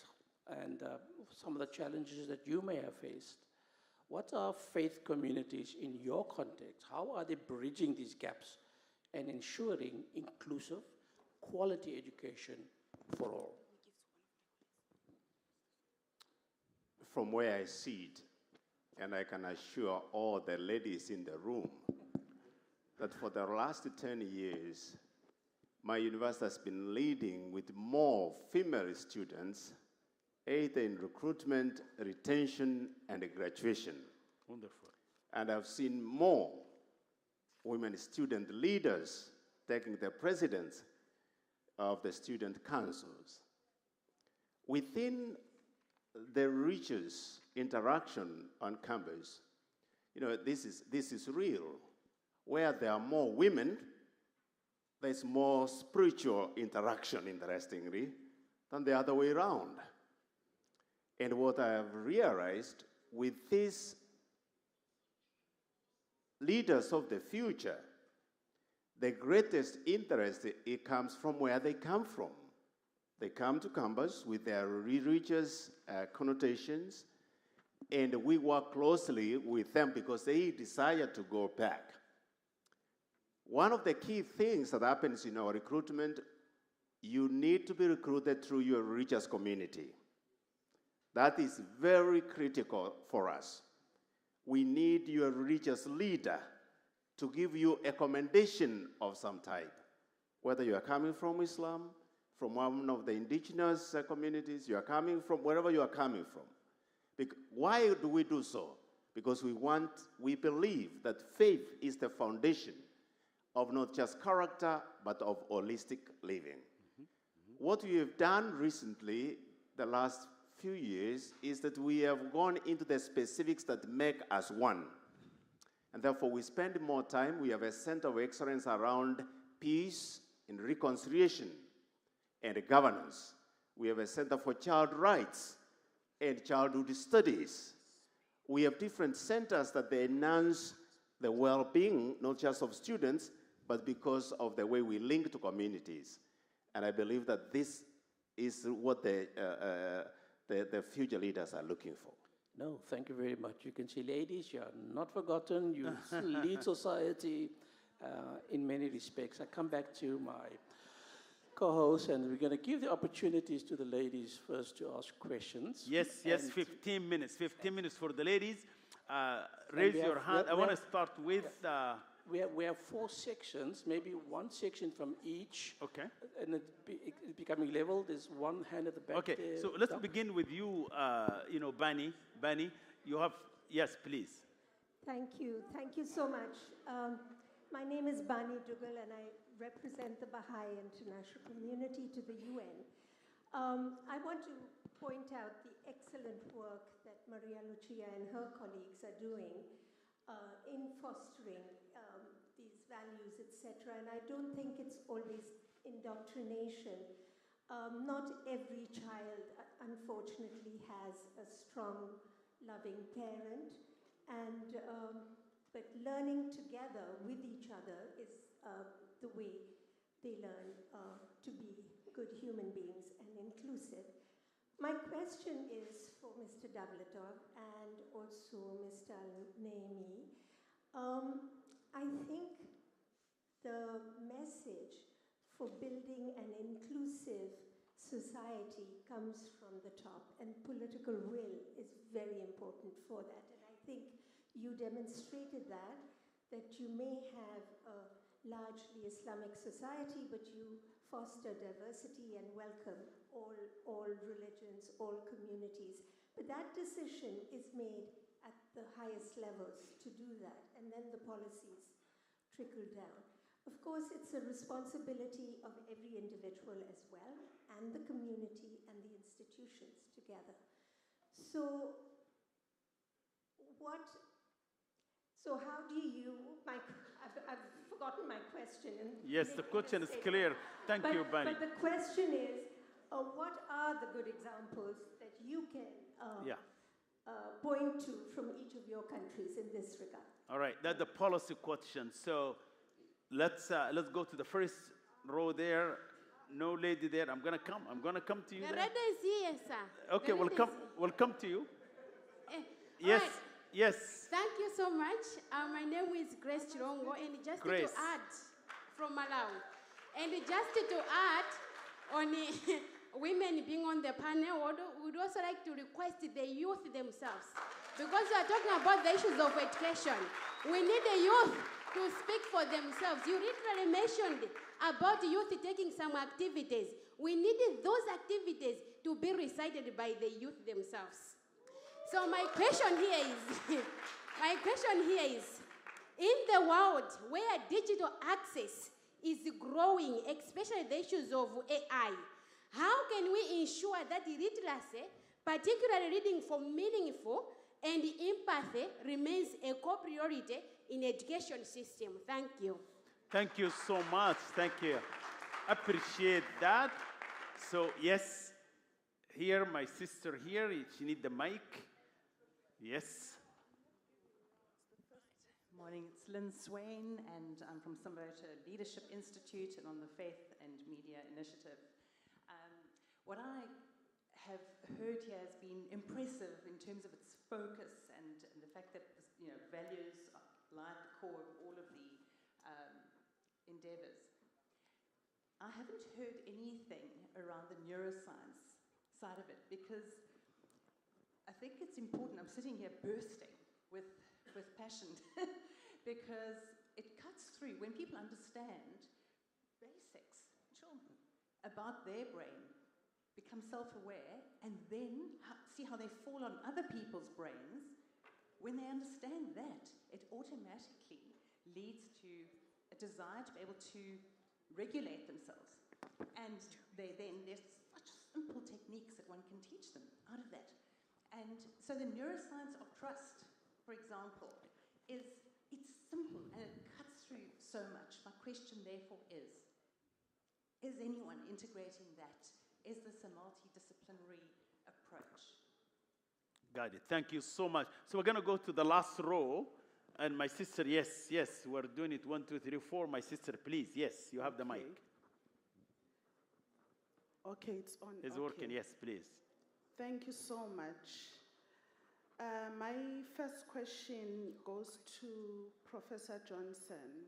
and some of the challenges that you may have faced, what are faith communities in your context? How are they bridging these gaps and ensuring inclusive, quality education for all? From where I sit, and I can assure all the ladies in the room that for the last 10 years, my university has been leading with more female students, either in recruitment, retention, and graduation. Wonderful. And I've seen more women student leaders taking the presidents of the student councils. Within the richest interaction on campus, you know, this is real. Where there are more women, there's more spiritual interaction, interestingly, than the other way around. And what I have realized with these leaders of the future, the greatest interest, it comes from where they come from. They come to campus with their religious connotations, and we work closely with them because they desire to go back. One of the key things that happens in our recruitment, you need to be recruited through your religious community. That is very critical for us. We need your religious leader to give you a commendation of some type, whether you are coming from Islam, from one of the indigenous communities, you are coming from wherever you are coming from. Why do we do so? Because we believe that faith is the foundation of not just character, but of holistic living. What we have done recently, the last few years, is that we have gone into the specifics that make us one. And therefore, we spend more time. We have a center of excellence around peace and reconciliation and governance. We have a center for child rights and childhood studies. We have different centers that they enhance the well-being, not just of students, but because of the way we link to communities. And I believe that this is what the future leaders are looking for. No, thank you very much. You can see, ladies, you are not forgotten. You lead society in many respects. I come back to my co-host, and we're going to give the opportunities to the ladies first to ask questions. Yes, 15 minutes. 15 minutes for the ladies. Raise your hand. I want to start with... We have 4 sections, maybe one section from each. Okay. And it's becoming level. There's one hand at the back. Okay, there. so let's begin with you, Bani. Bani, you have, yes, please. Thank you. Thank you so much. My name is Bani Dugal, and I represent the Baha'i International Community to the UN. I want to point out the excellent work that Maria Lucia and her colleagues are doing in fostering these values, etc. And I don't think it's always indoctrination. Not every child, unfortunately, has a strong, loving parent, and but learning together with each other is the way they learn to be good human beings and inclusive. My question is for Mr. Davletov and also Mr. Naimi. I think the message for building an inclusive society comes from the top, and political will is very important for that. And I think you demonstrated that you may have a largely Islamic society, but you foster diversity and welcome all religions, all communities. But that decision is made at the highest levels to do that, and then the policies trickle down. Of course, it's a responsibility of every individual as well, and the community and the institutions together. So how do you, I've forgotten my question. Yes, the question is clear. Thank you, Bani. But the question is, what are the good examples that you can point to from each of your countries in this regard? All right, that's the policy question. So let's go to the first row there. No lady there. I'm gonna come to you. The there. red is here, sir. Okay, we'll come to you. Yes, right. Yes. Thank you so much. My name is Grace Chirongo, and just Grace. to add from Malawi, and just to add on women being on the panel, we'd also like to request the youth themselves, because we are talking about the issues of education. We need the youth to speak for themselves. You literally mentioned about youth taking some activities. We needed those activities to be recited by the youth themselves. So my question here is, in the world where digital access is growing, especially the issues of AI, how can we ensure that literacy, particularly reading for meaningful and empathy, remains a core priority in education system? Thank you. Thank you so much. Thank you. Appreciate that. So yes, here, my sister here, she needs the mic. Yes. Morning, it's Lynn Swain, and I'm from Sambarata Leadership Institute and on the Faith and Media Initiative. What I have heard here has been impressive in terms of its focus and the fact that values lie at the core of all of the endeavors. I haven't heard anything around the neuroscience side of it, because I think it's important. I'm sitting here bursting with passion because it cuts through when people understand basics, children, about their brain, become self-aware, and then see how they fall on other people's brains. When they understand that, it automatically leads to a desire to be able to regulate themselves. And there's such simple techniques that one can teach them out of that. And so the neuroscience of trust, for example, it's simple and it cuts through so much. My question therefore is anyone integrating that? Is this a multidisciplinary approach? Got it. Thank you so much. So we're going to go to the last row. And my sister, yes, we're doing it. 1, 2, 3, 4. My sister, please. Yes, you have the mic. Okay, it's on. It's working. Yes, please. Thank you so much. My first question goes to Professor Johnson.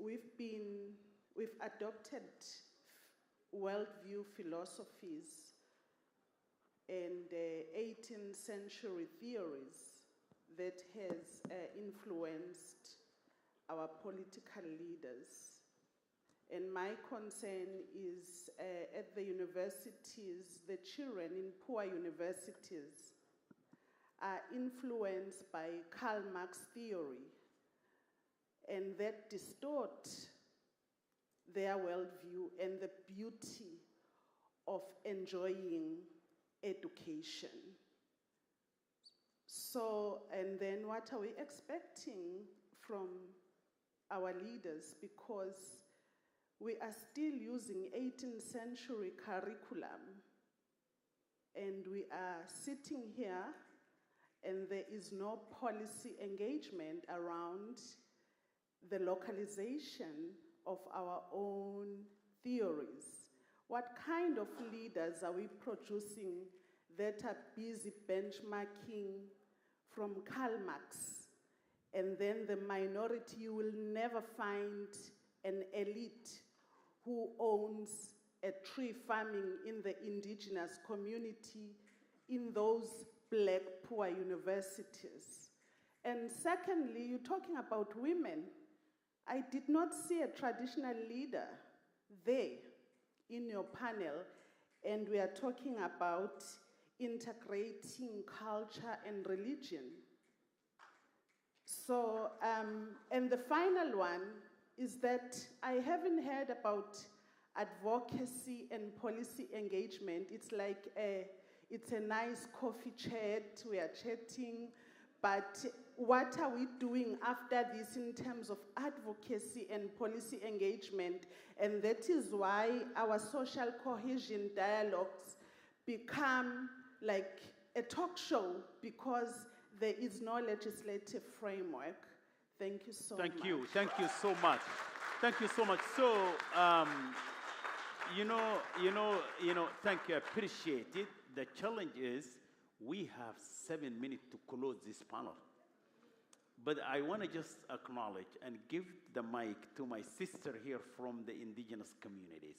We've adopted worldview philosophies and 18th century theories that has influenced our political leaders. And my concern is at the universities, the children in poor universities are influenced by Karl Marx theory, and that distort their worldview and the beauty of enjoying education. So, and then what are we expecting from our leaders? Because we are still using 18th century curriculum, and we are sitting here and there is no policy engagement around the localization of our own theories. What kind of leaders are we producing that are busy benchmarking from Karl Marx and then the minority, you will never find an elite who owns a tree farming in the indigenous community in those black poor universities. And secondly, you're talking about women. I did not see a traditional leader there in your panel, and we are talking about integrating culture and religion. So, and the final one is that I haven't heard about advocacy and policy engagement. It's like it's a nice coffee chat, we are chatting, but what are we doing after this in terms of advocacy and policy engagement? And that is why our social cohesion dialogues become like a talk show, because there is no legislative framework. Thank you so much. Thank you so much. Thank you so much. So, thank you, I appreciate it. The challenge is we have 7 minutes to close this panel. But I want to just acknowledge and give the mic to my sister here from the indigenous communities.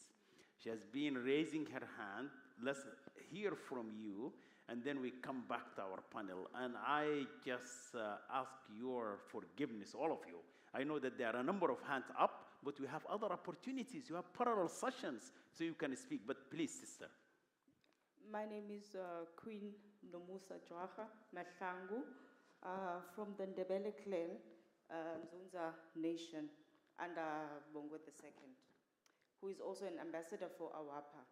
She has been raising her hand. Let's hear from you, and then we come back to our panel. And I just ask your forgiveness, all of you. I know that there are a number of hands up, but we have other opportunities. You have parallel sessions, so you can speak. But please, sister. My name is Queen Nomusa Jwaha Mahlangu, from the Ndebele clan, Mzunza Nation, under Bongwe II, who is also an ambassador for AWAPA.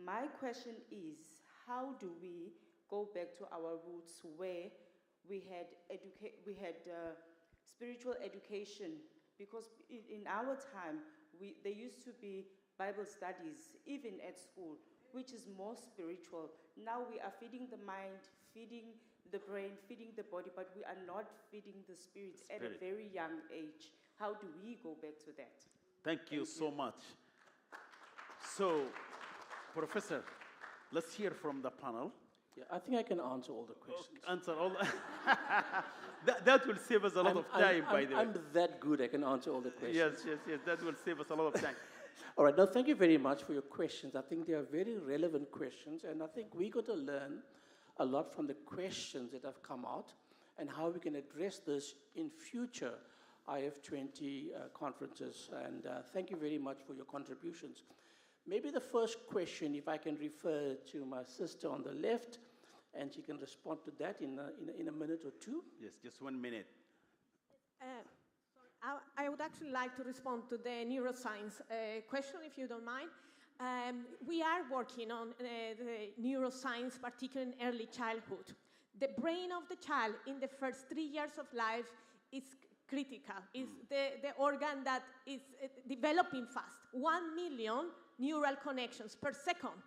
My question is, how do we go back to our roots where we had spiritual education? Because in our time, there used to be Bible studies, even at school, which is more spiritual. Now we are feeding the mind, feeding the brain, feeding the body, but we are not feeding the spirit at a very young age. How do we go back to that? Thank you so much. So, Professor, let's hear from the panel. Yeah, I think I can answer all the questions. Answer all that will save us a lot of time, by the way. I'm that good, I can answer all the questions. Yes, that will save us a lot of time. All right, now thank you very much for your questions. I think they are very relevant questions, and I think we're going to learn a lot from the questions that have come out and how we can address this in future IF20 conferences. And thank you very much for your contributions. Maybe the first question, if I can refer to my sister on the left, and she can respond to that in a minute or two. Yes, just 1 minute. I would actually like to respond to the neuroscience question, if you don't mind. We are working on the neuroscience, particularly in early childhood. The brain of the child in the first 3 years of life is critical. It's the organ that is developing fast. 1 million neural connections per second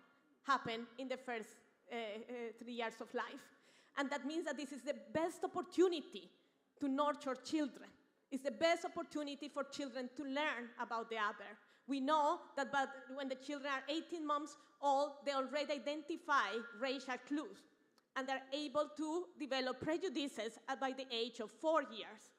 happen in the first 3 years of life. And that means that this is the best opportunity to nurture children. It's the best opportunity for children to learn about the other. We know that when the children are 18 months old, they already identify racial clues, and they're able to develop prejudices by the age of 4 years.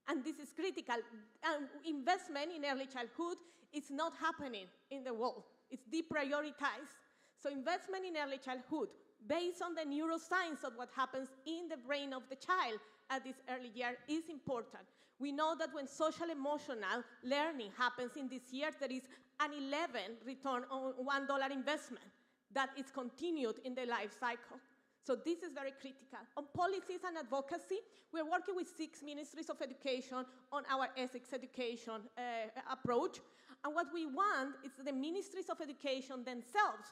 And this is critical. And investment in early childhood is not happening in the world. It's deprioritized. So investment in early childhood, based on the neuroscience of what happens in the brain of the child at this early year, is important. We know that when social emotional learning happens in this year, there is an 11 return on $1 investment that is continued in the life cycle. So this is very critical. On policies and advocacy, we're working with 6 ministries of education on our ethics education approach. And what we want is the ministries of education themselves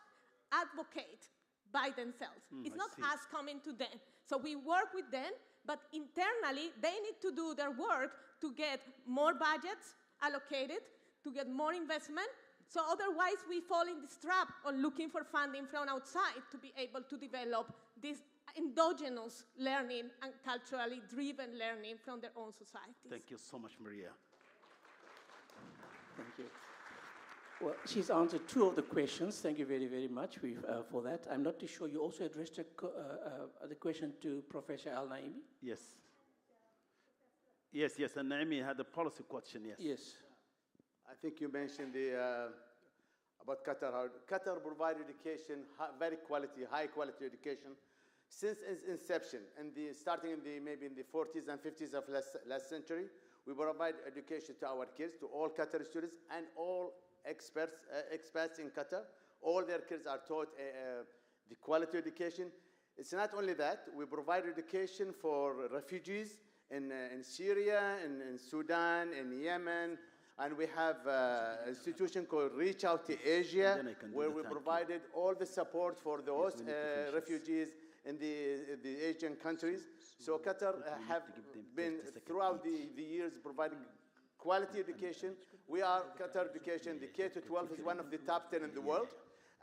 advocate by themselves. It's not us coming to them. So we work with them, but internally, they need to do their work to get more budgets allocated, to get more investment. So otherwise, we fall in this trap of looking for funding from outside to be able to develop this endogenous learning and culturally driven learning from their own societies. Thank you so much, Maria. Thank you. Well, she's answered 2 of the questions. Thank you very, very much for that. I'm not too sure you also addressed the question to Professor Al-Naimi? Yes. Yes, yes, and Naomi had a policy question, yes. Yes. I think you mentioned about Qatar. How Qatar provide education, very quality, high quality education, since its inception, starting maybe in the 40s and 50s of last century. We provide education to our kids, to all Qatari students and all expats in Qatar. All their kids are taught the quality education. It's not only that, we provide education for refugees in Syria, in Sudan, in Yemen, and we have an institution called Reach Out to Asia, where we provided all the support for those refugees in the Asian countries. So Qatar have been, throughout the years, providing quality education. We are Qatar education, the K-12 is one of the top 10 in the world.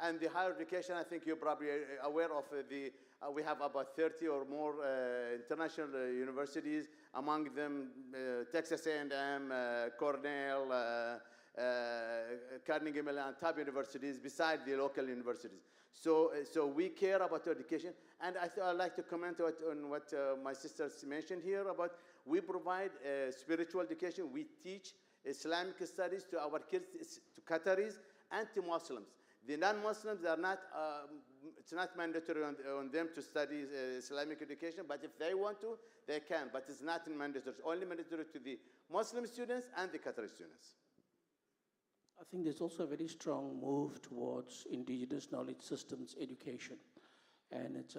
And the higher education, I think you're probably aware of we have about 30 or more international universities, among them Texas A&M, Cornell, Carnegie Mellon, top universities, besides the local universities. So we care about education. And I'd like to comment on what my sisters mentioned here about we provide spiritual education. We teach Islamic studies to our kids, to Qataris and to Muslims. The non-Muslims are not, it's not mandatory on them to study Islamic education, but if they want to, they can, but it's not mandatory. It's only mandatory to the Muslim students and the Qatari students. I think there's also a very strong move towards indigenous knowledge systems education. And it's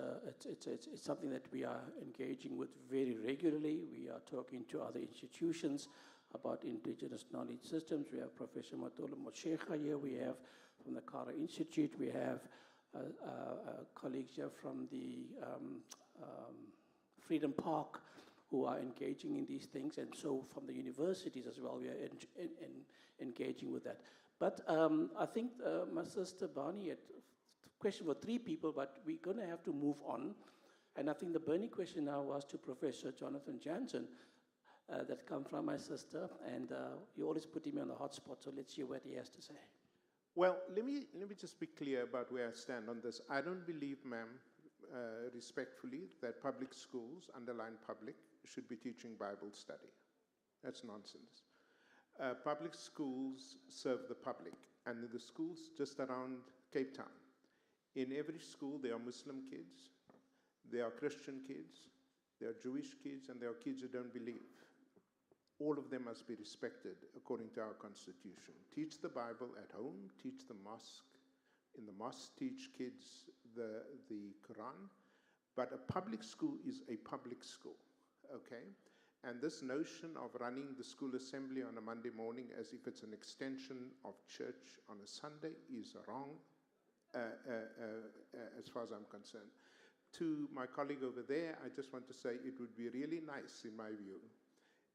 something that we are engaging with very regularly. We are talking to other institutions about indigenous knowledge systems. We have Professor Matola Moshekha here. We have from the Kara Institute. We have colleagues here from the Freedom Park who are engaging in these things. And so from the universities as well, we are engaging with that. But I think my sister Barney had a question for 3 people, but we're going to have to move on. And I think the burning question now was to Professor Jonathan Jansen that come from my sister. And you always put him on the hot spot, so let's hear what he has to say. Well, let me just be clear about where I stand on this. I don't believe, ma'am, respectfully, that public schools, underline public, should be teaching Bible study. That's nonsense. Public schools serve the public, and the schools just around Cape Town. In every school, there are Muslim kids, there are Christian kids, there are Jewish kids, and there are kids who don't believe. All of them must be respected according to our constitution. Teach the Bible at home, teach the mosque. In the mosque, teach kids the Quran. But a public school is a public school, okay? And this notion of running the school assembly on a Monday morning as if it's an extension of church on a Sunday is wrong, as far as I'm concerned. To my colleague over there, I just want to say it would be really nice, in my view,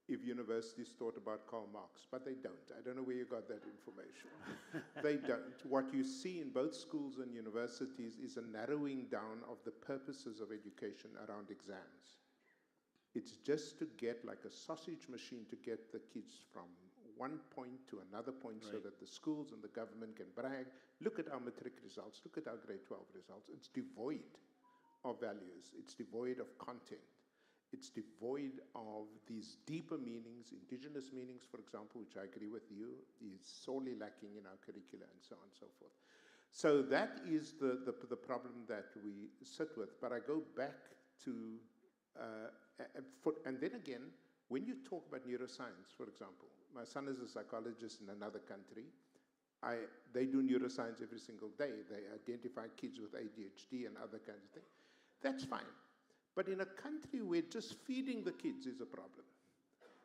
if universities thought about Karl Marx, but they don't. I don't know where you got that information. They don't. What you see in both schools and universities is a narrowing down of the purposes of education around exams. It's just to get like a sausage machine to get the kids from one point to another point, right, so that the schools and the government can brag. Look at our matric results. Look at our grade 12 results. It's devoid of values. It's devoid of content. It's devoid of these deeper meanings, indigenous meanings, for example, which I agree with you, is sorely lacking in our curricula and so on and so forth. So that is the problem that we sit with. But I go back to, and then again, when you talk about neuroscience, for example, my son is a psychologist in another country. They do neuroscience every single day. They identify kids with ADHD and other kinds of things. That's fine. But in a country where just feeding the kids is a problem,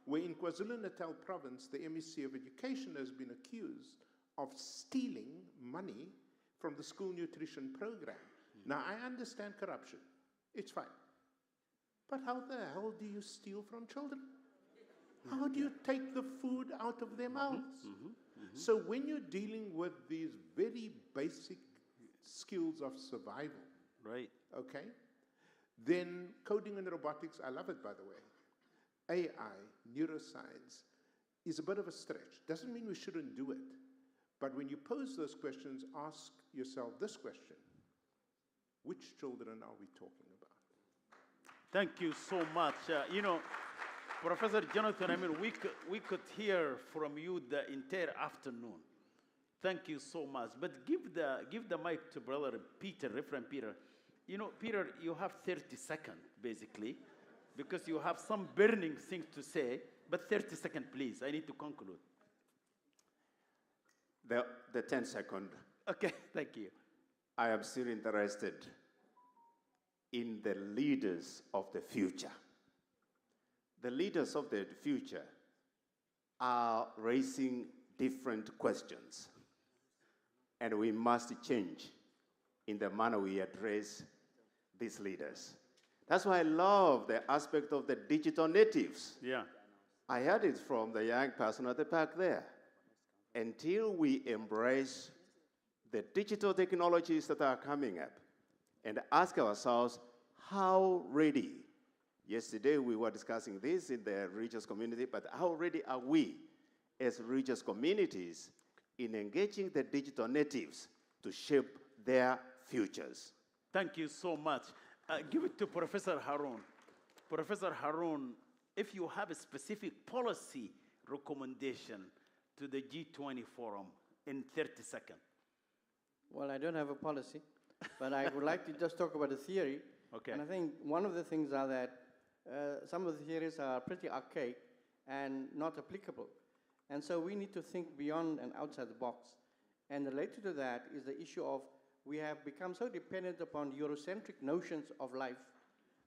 where in KwaZulu-Natal province, the MEC of Education has been accused of stealing money from the school nutrition program. Now, I understand corruption. It's fine. But how the hell do you steal from children? How do you take the food out of their mouths? So when you're dealing with these very basic skills of survival, right? Okay, then coding and robotics, I love it, by the way. AI, neuroscience, is a bit of a stretch. Doesn't mean we shouldn't do it. But when you pose those questions, ask yourself this question: which children are we talking about? Thank you so much. You know, Professor Jonathan, I mean, we could hear from you the entire afternoon. Thank you so much. But give the mic to Brother Peter, Reverend Peter. You know, Peter, you have 30 seconds, basically, because you have some burning things to say, but 30 seconds, please. I need to conclude. The 10 second. Okay, thank you. I am still interested in the leaders of the future. The leaders of the future are raising different questions, and we must change in the manner we address these leaders. That's why I love the aspect of the digital natives. Yeah. I heard it from the young person at the back there. Until we embrace the digital technologies that are coming up and ask ourselves, how ready? Yesterday we were discussing this in the religious community, but how ready are we as religious communities in engaging the digital natives to shape their futures? Thank you so much. Give it to Professor Harun. Professor Harun, if you have a specific policy recommendation to the G20 Forum in 30 seconds. Well, I don't have a policy, but I would like to just talk about a theory. Okay. And I think one of the things are that some of the theories are pretty archaic and not applicable. And so we need to think beyond and outside the box. And related to that is the issue of we have become so dependent upon Eurocentric notions of life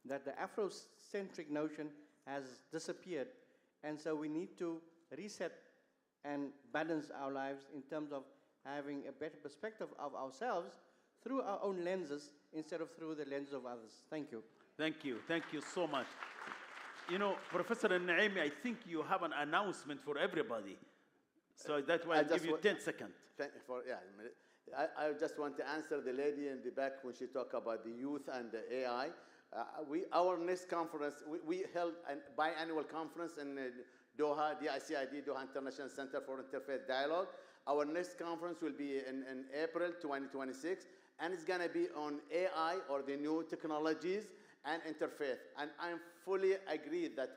that the Afrocentric notion has disappeared. And so we need to reset and balance our lives in terms of having a better perspective of ourselves through our own lenses instead of through the lens of others. Thank you. Thank you. Thank you so much. You know, Professor Naimi, I think you have an announcement for everybody. So that way I'll give you 10 seconds. I just want to answer the lady in the back when she talked about the youth and the AI. Our next conference, we held a biannual conference in Doha, DICID, Doha International Center for Interfaith Dialogue. Our next conference will be in April 2026, and it's going to be on AI, or the new technologies, and interfaith. And I fully agree that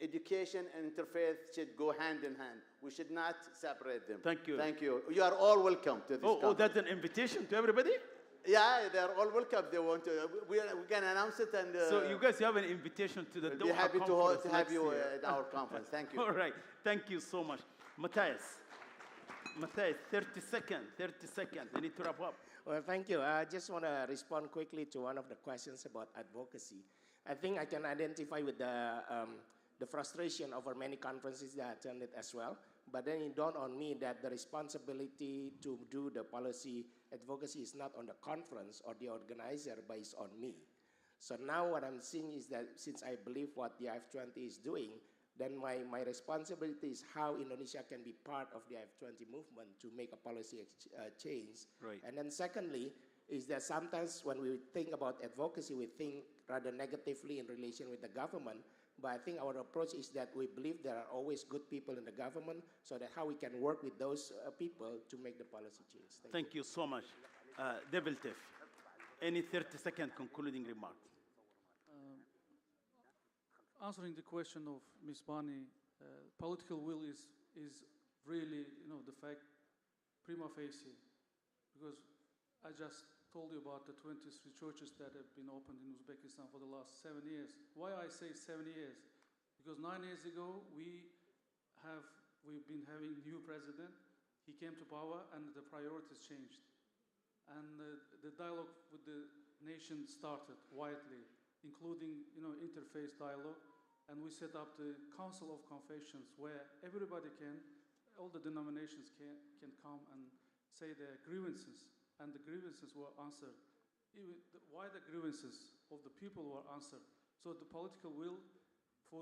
education and interfaith should go hand in hand. We should not separate them. Thank you. Thank you. You are all welcome to this conference. Oh, that's an invitation to everybody? Yeah, they're all welcome. They want to. We can announce it, and so you guys have an invitation to the Doha be happy conference to have you at our conference. Thank you. All right. Thank you so much. Matthias, 30 seconds. 30 seconds. I need to wrap up. Well, thank you. I just want to respond quickly to one of the questions about advocacy. I think I can identify with the frustration over many conferences that I attended as well. But then it dawned on me that the responsibility to do the policy advocacy is not on the conference or the organizer, but it's on me. So now what I'm seeing is that since I believe what the F20 is doing, then my responsibility is how Indonesia can be part of the F20 movement to make a policy change. Right. And then secondly, is that sometimes when we think about advocacy, we think rather negatively in relation with the government. But I think our approach is that we believe there are always good people in the government, so that how we can work with those people to make the policy change. Thank you so much. Devil Tiff, any 30-second concluding remarks? Answering the question of Ms. Bani, political will is really, the fact prima facie, because I just told you about the 23 churches that have been opened in Uzbekistan for the last 7 years. Why I say 7 years? Because 9 years ago, we've been having new president. He came to power and the priorities changed. And the dialogue with the nation started widely, including, interfaith dialogue. And we set up the Council of Confessions where everybody all the denominations can come and say their grievances. And the grievances were answered. Why the grievances of the people were answered? So the political will for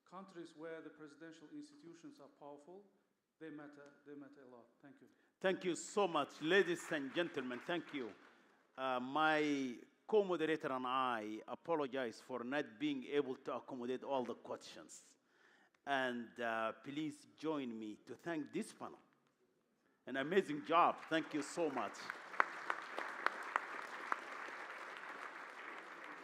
countries where the presidential institutions are powerful, they matter a lot. Thank you. Thank you so much, ladies and gentlemen. Thank you. My co-moderator and I apologize for not being able to accommodate all the questions. And please join me to thank this panel. An amazing job. Thank you so much.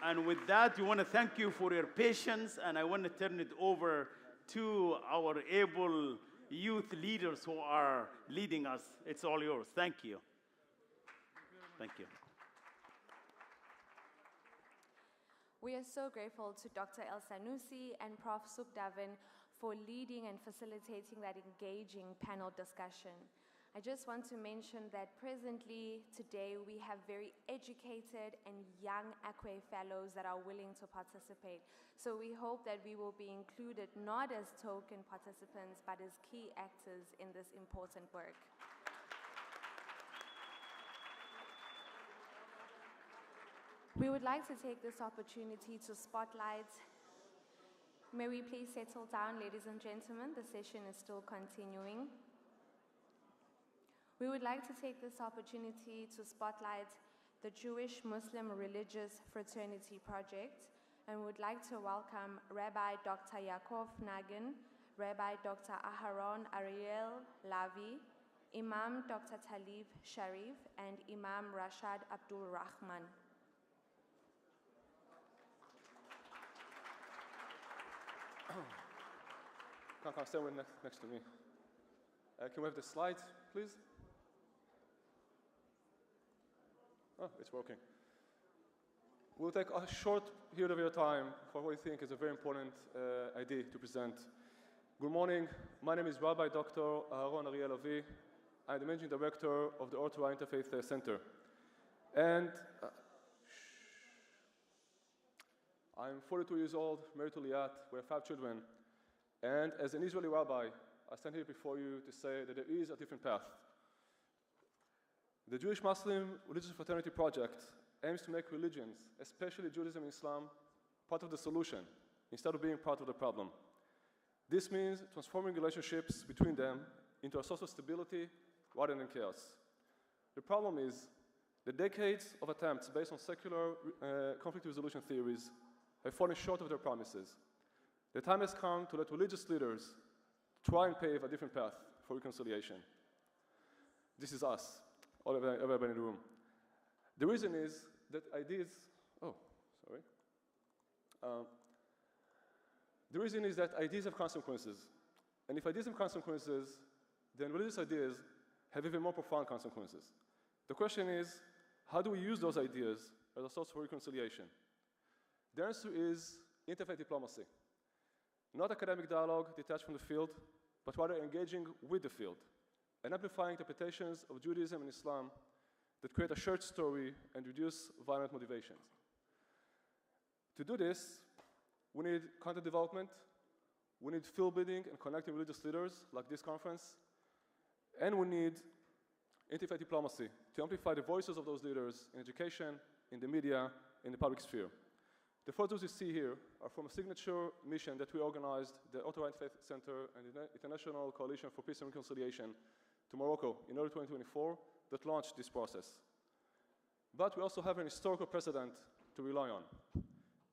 And with that, we want to thank you for your patience, and I want to turn it over to our able youth leaders who are leading us. It's all yours. Thank you. Thank you. We are so grateful to Dr. El Sanusi and Prof. Sukdavan for leading and facilitating that engaging panel discussion. I just want to mention that presently, today, we have very educated and young Acquae Fellows that are willing to participate. So we hope that we will be included not as token participants, but as key actors in this important work. We would like to take this opportunity to spotlight. May we please settle down, ladies and gentlemen? The session is still continuing. We would like to take this opportunity to spotlight the Jewish-Muslim Religious Fraternity Project and would like to welcome Rabbi Dr. Yaakov Nagin, Rabbi Dr. Aharon Ariel Lavi, Imam Dr. Talib Sharif, and Imam Rashad Abdul Rahman. Come stay next to me. Can we have the slides, please? Oh, it's working. We'll take a short period of your time for what we think is a very important idea to present. Good morning. My name is Rabbi Dr. Aharon Ariel Lavi. I'm the Managing Director of the G20 Interfaith Center. And I'm 42 years old, married to Liat. We have 5 children. And as an Israeli rabbi, I stand here before you to say that there is a different path. The Jewish-Muslim Religious Fraternity Project aims to make religions, especially Judaism and Islam, part of the solution, instead of being part of the problem. This means transforming relationships between them into a source of stability rather than chaos. The problem is the decades of attempts based on secular conflict resolution theories have fallen short of their promises. The time has come to let religious leaders try and pave a different path for reconciliation. This is us, everybody in the room. The reason is that ideas, the reason is that ideas have consequences. And if ideas have consequences, then religious ideas have even more profound consequences. The question is, how do we use those ideas as a source for reconciliation? The answer is interfaith diplomacy. Not academic dialogue detached from the field, but rather engaging with the field and amplifying interpretations of Judaism and Islam that create a shared story and reduce violent motivations. To do this, we need content development, we need field building and connecting religious leaders like this conference, and we need interfaith diplomacy to amplify the voices of those leaders in education, in the media, in the public sphere. The photos you see here are from a signature mission that we organized, the G20 Interfaith Center and the International Coalition for Peace and Reconciliation, to Morocco in early 2024 that launched this process. But we also have an historical precedent to rely on.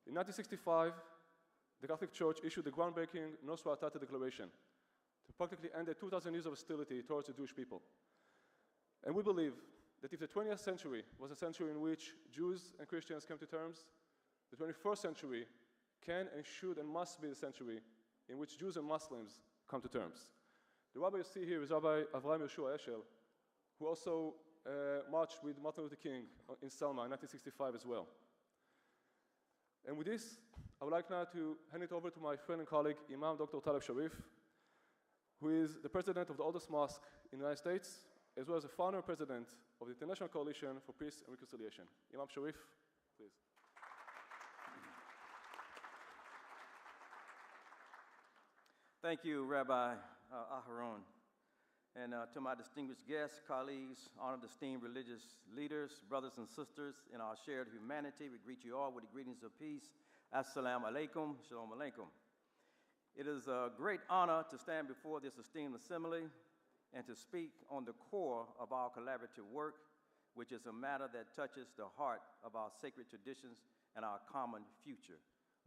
In 1965, the Catholic Church issued the groundbreaking Nostra Aetate Declaration to practically end the 2,000 years of hostility towards the Jewish people. And we believe that if the 20th century was a century in which Jews and Christians came to terms, the 21st century can and should and must be the century in which Jews and Muslims come to terms. The rabbi you see here is Rabbi Avraham Yeshua Eshel, who also marched with Martin Luther King in Selma in 1965 as well. And with this, I would like now to hand it over to my friend and colleague, Imam Dr. Talib Sharif, who is the president of the oldest mosque in the United States, as well as the founder and president of the International Coalition for Peace and Reconciliation. Imam Sharif, please. Thank you, Rabbi Aharon. And to my distinguished guests, colleagues, honored esteemed religious leaders, brothers and sisters in our shared humanity, we greet you all with the greetings of peace. Assalamu alaikum, shalom alaikum. It is a great honor to stand before this esteemed assembly and to speak on the core of our collaborative work, which is a matter that touches the heart of our sacred traditions and our common future,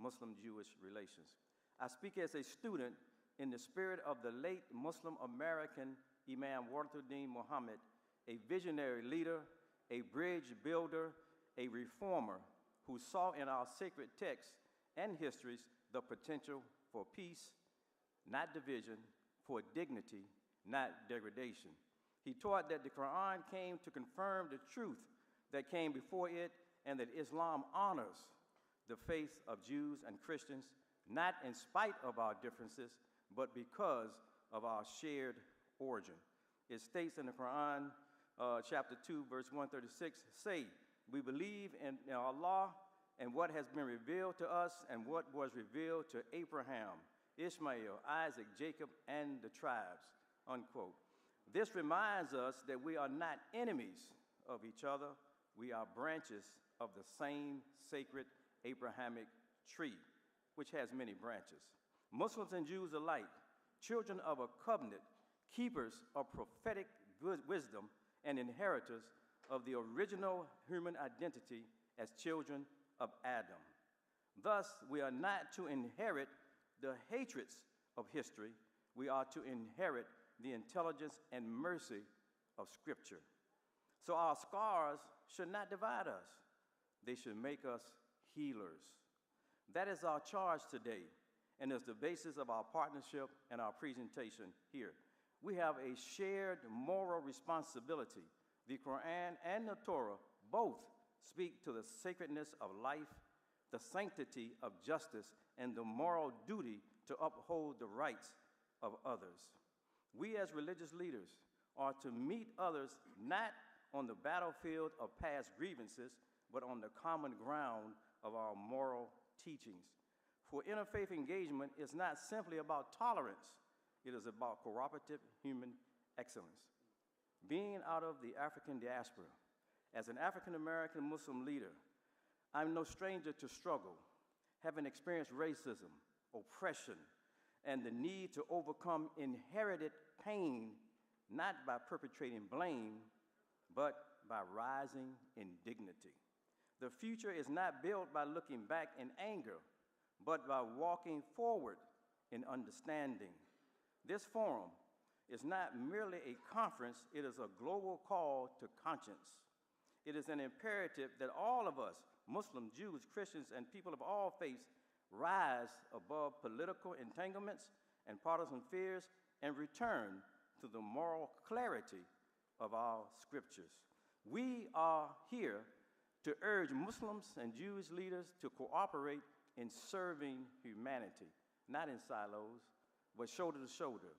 Muslim-Jewish relations. I speak as a student in the spirit of the late Muslim American Imam Warathuddin Muhammad, a visionary leader, a bridge builder, a reformer who saw in our sacred texts and histories the potential for peace, not division, for dignity, not degradation. He taught that the Quran came to confirm the truth that came before it, and that Islam honors the faith of Jews and Christians, not in spite of our differences, but because of our shared origin. It states in the Quran, chapter 2, verse 136, say, we believe in Allah and what has been revealed to us and what was revealed to Abraham, Ishmael, Isaac, Jacob, and the tribes, unquote. This reminds us that we are not enemies of each other. We are branches of the same sacred Abrahamic tree, which has many branches. Muslims and Jews alike, children of a covenant, keepers of prophetic wisdom, and inheritors of the original human identity as children of Adam. Thus, we are not to inherit the hatreds of history. We are to inherit the intelligence and mercy of Scripture. So our scars should not divide us. They should make us healers. That is our charge today, and is the basis of our partnership and our presentation here. We have a shared moral responsibility. The Quran and the Torah both speak to the sacredness of life, the sanctity of justice, and the moral duty to uphold the rights of others. We as religious leaders are to meet others not on the battlefield of past grievances, but on the common ground of our moral teachings. For interfaith engagement is not simply about tolerance, it is about cooperative human excellence. Being out of the African diaspora, as an African-American Muslim leader, I'm no stranger to struggle, having experienced racism, oppression, and the need to overcome inherited pain, not by perpetrating blame, but by rising in dignity. The future is not built by looking back in anger, but by walking forward in understanding. This forum is not merely a conference, it is a global call to conscience. It is an imperative that all of us, Muslims, Jews, Christians, and people of all faiths, rise above political entanglements and partisan fears and return to the moral clarity of our scriptures. We are here to urge Muslims and Jewish leaders to cooperate in serving humanity, not in silos, but shoulder to shoulder,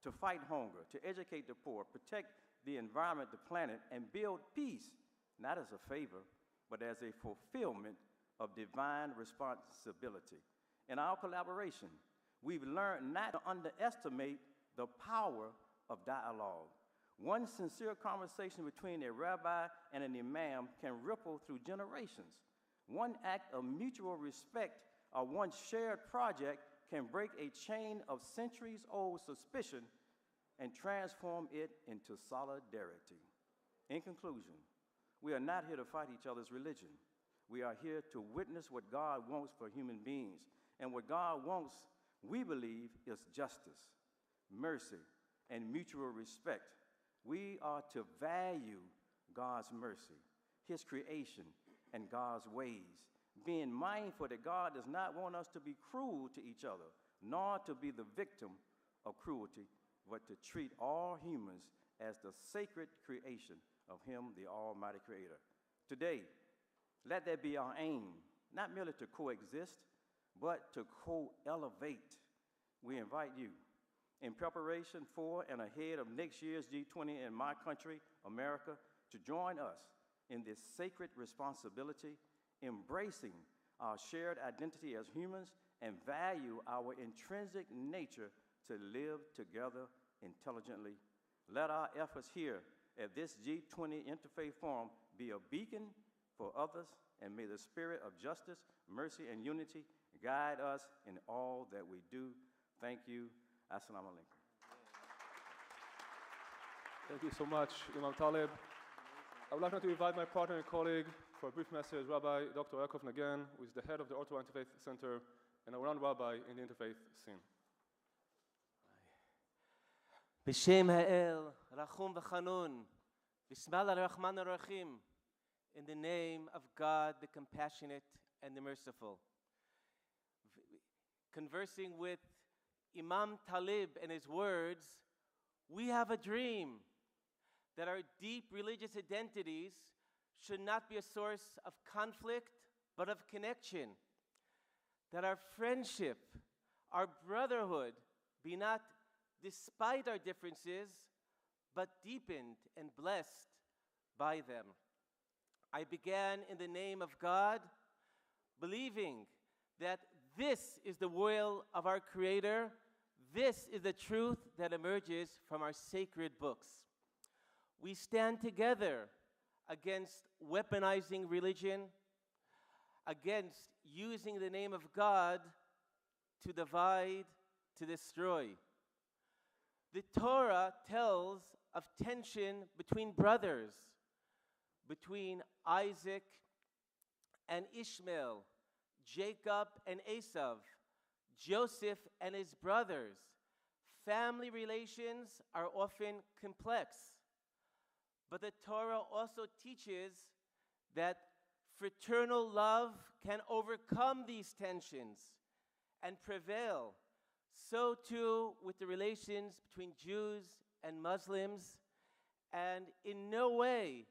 to fight hunger, to educate the poor, protect the environment, the planet, and build peace, not as a favor, but as a fulfillment of divine responsibility. In our collaboration, we've learned not to underestimate the power of dialogue. One sincere conversation between a rabbi and an imam can ripple through generations. One act of mutual respect or one shared project can break a chain of centuries-old suspicion and transform it into solidarity. In conclusion, we are not here to fight each other's religion. We are here to witness what God wants for human beings. And what God wants, we believe, is justice, mercy, and mutual respect. We are to value God's mercy, His creation, and God's ways, being mindful that God does not want us to be cruel to each other, nor to be the victim of cruelty, but to treat all humans as the sacred creation of Him, the Almighty Creator. Today, let that be our aim, not merely to coexist, but to co-elevate. We invite you, in preparation for and ahead of next year's G20 in my country, America, to join us in this sacred responsibility, embracing our shared identity as humans and value our intrinsic nature to live together intelligently. Let our efforts here at this G20 Interfaith Forum be a beacon for others, and may the spirit of justice, mercy, and unity guide us in all that we do. Thank you. Assalamu alaikum. Thank you so much, Imam Talib. I would like now to invite my partner and colleague for a brief message, Rabbi Dr. Yaakov Nagan, who is the head of the Ottawa Interfaith Center and a renowned rabbi in the interfaith scene. בשם האל, רחום וחנון, בסם אללה הרחמן הרחים, in the name of God, the compassionate and the merciful. Conversing with Imam Talib and his words, we have a dream that our deep religious identities should not be a source of conflict, but of connection. That our friendship, our brotherhood, be not despite our differences, but deepened and blessed by them. I began in the name of God, believing that this is the will of our Creator. This is the truth that emerges from our sacred books. We stand together against weaponizing religion, against using the name of God to divide, to destroy. The Torah tells of tension between brothers, between Isaac and Ishmael, Jacob and Esau, Joseph and his brothers. Family relations are often complex, but the Torah also teaches that fraternal love can overcome these tensions and prevail. So too with the relations between Jews and Muslims, and in no way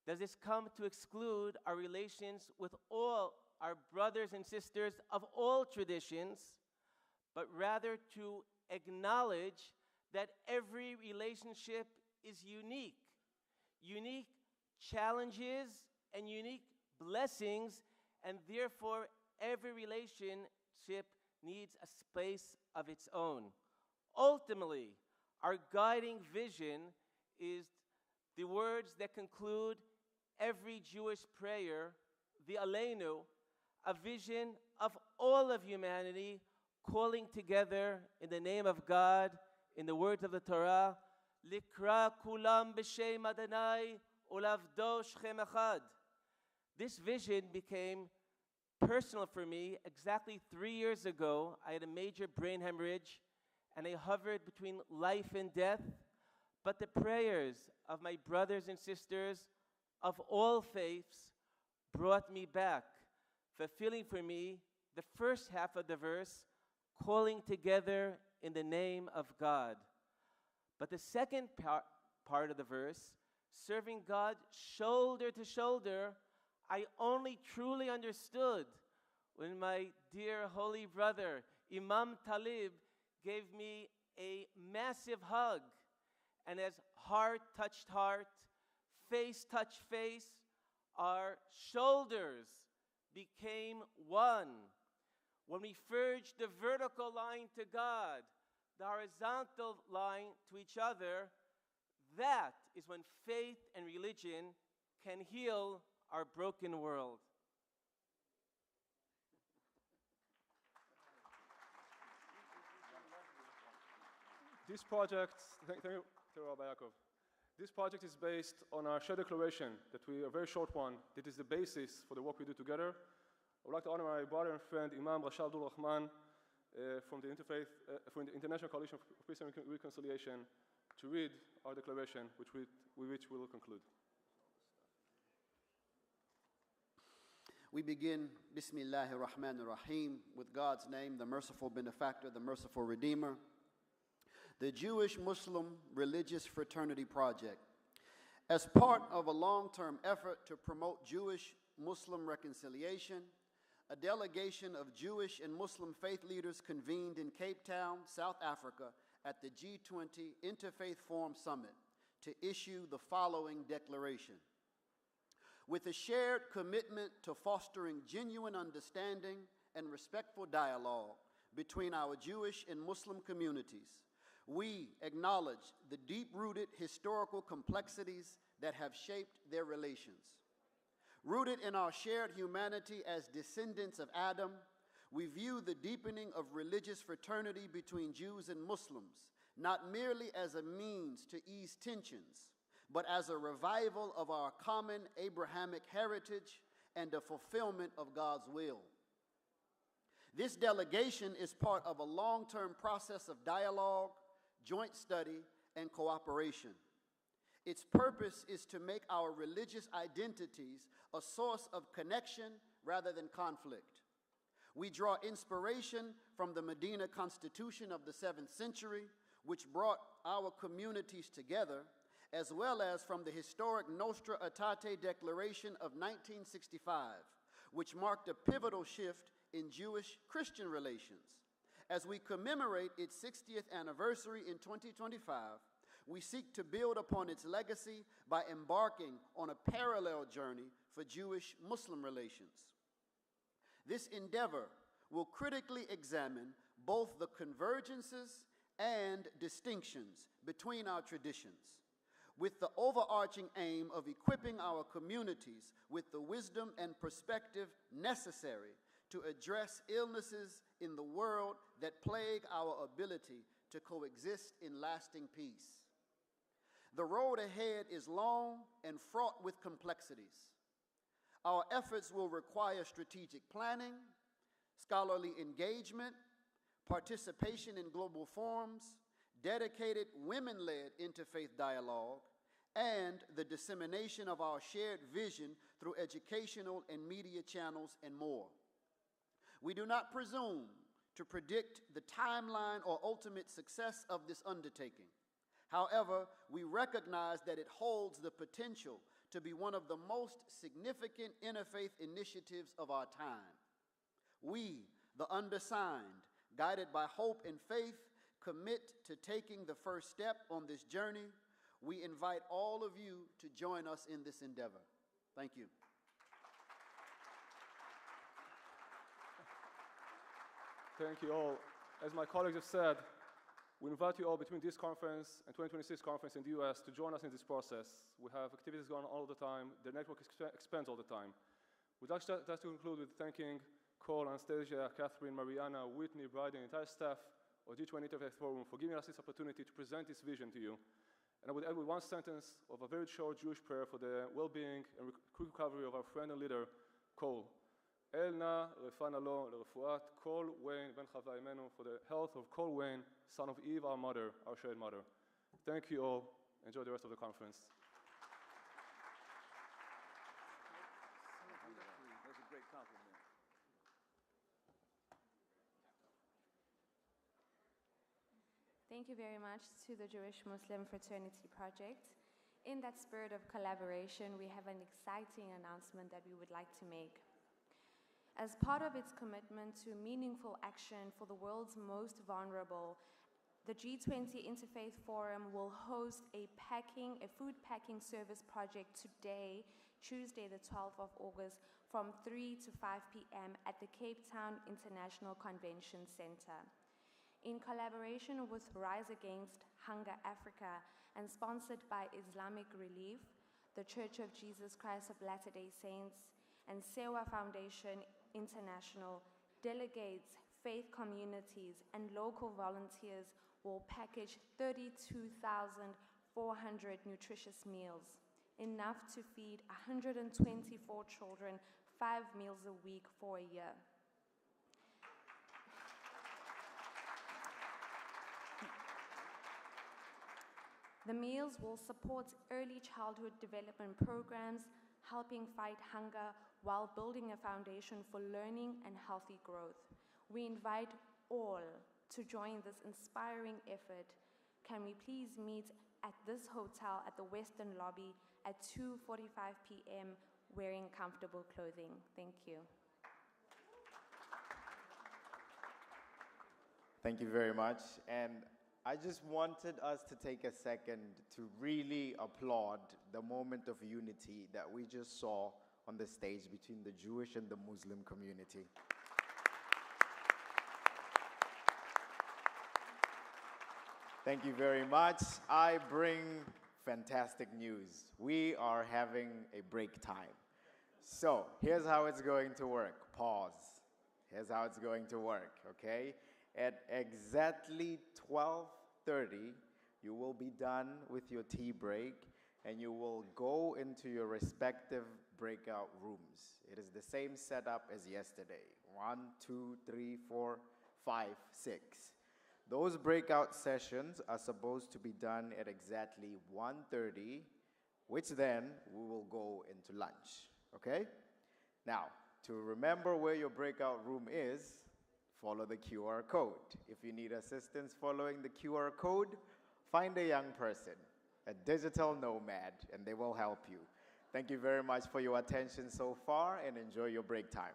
does this come to exclude our relations with all our brothers and sisters of all traditions, but rather to acknowledge that every relationship is unique. Unique challenges and unique blessings, and therefore every relationship needs a space of its own. Ultimately, our guiding vision is the words that conclude every Jewish prayer, the Aleinu, a vision of all of humanity calling together in the name of God, in the words of the Torah, Likra kulam b'shem Adonai ulavdo shchem echad. This vision became personal for me exactly 3 years ago. I had a major brain hemorrhage, and I hovered between life and death. But the prayers of my brothers and sisters of all faiths brought me back, fulfilling for me the first half of the verse, calling together in the name of God. But the second part of the verse, serving God shoulder to shoulder, I only truly understood when my dear holy brother, Imam Talib, gave me a massive hug. And as heart touched heart, face touched face, our shoulders became one. When we forged the vertical line to God, the horizontal line to each other, that is when faith and religion can heal our broken world. This project, thank you, Rabbi Yaakov. This project is based on our shared declaration a very short one, that is the basis for the work we do together. I would like to honor my brother and friend, Imam Rashad Abdul Rahman, from the International Coalition for Peace and Reconciliation, to read our declaration, with which we will conclude. We begin, Bismillahir Rahmanir Rahim, with God's name, the merciful benefactor, the merciful redeemer. The Jewish-Muslim Religious Fraternity Project. As part of a long-term effort to promote Jewish-Muslim reconciliation, a delegation of Jewish and Muslim faith leaders convened in Cape Town, South Africa, at the G20 Interfaith Forum Summit to issue the following declaration. With a shared commitment to fostering genuine understanding and respectful dialogue between our Jewish and Muslim communities, we acknowledge the deep-rooted historical complexities that have shaped their relations. Rooted in our shared humanity as descendants of Adam, we view the deepening of religious fraternity between Jews and Muslims not merely as a means to ease tensions, but as a revival of our common Abrahamic heritage and a fulfillment of God's will. This delegation is part of a long-term process of dialogue, joint study, and cooperation. Its purpose is to make our religious identities a source of connection rather than conflict. We draw inspiration from the Medina Constitution of the 7th century, which brought our communities together, as well as from the historic Nostra Aetate Declaration of 1965, which marked a pivotal shift in Jewish-Christian relations. As we commemorate its 60th anniversary in 2025, we seek to build upon its legacy by embarking on a parallel journey for Jewish-Muslim relations. This endeavor will critically examine both the convergences and distinctions between our traditions, with the overarching aim of equipping our communities with the wisdom and perspective necessary to address illnesses in the world that plague our ability to coexist in lasting peace. The road ahead is long and fraught with complexities. Our efforts will require strategic planning, scholarly engagement, participation in global forums, dedicated women-led interfaith dialogue, and the dissemination of our shared vision through educational and media channels and more. We do not presume to predict the timeline or ultimate success of this undertaking. However, we recognize that it holds the potential to be one of the most significant interfaith initiatives of our time. We, the undersigned, guided by hope and faith, commit to taking the first step on this journey. We invite all of you to join us in this endeavor. Thank you. Thank you all. As my colleagues have said, we invite you all between this conference and 2026 conference in the US to join us in this process. We have activities going on all the time. The network expands all the time. We'd like to conclude with thanking Cole, Anastasia, Catherine, Mariana, Whitney, Bryden, and the entire staff of G20 Interfaith Forum for giving us this opportunity to present this vision to you. And I would end with one sentence of a very short Jewish prayer for the well-being and quick recovery of our friend and leader, Cole. El na refana lo lerefuat Cole Wayne ben Chava Imenu, for the health of Cole Wayne, son of Eve, our mother, our shared mother. Thank you all. Enjoy the rest of the conference. That's a great compliment. Thank you very much to the Jewish-Muslim Fraternity Project. In that spirit of collaboration, we have an exciting announcement that we would like to make. As part of its commitment to meaningful action for the world's most vulnerable, the G20 Interfaith Forum will host a food packing service project today, Tuesday the 12th of August, from 3 to 5 p.m. at the Cape Town International Convention Center. In collaboration with Rise Against Hunger Africa and sponsored by Islamic Relief, the Church of Jesus Christ of Latter-day Saints, and Sewa Foundation International, delegates, faith communities, and local volunteers will package 32,400 nutritious meals, enough to feed 124 children 5 meals a week for a year. The meals will support early childhood development programs, helping fight hunger while building a foundation for learning and healthy growth. We invite all to join this inspiring effort. Can we please meet at this hotel at the Western Lobby at 2:45 p.m. wearing comfortable clothing? Thank you. Thank you very much. And I just wanted us to take a second to really applaud the moment of unity that we just saw on the stage between the Jewish and the Muslim community. Thank you very much. I bring fantastic news. We are having a break time. So here's how it's going to work. Pause. Here's how it's going to work, okay? At exactly 12:30, you will be done with your tea break and you will go into your respective breakout rooms. It is the same setup as yesterday. 1, 2, 3, 4, 5, 6. Those breakout sessions are supposed to be done at exactly 1:30, which then we will go into lunch, okay? Now, to remember where your breakout room is, follow the QR code. If you need assistance following the QR code, find a young person, a digital nomad, and they will help you. Thank you very much for your attention so far, and enjoy your break time.